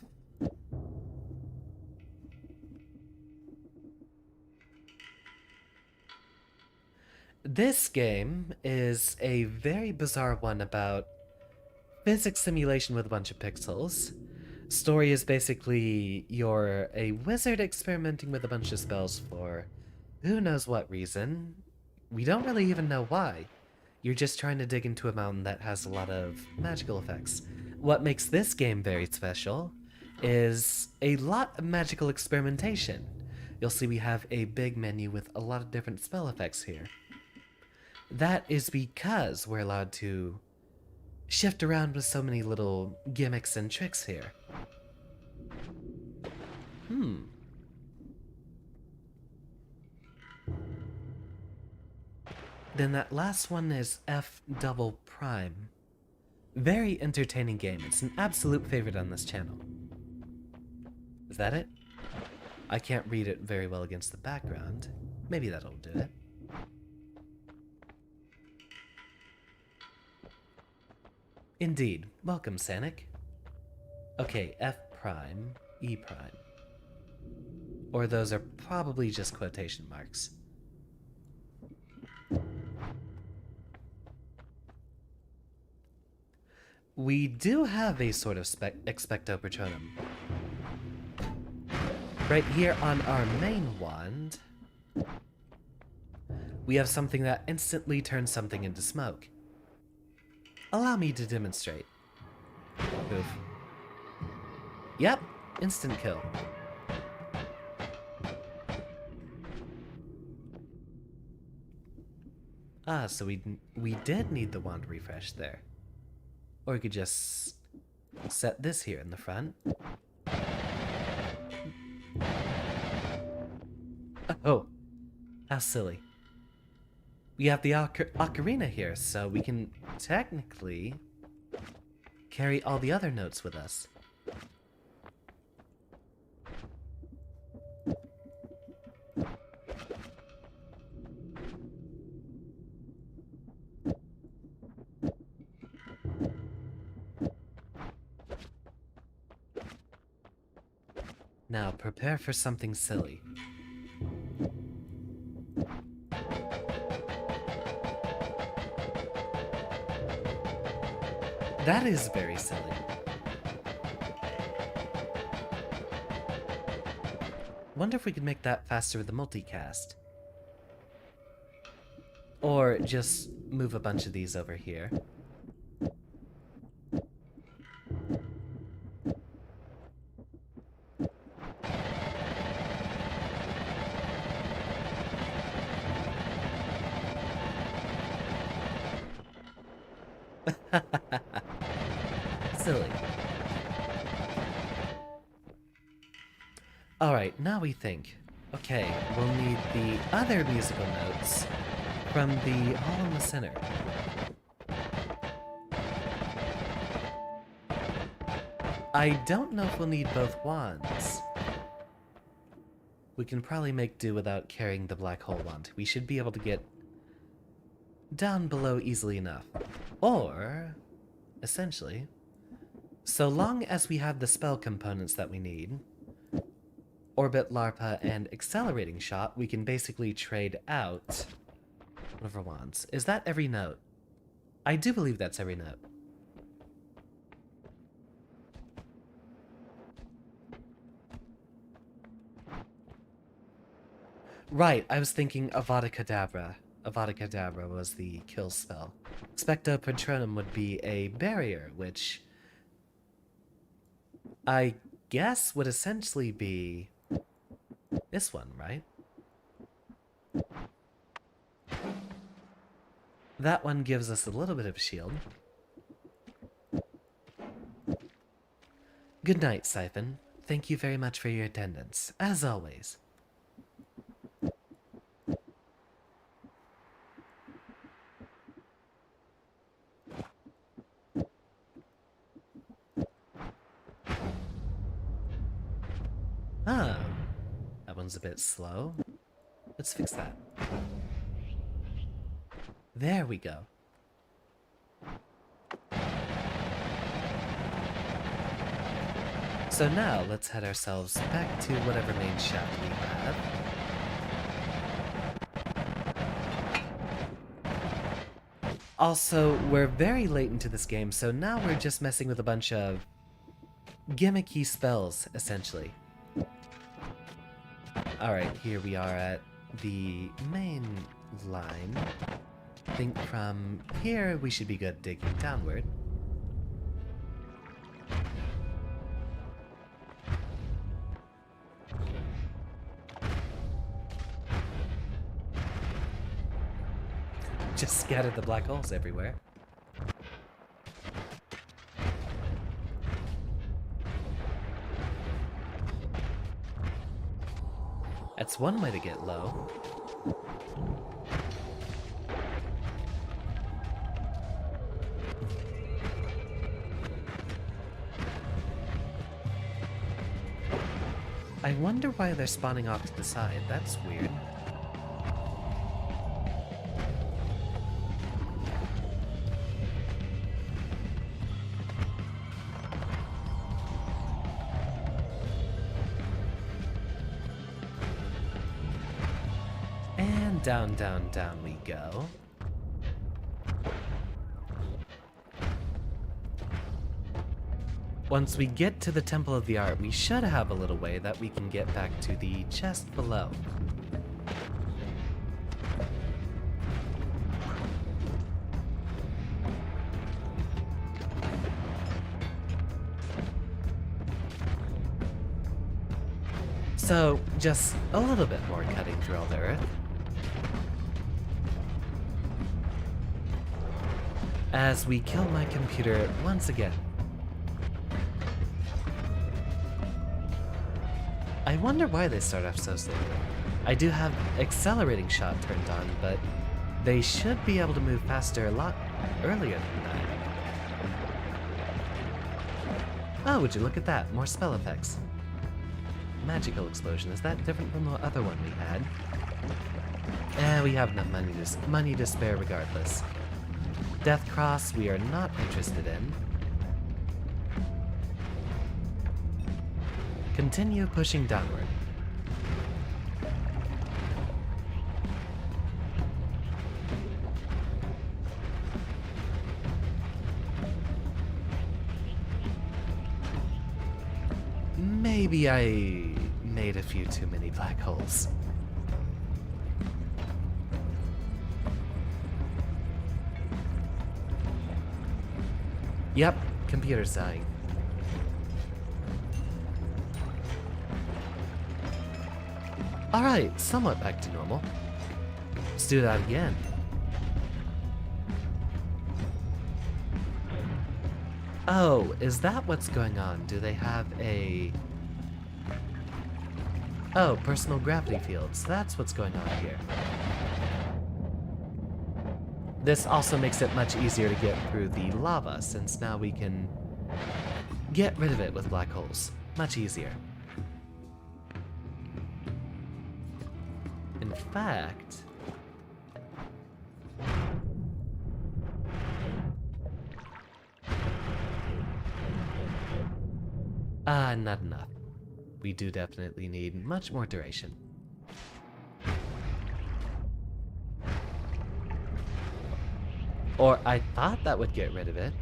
This game is a very bizarre one about physics simulation with a bunch of pixels. Story is basically you're a wizard experimenting with a bunch of spells for who knows what reason. We don't really even know why. You're just trying to dig into a mountain that has a lot of magical effects. What makes this game very special is a lot of magical experimentation. You'll see we have a big menu with a lot of different spell effects here. That is because we're allowed to shift around with so many little gimmicks and tricks here. Then that last one is F double prime. Very entertaining game. It's an absolute favorite on this channel. Is that it? I can't read it very well against the background. Maybe that'll do it. Indeed. Welcome, Sanic. Okay, F prime, E prime. Or those are probably just quotation marks. We do have a sort of expecto patronum. Right here on our main wand, we have something that instantly turns something into smoke. Allow me to demonstrate. Oof. Yep, instant kill. Ah, so we did need the wand refresh there. Or we could just set this here in the front. Oh, how silly. We have the ocarina here, so we can technically carry all the other notes with us. Now, prepare for something silly. That is very silly. Wonder if we could make that faster with the multicast. Or just move a bunch of these over here. Silly. Alright, now we think. Okay, we'll need the other musical notes from the hall in the center. I don't know if we'll need both wands. We can probably make do without carrying the black hole wand. We should be able to get down below easily enough. Or, essentially, so long as we have the spell components that we need, Orbit, Larpa, and Accelerating Shot, we can basically trade out one of our wands. Is that every note? I do believe that's every note. Right, I was thinking Avada Kedavra. Avada Kedavra was the kill spell. Expecto Patronum would be a barrier, which I guess would essentially be this one, right? That one gives us a little bit of a shield. Good night, Siphon. Thank you very much for your attendance, as always. Ah, that one's a bit slow. Let's fix that. There we go. So now, let's head ourselves back to whatever main shaft we have. Also, we're very late into this game, so now we're just messing with a bunch of gimmicky spells, essentially. Alright, here we are at the main line. I think from here we should be good digging downward. Just scattered the black holes everywhere. That's one way to get low. I wonder why they're spawning off to the side. That's weird. And down, down, down we go. Once we get to the Temple of the Art, we should have a little way that we can get back to the chest below. So, just a little bit more cutting through all the earth. As we kill my computer once again. I wonder why they start off so slowly. I do have accelerating shot turned on, but they should be able to move faster a lot earlier than that. Oh, would you look at that? More spell effects. Magical explosion. Is that different from the other one we had? We have enough money to spare regardless. Death Cross we are not interested in. Continue pushing downward. Maybe I made a few too many black holes. Yep, computer's dying. Alright, somewhat back to normal. Let's do that again. Oh, is that what's going on? Do they have a... Oh, personal gravity fields. That's what's going on here. This also makes it much easier to get through the lava, since now we can get rid of it with black holes. Much easier. In fact... not enough. We do definitely need much more duration. Or I thought that would get rid of it.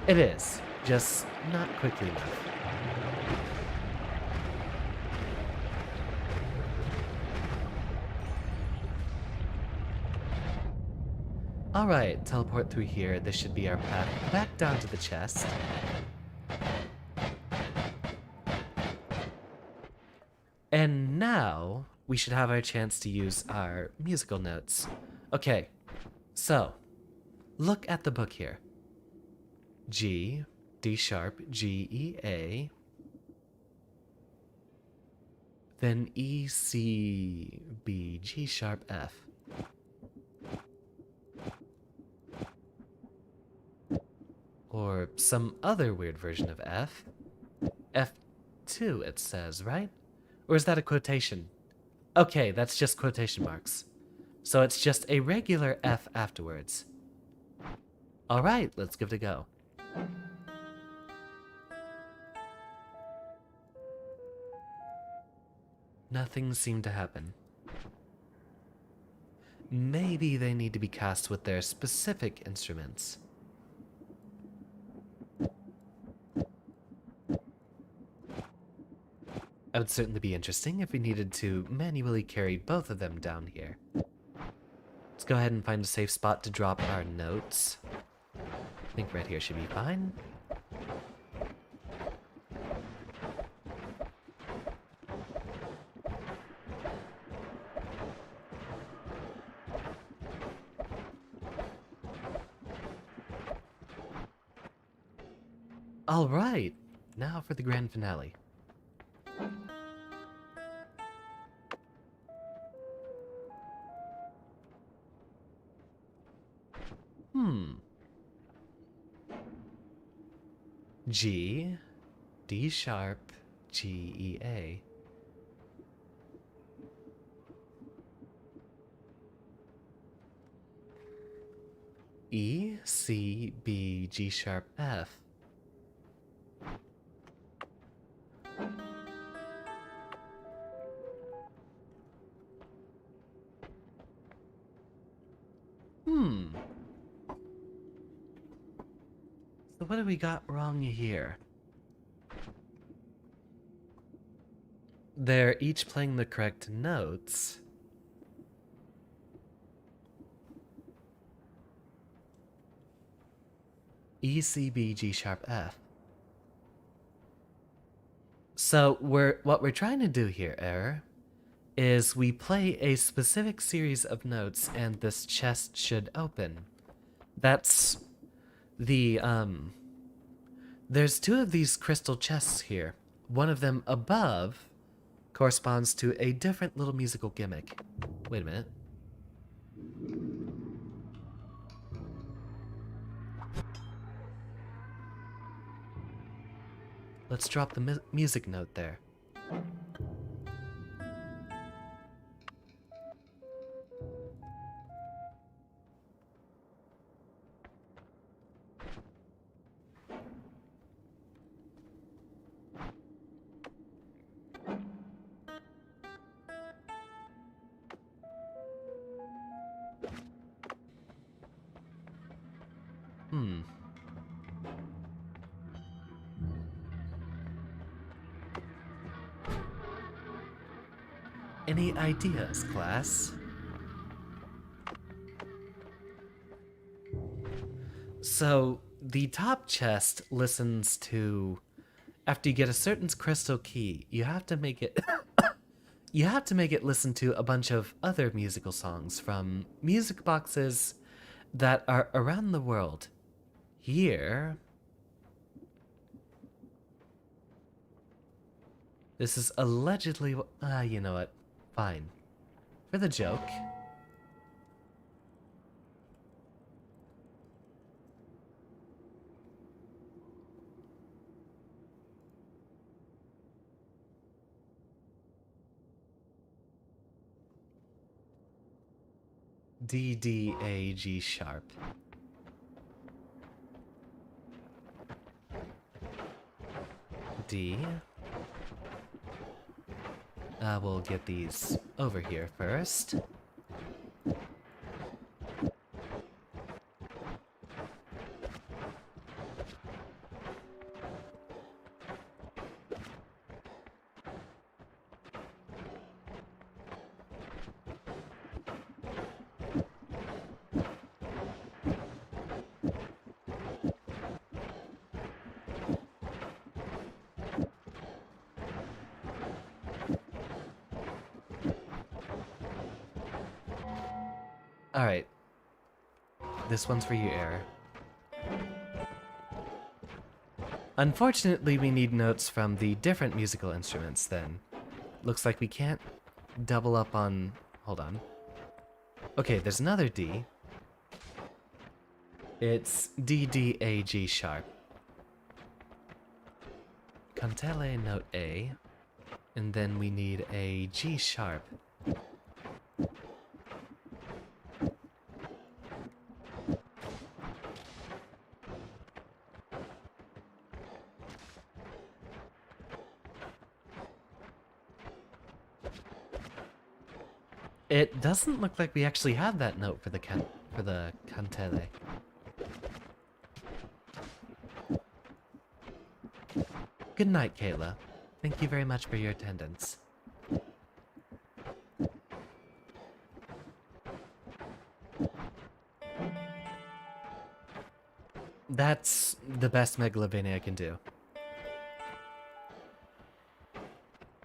It is, just not quickly enough. Alright, teleport through here. This should be our path back down to the chest. And now, we should have our chance to use our musical notes. Okay, so, look at the book here. G, D sharp, G, E, A. Then E, C, B, G sharp, F. Or some other weird version of F. F2 it says, right? Or is that a quotation? Okay, that's just quotation marks. So it's just a regular F afterwards. Alright, let's give it a go. Nothing seemed to happen. Maybe they need to be cast with their specific instruments. That would certainly be interesting if we needed to manually carry both of them down here. Let's go ahead and find a safe spot to drop our notes. I think right here should be fine. All right, now for the grand finale. G, D sharp, G, E, A. E, C, B, G sharp, F. So what do we got wrong here? They're each playing the correct notes. E, C, B, G sharp, F. So what we're trying to do here, Error, is we play a specific series of notes and this chest should open. That's the, there's two of these crystal chests here. One of them above corresponds to a different little musical gimmick. Wait a minute. Let's drop the music note there. Any ideas, class? So, the top chest listens to... After you get a certain crystal key, you have to make it... you have to make it listen to a bunch of other musical songs from music boxes that are around the world. Here... This is allegedly... you know what? Fine. For the joke. D, D, A, G sharp. D. We'll get these over here first. Alright. This one's for you, Error. Unfortunately, we need notes from the different musical instruments, then. Looks like we can't double up on... Hold on. Okay, there's another D. It's D, D, A, G sharp. Cantele note A. And then we need a G sharp. It doesn't look like we actually have that note for the cantele. Good night, Kayla. Thank you very much for your attendance. That's the best Megalovania I can do.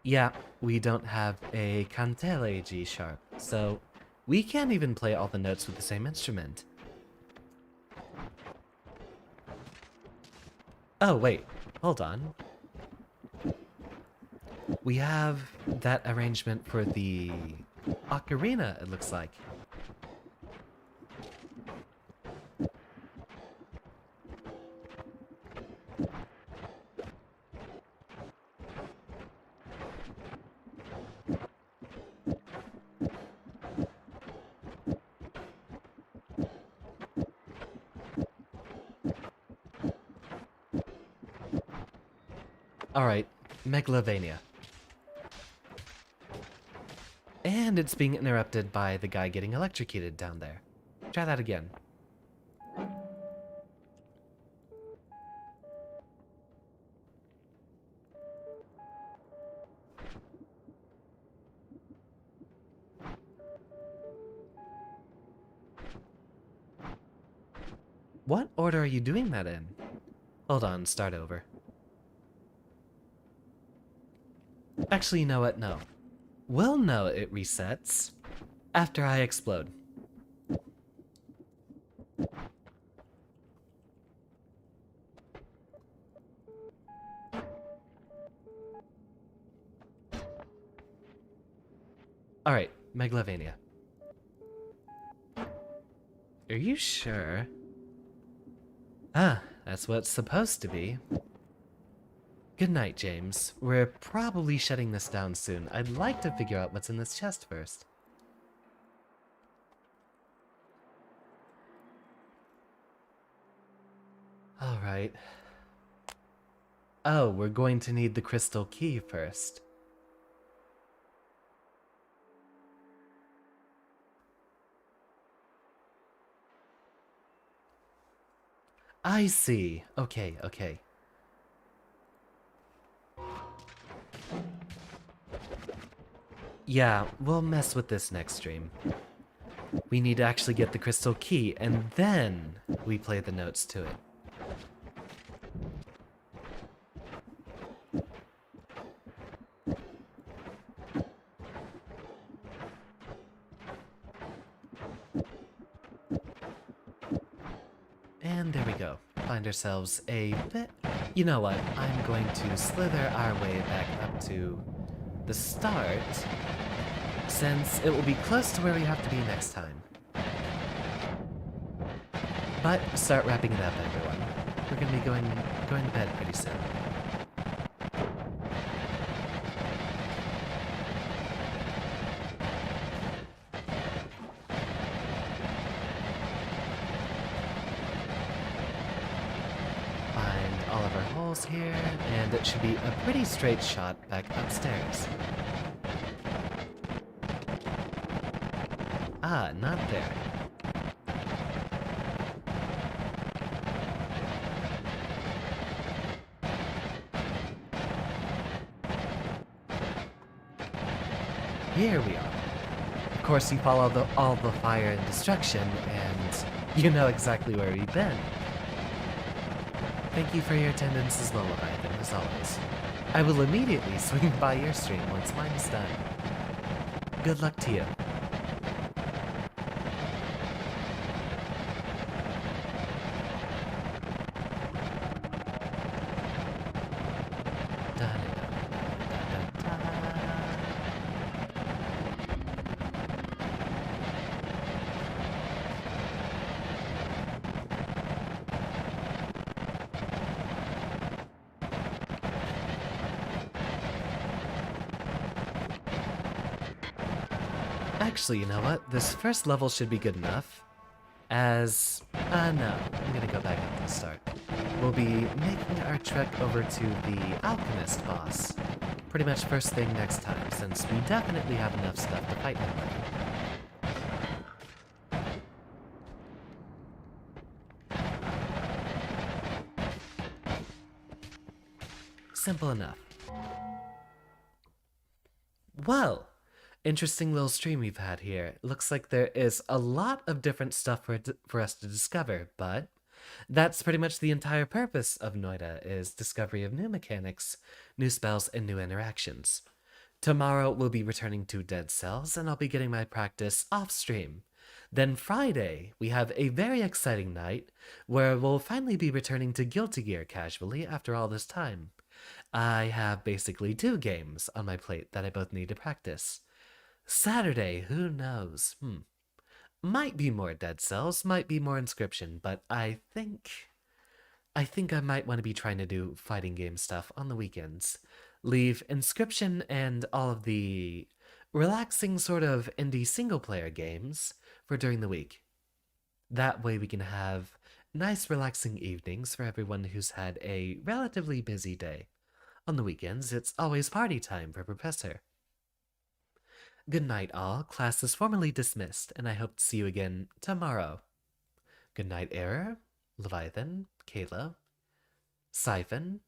Yeah, we don't have a cantele G sharp, so we can't even play all the notes with the same instrument. Oh, wait, hold on. We have that arrangement for the ocarina, it looks like. Alright, Megalovania. And it's being interrupted by the guy getting electrocuted down there. Try that again. What order are you doing that in? Hold on, start over. Actually, you know what? No. We'll know it resets after I explode. Alright, Megalovania. Are you sure? Ah, that's what it's supposed to be. Good night, James. We're probably shutting this down soon. I'd like to figure out what's in this chest first. Alright. Oh, we're going to need the crystal key first. I see. Okay, okay. Yeah, we'll mess with this next stream. We need to actually get the crystal key, and then we play the notes to it. And there we go. Find ourselves a bit... You know what? I'm going to slither our way back up to the start, since it will be close to where we have to be next time. But start wrapping it up, everyone. We're going to be going to bed pretty soon. Find all of our holes here, and it should be a pretty straight shot back upstairs. Ah, not there. Here we are. Of course, you follow all the fire and destruction, and you know exactly where we've been. Thank you for your attendance as well, Leviathan, as always. I will immediately swing by your stream once mine is done. Good luck to you. Actually, you know what? This first level should be good enough. No. I'm gonna go back up to the start. We'll be making our trek over to the Alchemist boss. Pretty much first thing next time, since we definitely have enough stuff to fight him with. Simple enough. Well, interesting little stream we've had here. Looks like there is a lot of different stuff for us to discover, but that's pretty much the entire purpose of Noita, is discovery of new mechanics, new spells, and new interactions. Tomorrow we'll be returning to Dead Cells, and I'll be getting my practice off-stream. Then Friday, we have a very exciting night, where we'll finally be returning to Guilty Gear casually after all this time. I have basically 2 games on my plate that I both need to practice. Saturday, who knows? Might be more Dead Cells, might be more Inscription, but I think I might want to be trying to do fighting game stuff on the weekends. Leave Inscription and all of the relaxing sort of indie single-player games for during the week. That way we can have nice relaxing evenings for everyone who's had a relatively busy day. On the weekends, it's always party time for Professor. Good night, all. Class is formally dismissed, and I hope to see you again tomorrow. Good night, Error, Leviathan, Kayla, Siphon,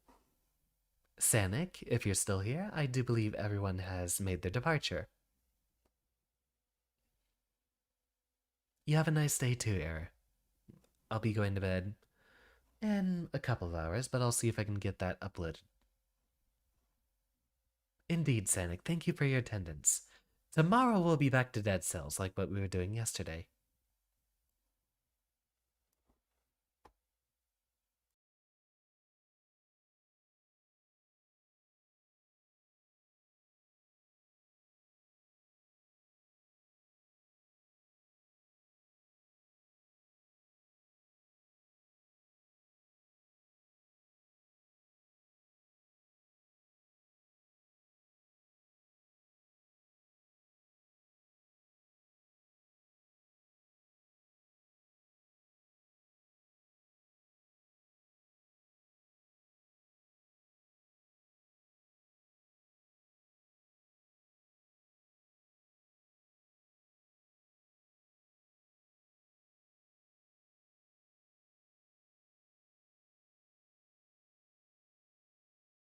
Sanic, if you're still here. I do believe everyone has made their departure. You have a nice day too, Error. I'll be going to bed in a couple of hours, but I'll see if I can get that uploaded. Indeed, Sanic, thank you for your attendance. Tomorrow we'll be back to Dead Cells like what we were doing yesterday.